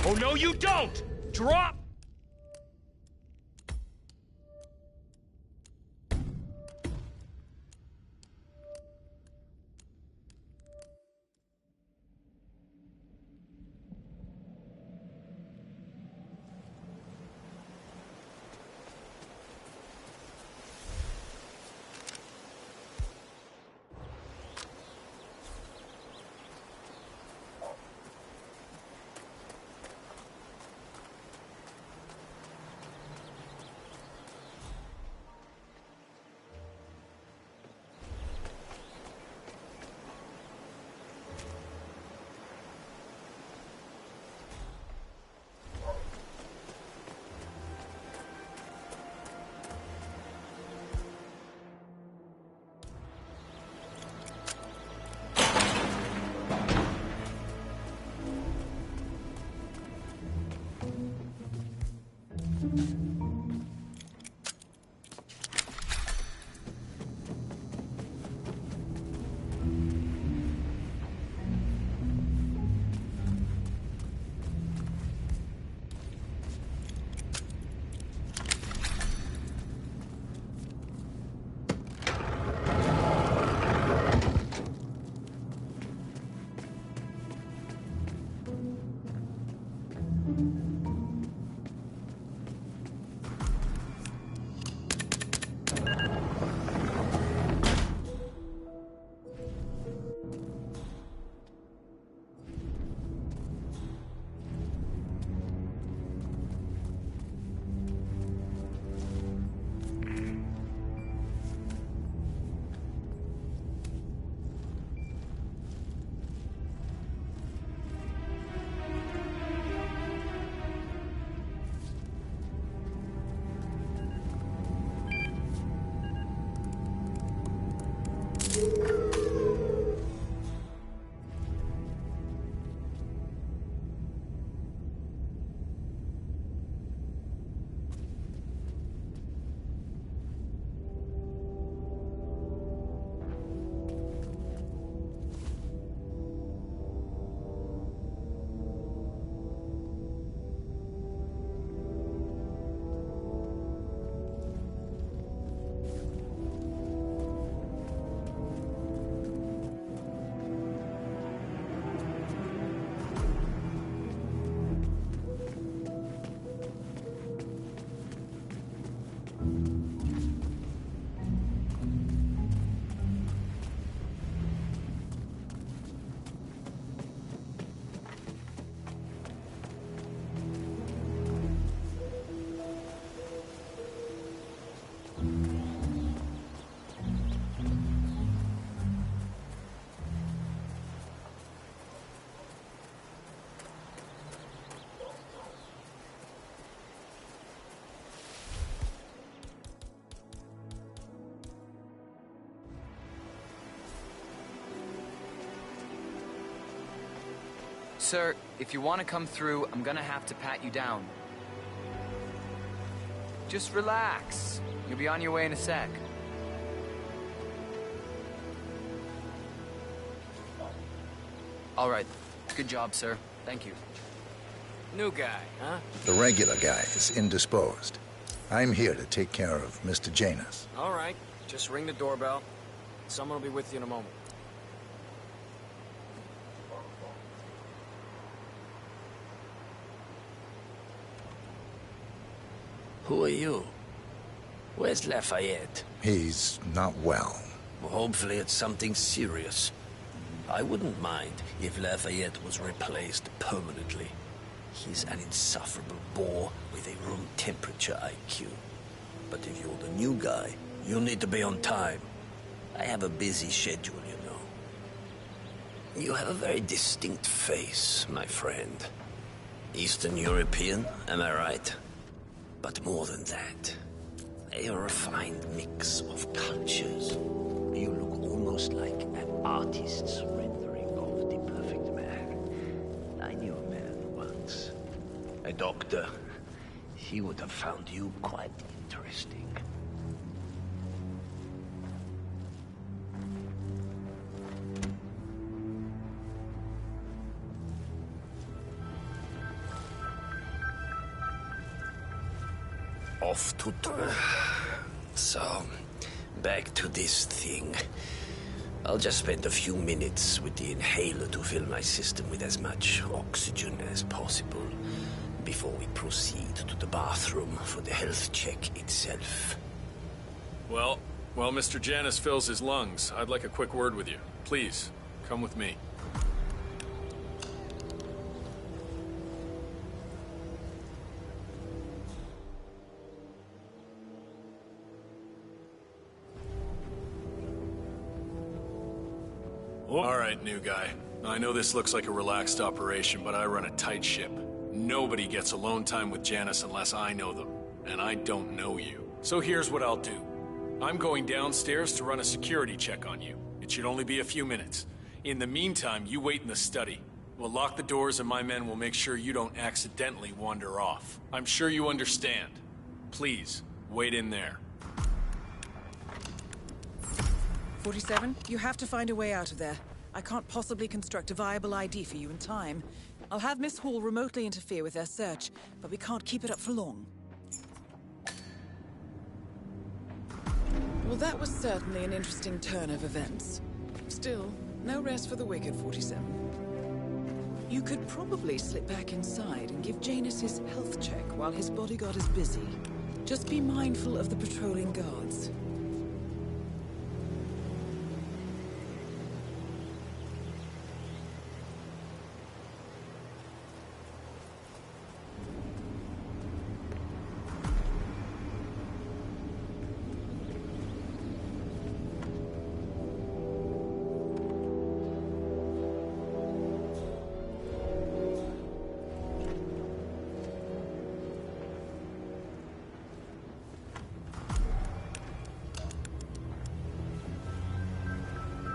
Oh, no, you don't! Drop! Sir, if you want to come through, I'm gonna have to pat you down. Just relax. You'll be on your way in a sec. All right. Good job, sir. Thank you. New guy, huh? The regular guy is indisposed. I'm here to take care of Mr. Janus. All right. Just ring the doorbell. Someone will be with you in a moment. Who are you? Where's Lafayette? He's not well. Well, hopefully it's something serious. I wouldn't mind if Lafayette was replaced permanently. He's an insufferable bore with a room temperature IQ. But if you're the new guy, you'll need to be on time. I have a busy schedule, you know. You have a very distinct face, my friend. Eastern European, am I right? But more than that, a refined mix of cultures. You look almost like an artist's rendering of the perfect man. I knew a man once, a doctor. He would have found you quite interesting. Off to... So, back to this thing. I'll just spend a few minutes with the inhaler to fill my system with as much oxygen as possible before we proceed to the bathroom for the health check itself. Well, while Mr. Janus fills his lungs, I'd like a quick word with you. Please, come with me. All right, new guy. I know this looks like a relaxed operation, but I run a tight ship. Nobody gets alone time with Janus unless I know them, and I don't know you. So here's what I'll do. I'm going downstairs to run a security check on you. It should only be a few minutes. In the meantime, you wait in the study. We'll lock the doors and my men will make sure you don't accidentally wander off. I'm sure you understand. Please, wait in there. 47, you have to find a way out of there. I can't possibly construct a viable ID for you in time. I'll have Miss Hall remotely interfere with their search, but we can't keep it up for long. Well, that was certainly an interesting turn of events. Still, no rest for the wicked, 47. You could probably slip back inside and give Janus his health check while his bodyguard is busy. Just be mindful of the patrolling guards.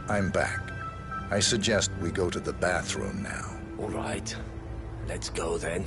I'm back. I suggest we go to the bathroom now. All right. Let's go then.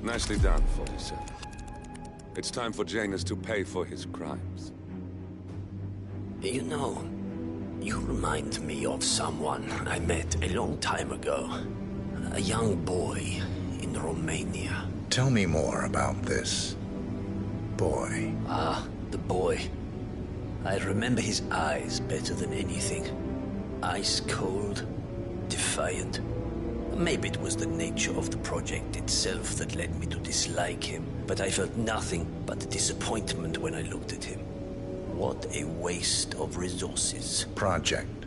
Nicely done, 47. It's time for Janus to pay for his crimes. You know, you remind me of someone I met a long time ago. A young boy in Romania. Tell me more about this boy. Ah, the boy. I remember his eyes better than anything. Ice cold, defiant. Maybe it was the nature of the project itself that led me to dislike him, but I felt nothing but disappointment when I looked at him. What a waste of resources. Project?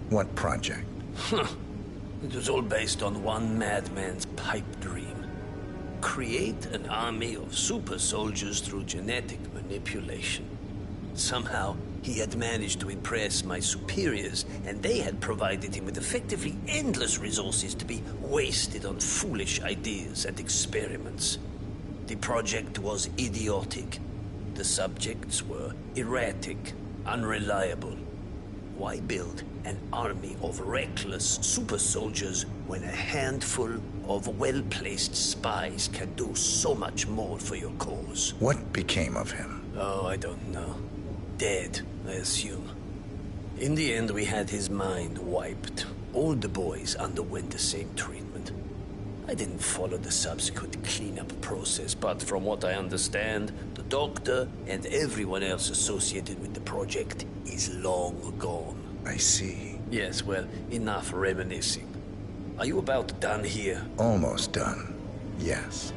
What project? It was all based on one madman's pipe dream. Create an army of super soldiers through genetic manipulation. Somehow, he had managed to impress my superiors, and they had provided him with effectively endless resources to be wasted on foolish ideas and experiments. The project was idiotic. The subjects were erratic, unreliable. Why build an army of reckless super soldiers when a handful of well-placed spies can do so much more for your cause? What became of him? Oh, I don't know. Dead, I assume. In the end, we had his mind wiped. All the boys underwent the same treatment. I didn't follow the subsequent cleanup process, but from what I understand, the doctor and everyone else associated with the project is long gone. I see. Yes, well, enough reminiscing. Are you about done here? Almost done, yes.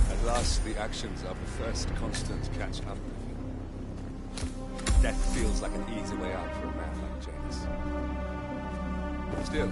At last, the actions of the first constant catch up. Death feels like an easy way out for a man like James. Still,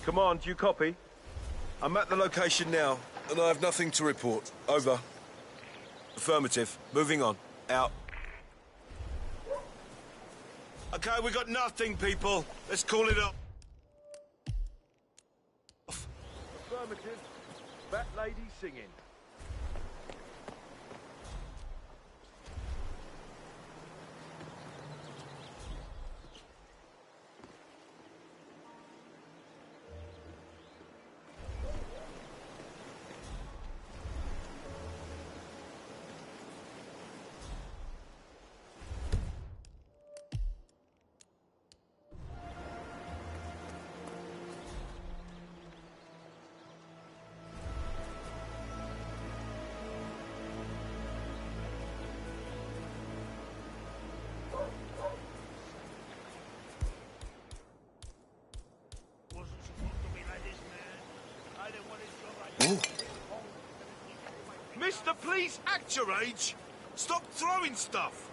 Command, do you copy? I'm at the location now, and I have nothing to report. Over. Affirmative. Moving on. Out. Okay, we got nothing, people. Let's call it off. Affirmative. Fat lady singing. please act your age? Stop throwing stuff!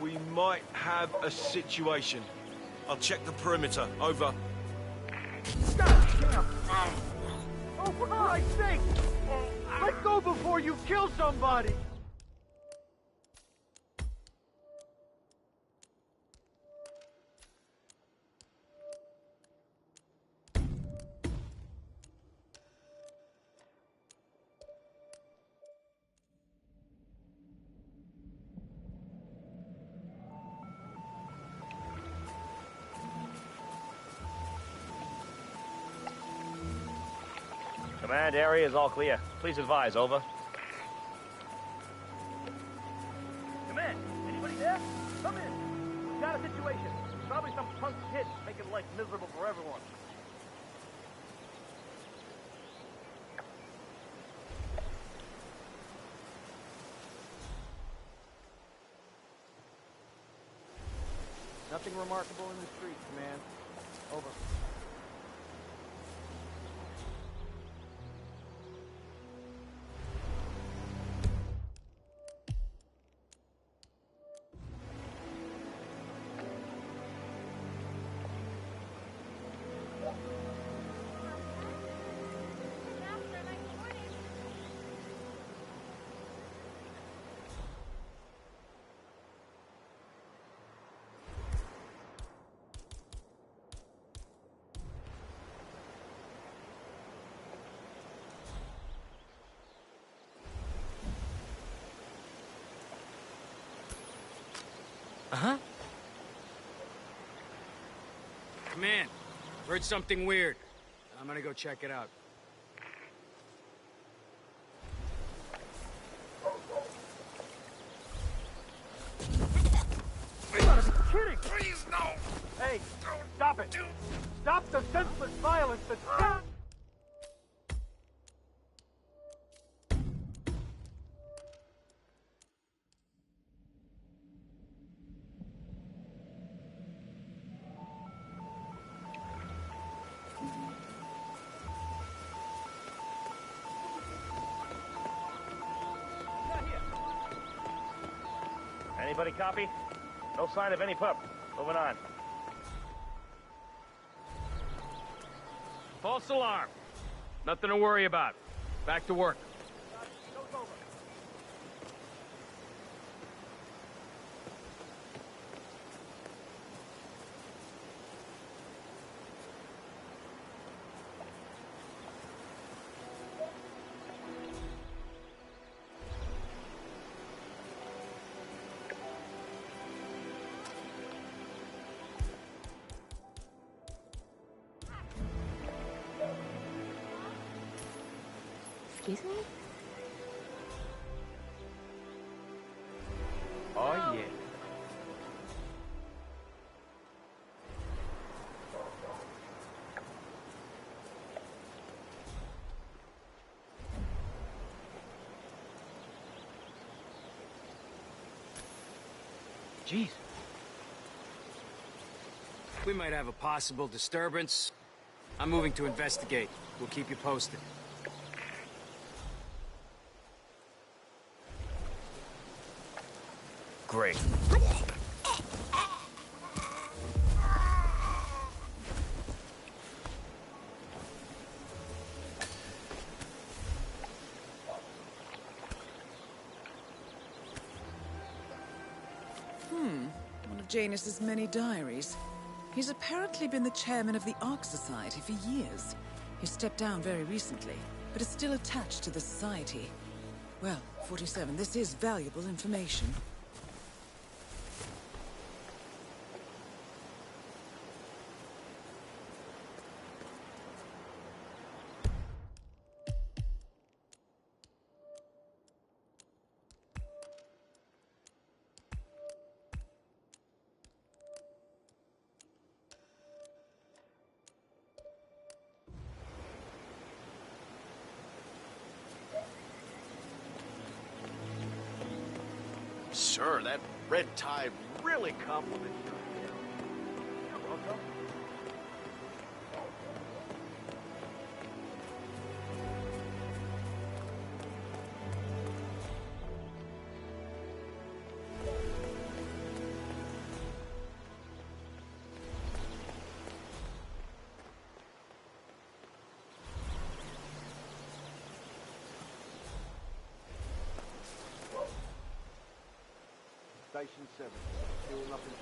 We might have a situation. I'll check the perimeter. Over. God damn! Oh, for Christ's sake! Let go before you kill somebody! Command area is all clear. Please advise, over. Command, anybody there? Come in. We've got a situation. Probably some punk kid making life miserable for everyone. Nothing remarkable in the streets, command. Over. Uh-huh. Command, heard something weird. I'm gonna go check it out. You gotta be kidding! Please, no! Hey, stop it! Stop the senseless violence that's... Anybody copy? No sign of any pup. Moving on. False alarm. Nothing to worry about. Back to work. Excuse me? Oh, yeah. Jeez. We might have a possible disturbance. I'm moving to investigate. We'll keep you posted. Great. One of Janus's many diaries. He's apparently been the chairman of the Ark Society for years. He stepped down very recently, but is still attached to the society. Well, 47, this is valuable information. Sure, that red tie really compliments your hair. You're welcome. Station 7. Still nothing.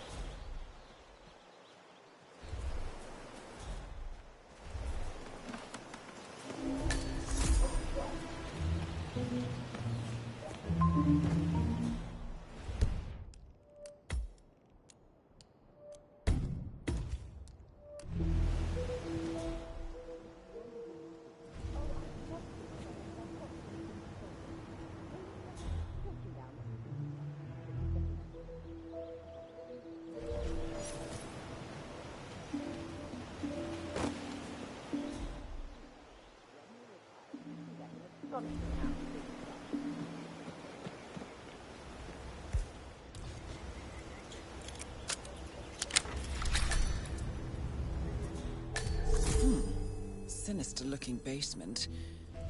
Sinister-looking basement.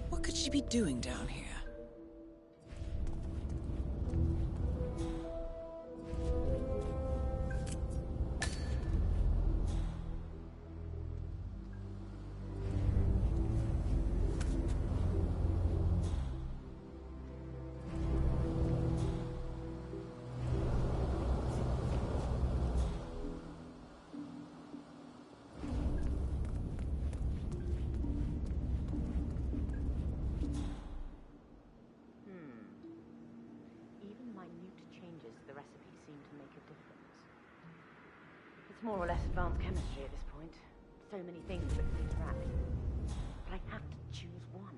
What could she be doing down here? More or less advanced chemistry at this point. So many things that can interact. But I have to choose one.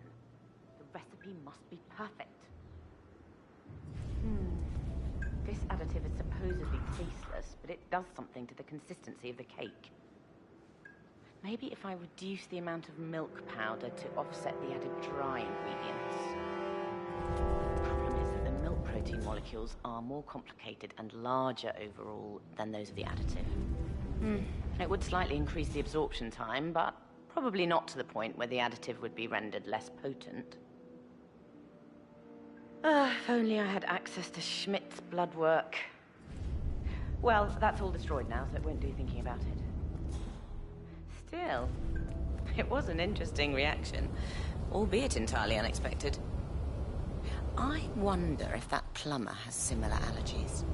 The recipe must be perfect. This additive is supposedly tasteless, but it does something to the consistency of the cake. Maybe if I reduce the amount of milk powder to offset the added dry ingredients. The problem is that the milk protein molecules are more complicated and larger overall than those of the additive. It would slightly increase the absorption time, but probably not to the point where the additive would be rendered less potent. If only I had access to Schmidt's blood work. Well, that's all destroyed now, so it won't do thinking about it. Still, it was an interesting reaction, albeit entirely unexpected. I wonder if that plumber has similar allergies.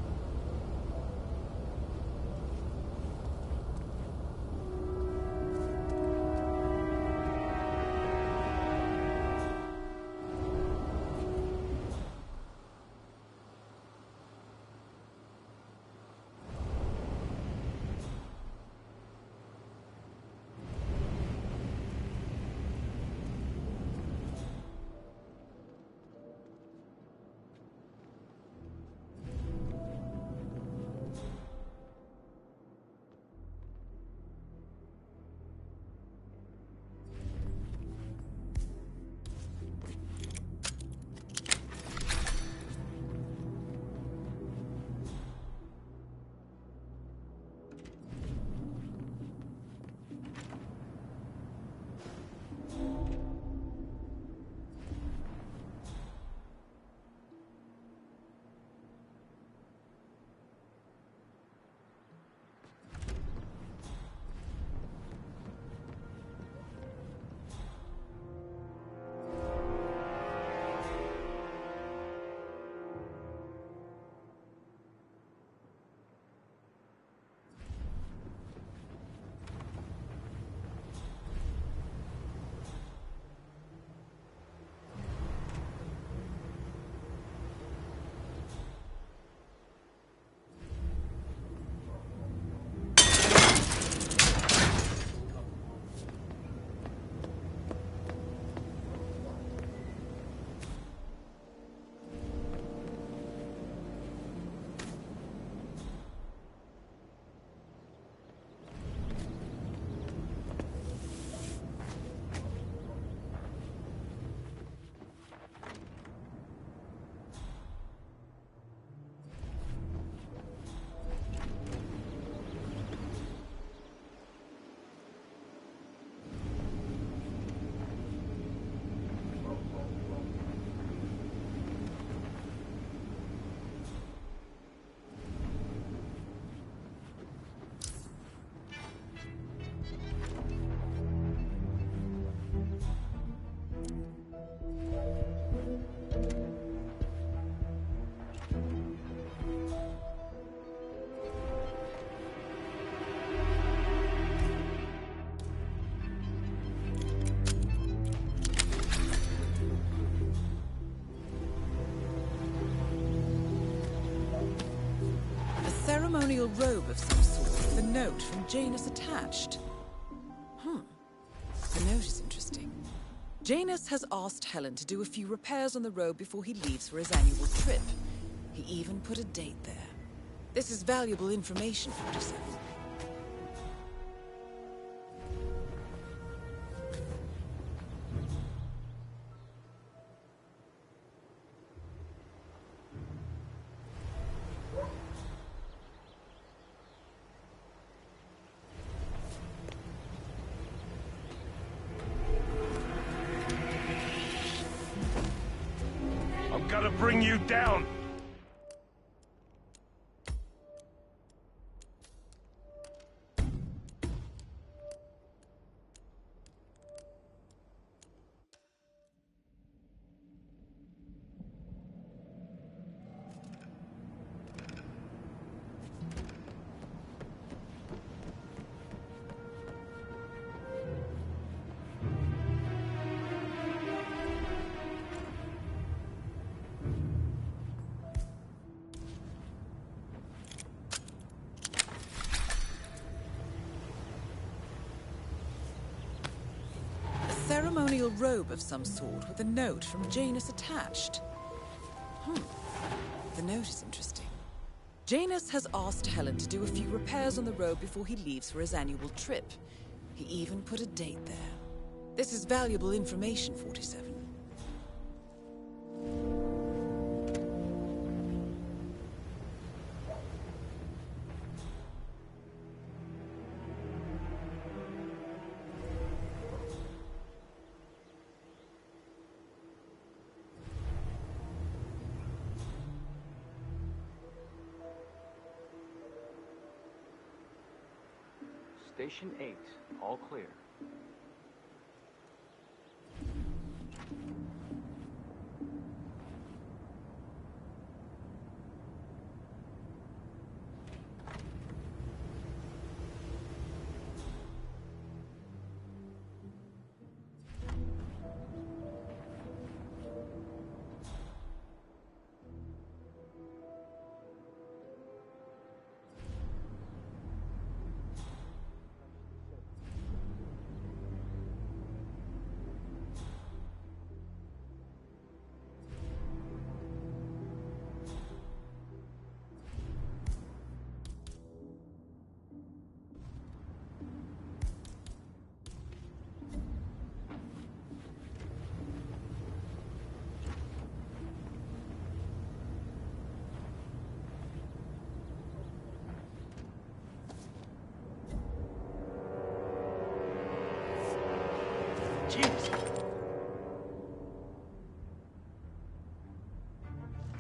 ceremonial robe of some sort with a note from Janus attached. The note is interesting. Janus has asked Helen to do a few repairs on the robe before he leaves for his annual trip. He even put a date there. This is valuable information, 47. I'm gonna bring you down! Ceremonial robe of some sort with a note from Janus attached. The note is interesting. Janus has asked Helen to do a few repairs on the robe before he leaves for his annual trip. He even put a date there. This is valuable information, 47. Station 8, all clear.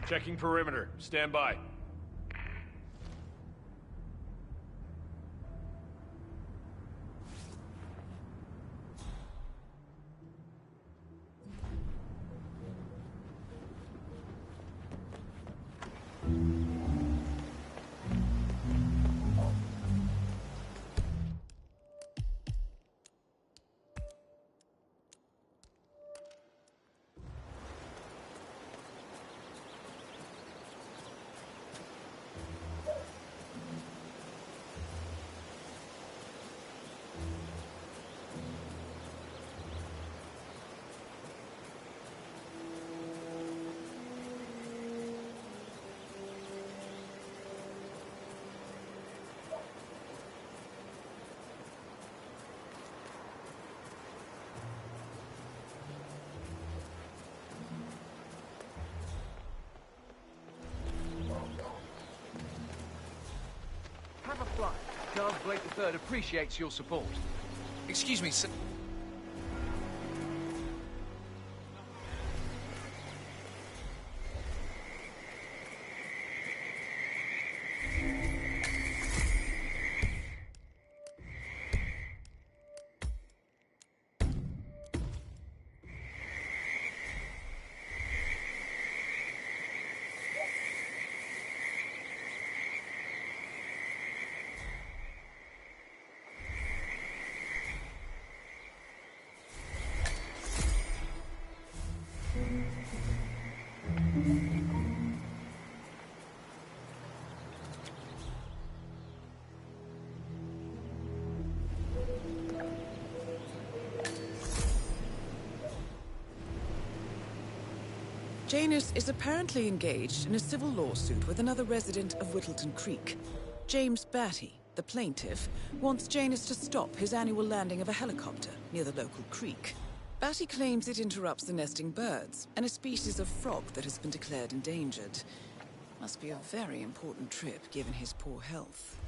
Checking perimeter. Stand by. Have a flight. Charles Blake III appreciates your support. Excuse me, sir. Janus is apparently engaged in a civil lawsuit with another resident of Whittleton Creek. James Batty, the plaintiff, wants Janus to stop his annual landing of a helicopter near the local creek. Batty claims it interrupts the nesting birds and a species of frog that has been declared endangered. Must be a very important trip given his poor health.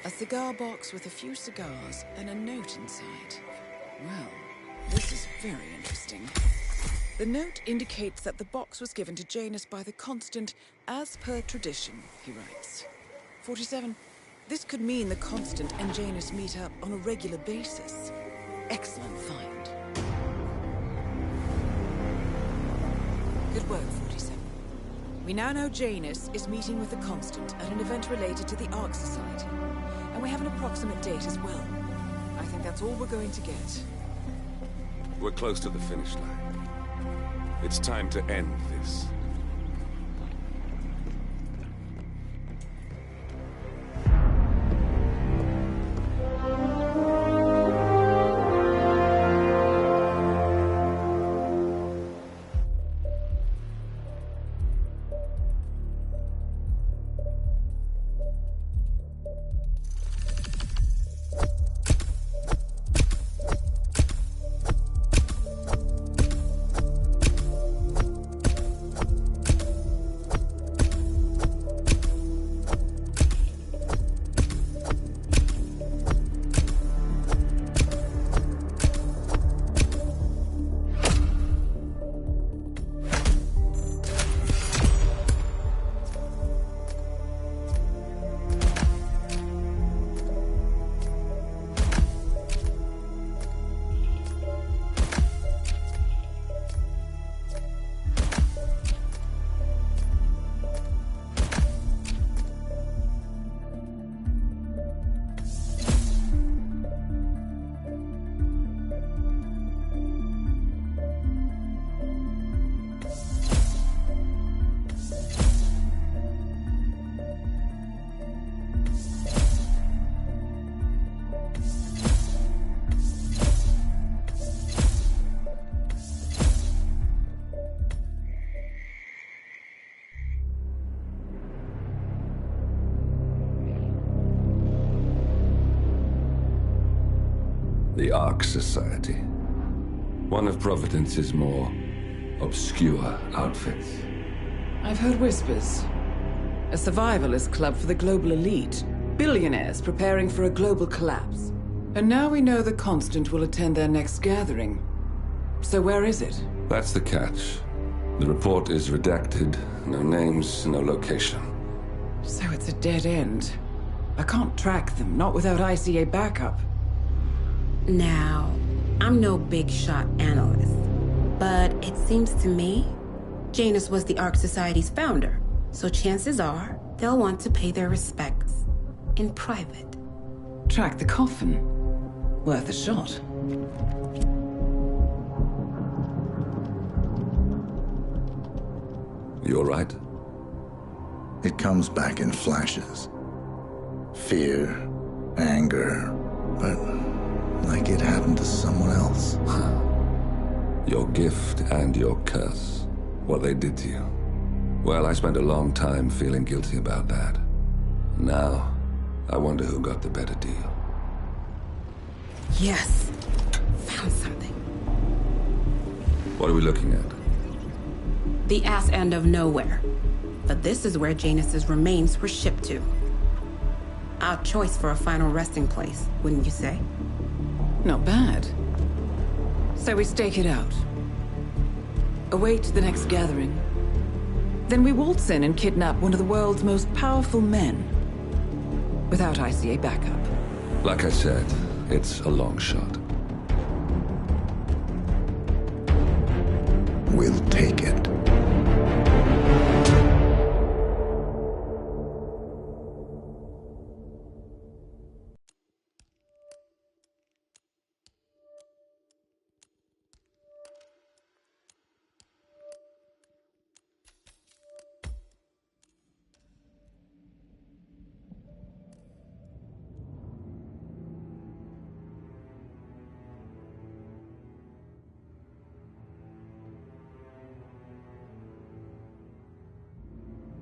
A cigar box with a few cigars and a note inside. Well, this is very interesting. The note indicates that the box was given to Janus by the Constant as per tradition, he writes. 47. This could mean the Constant and Janus meet up on a regular basis. Excellent find. Good work, 47. We now know Janus is meeting with the Constant at an event related to the Ark Society. And we have an approximate date as well. I think that's all we're going to get. We're close to the finish line. It's time to end this. The Ark Society. One of Providence's more obscure outfits. I've heard whispers. A survivalist club for the global elite. Billionaires preparing for a global collapse. And now we know the Constant will attend their next gathering. So where is it? That's the catch. The report is redacted. No names, no location. So it's a dead end. I can't track them, not without ICA backup. Now, I'm no big shot analyst, but it seems to me Janus was the Ark Society's founder, so chances are they'll want to pay their respects in private. Track the coffin. Worth a shot. You all right? It comes back in flashes. Fear, anger, but like it happened to someone else. Your gift and your curse. What they did to you. Well, I spent a long time feeling guilty about that. Now, I wonder who got the better deal. Yes. Found something. What are we looking at? The ass end of nowhere. But this is where Janus's remains were shipped to. Our choice for a final resting place, wouldn't you say? Not bad. So we stake it out. Await the next gathering. Then we waltz in and kidnap one of the world's most powerful men. Without ICA backup. Like I said, it's a long shot.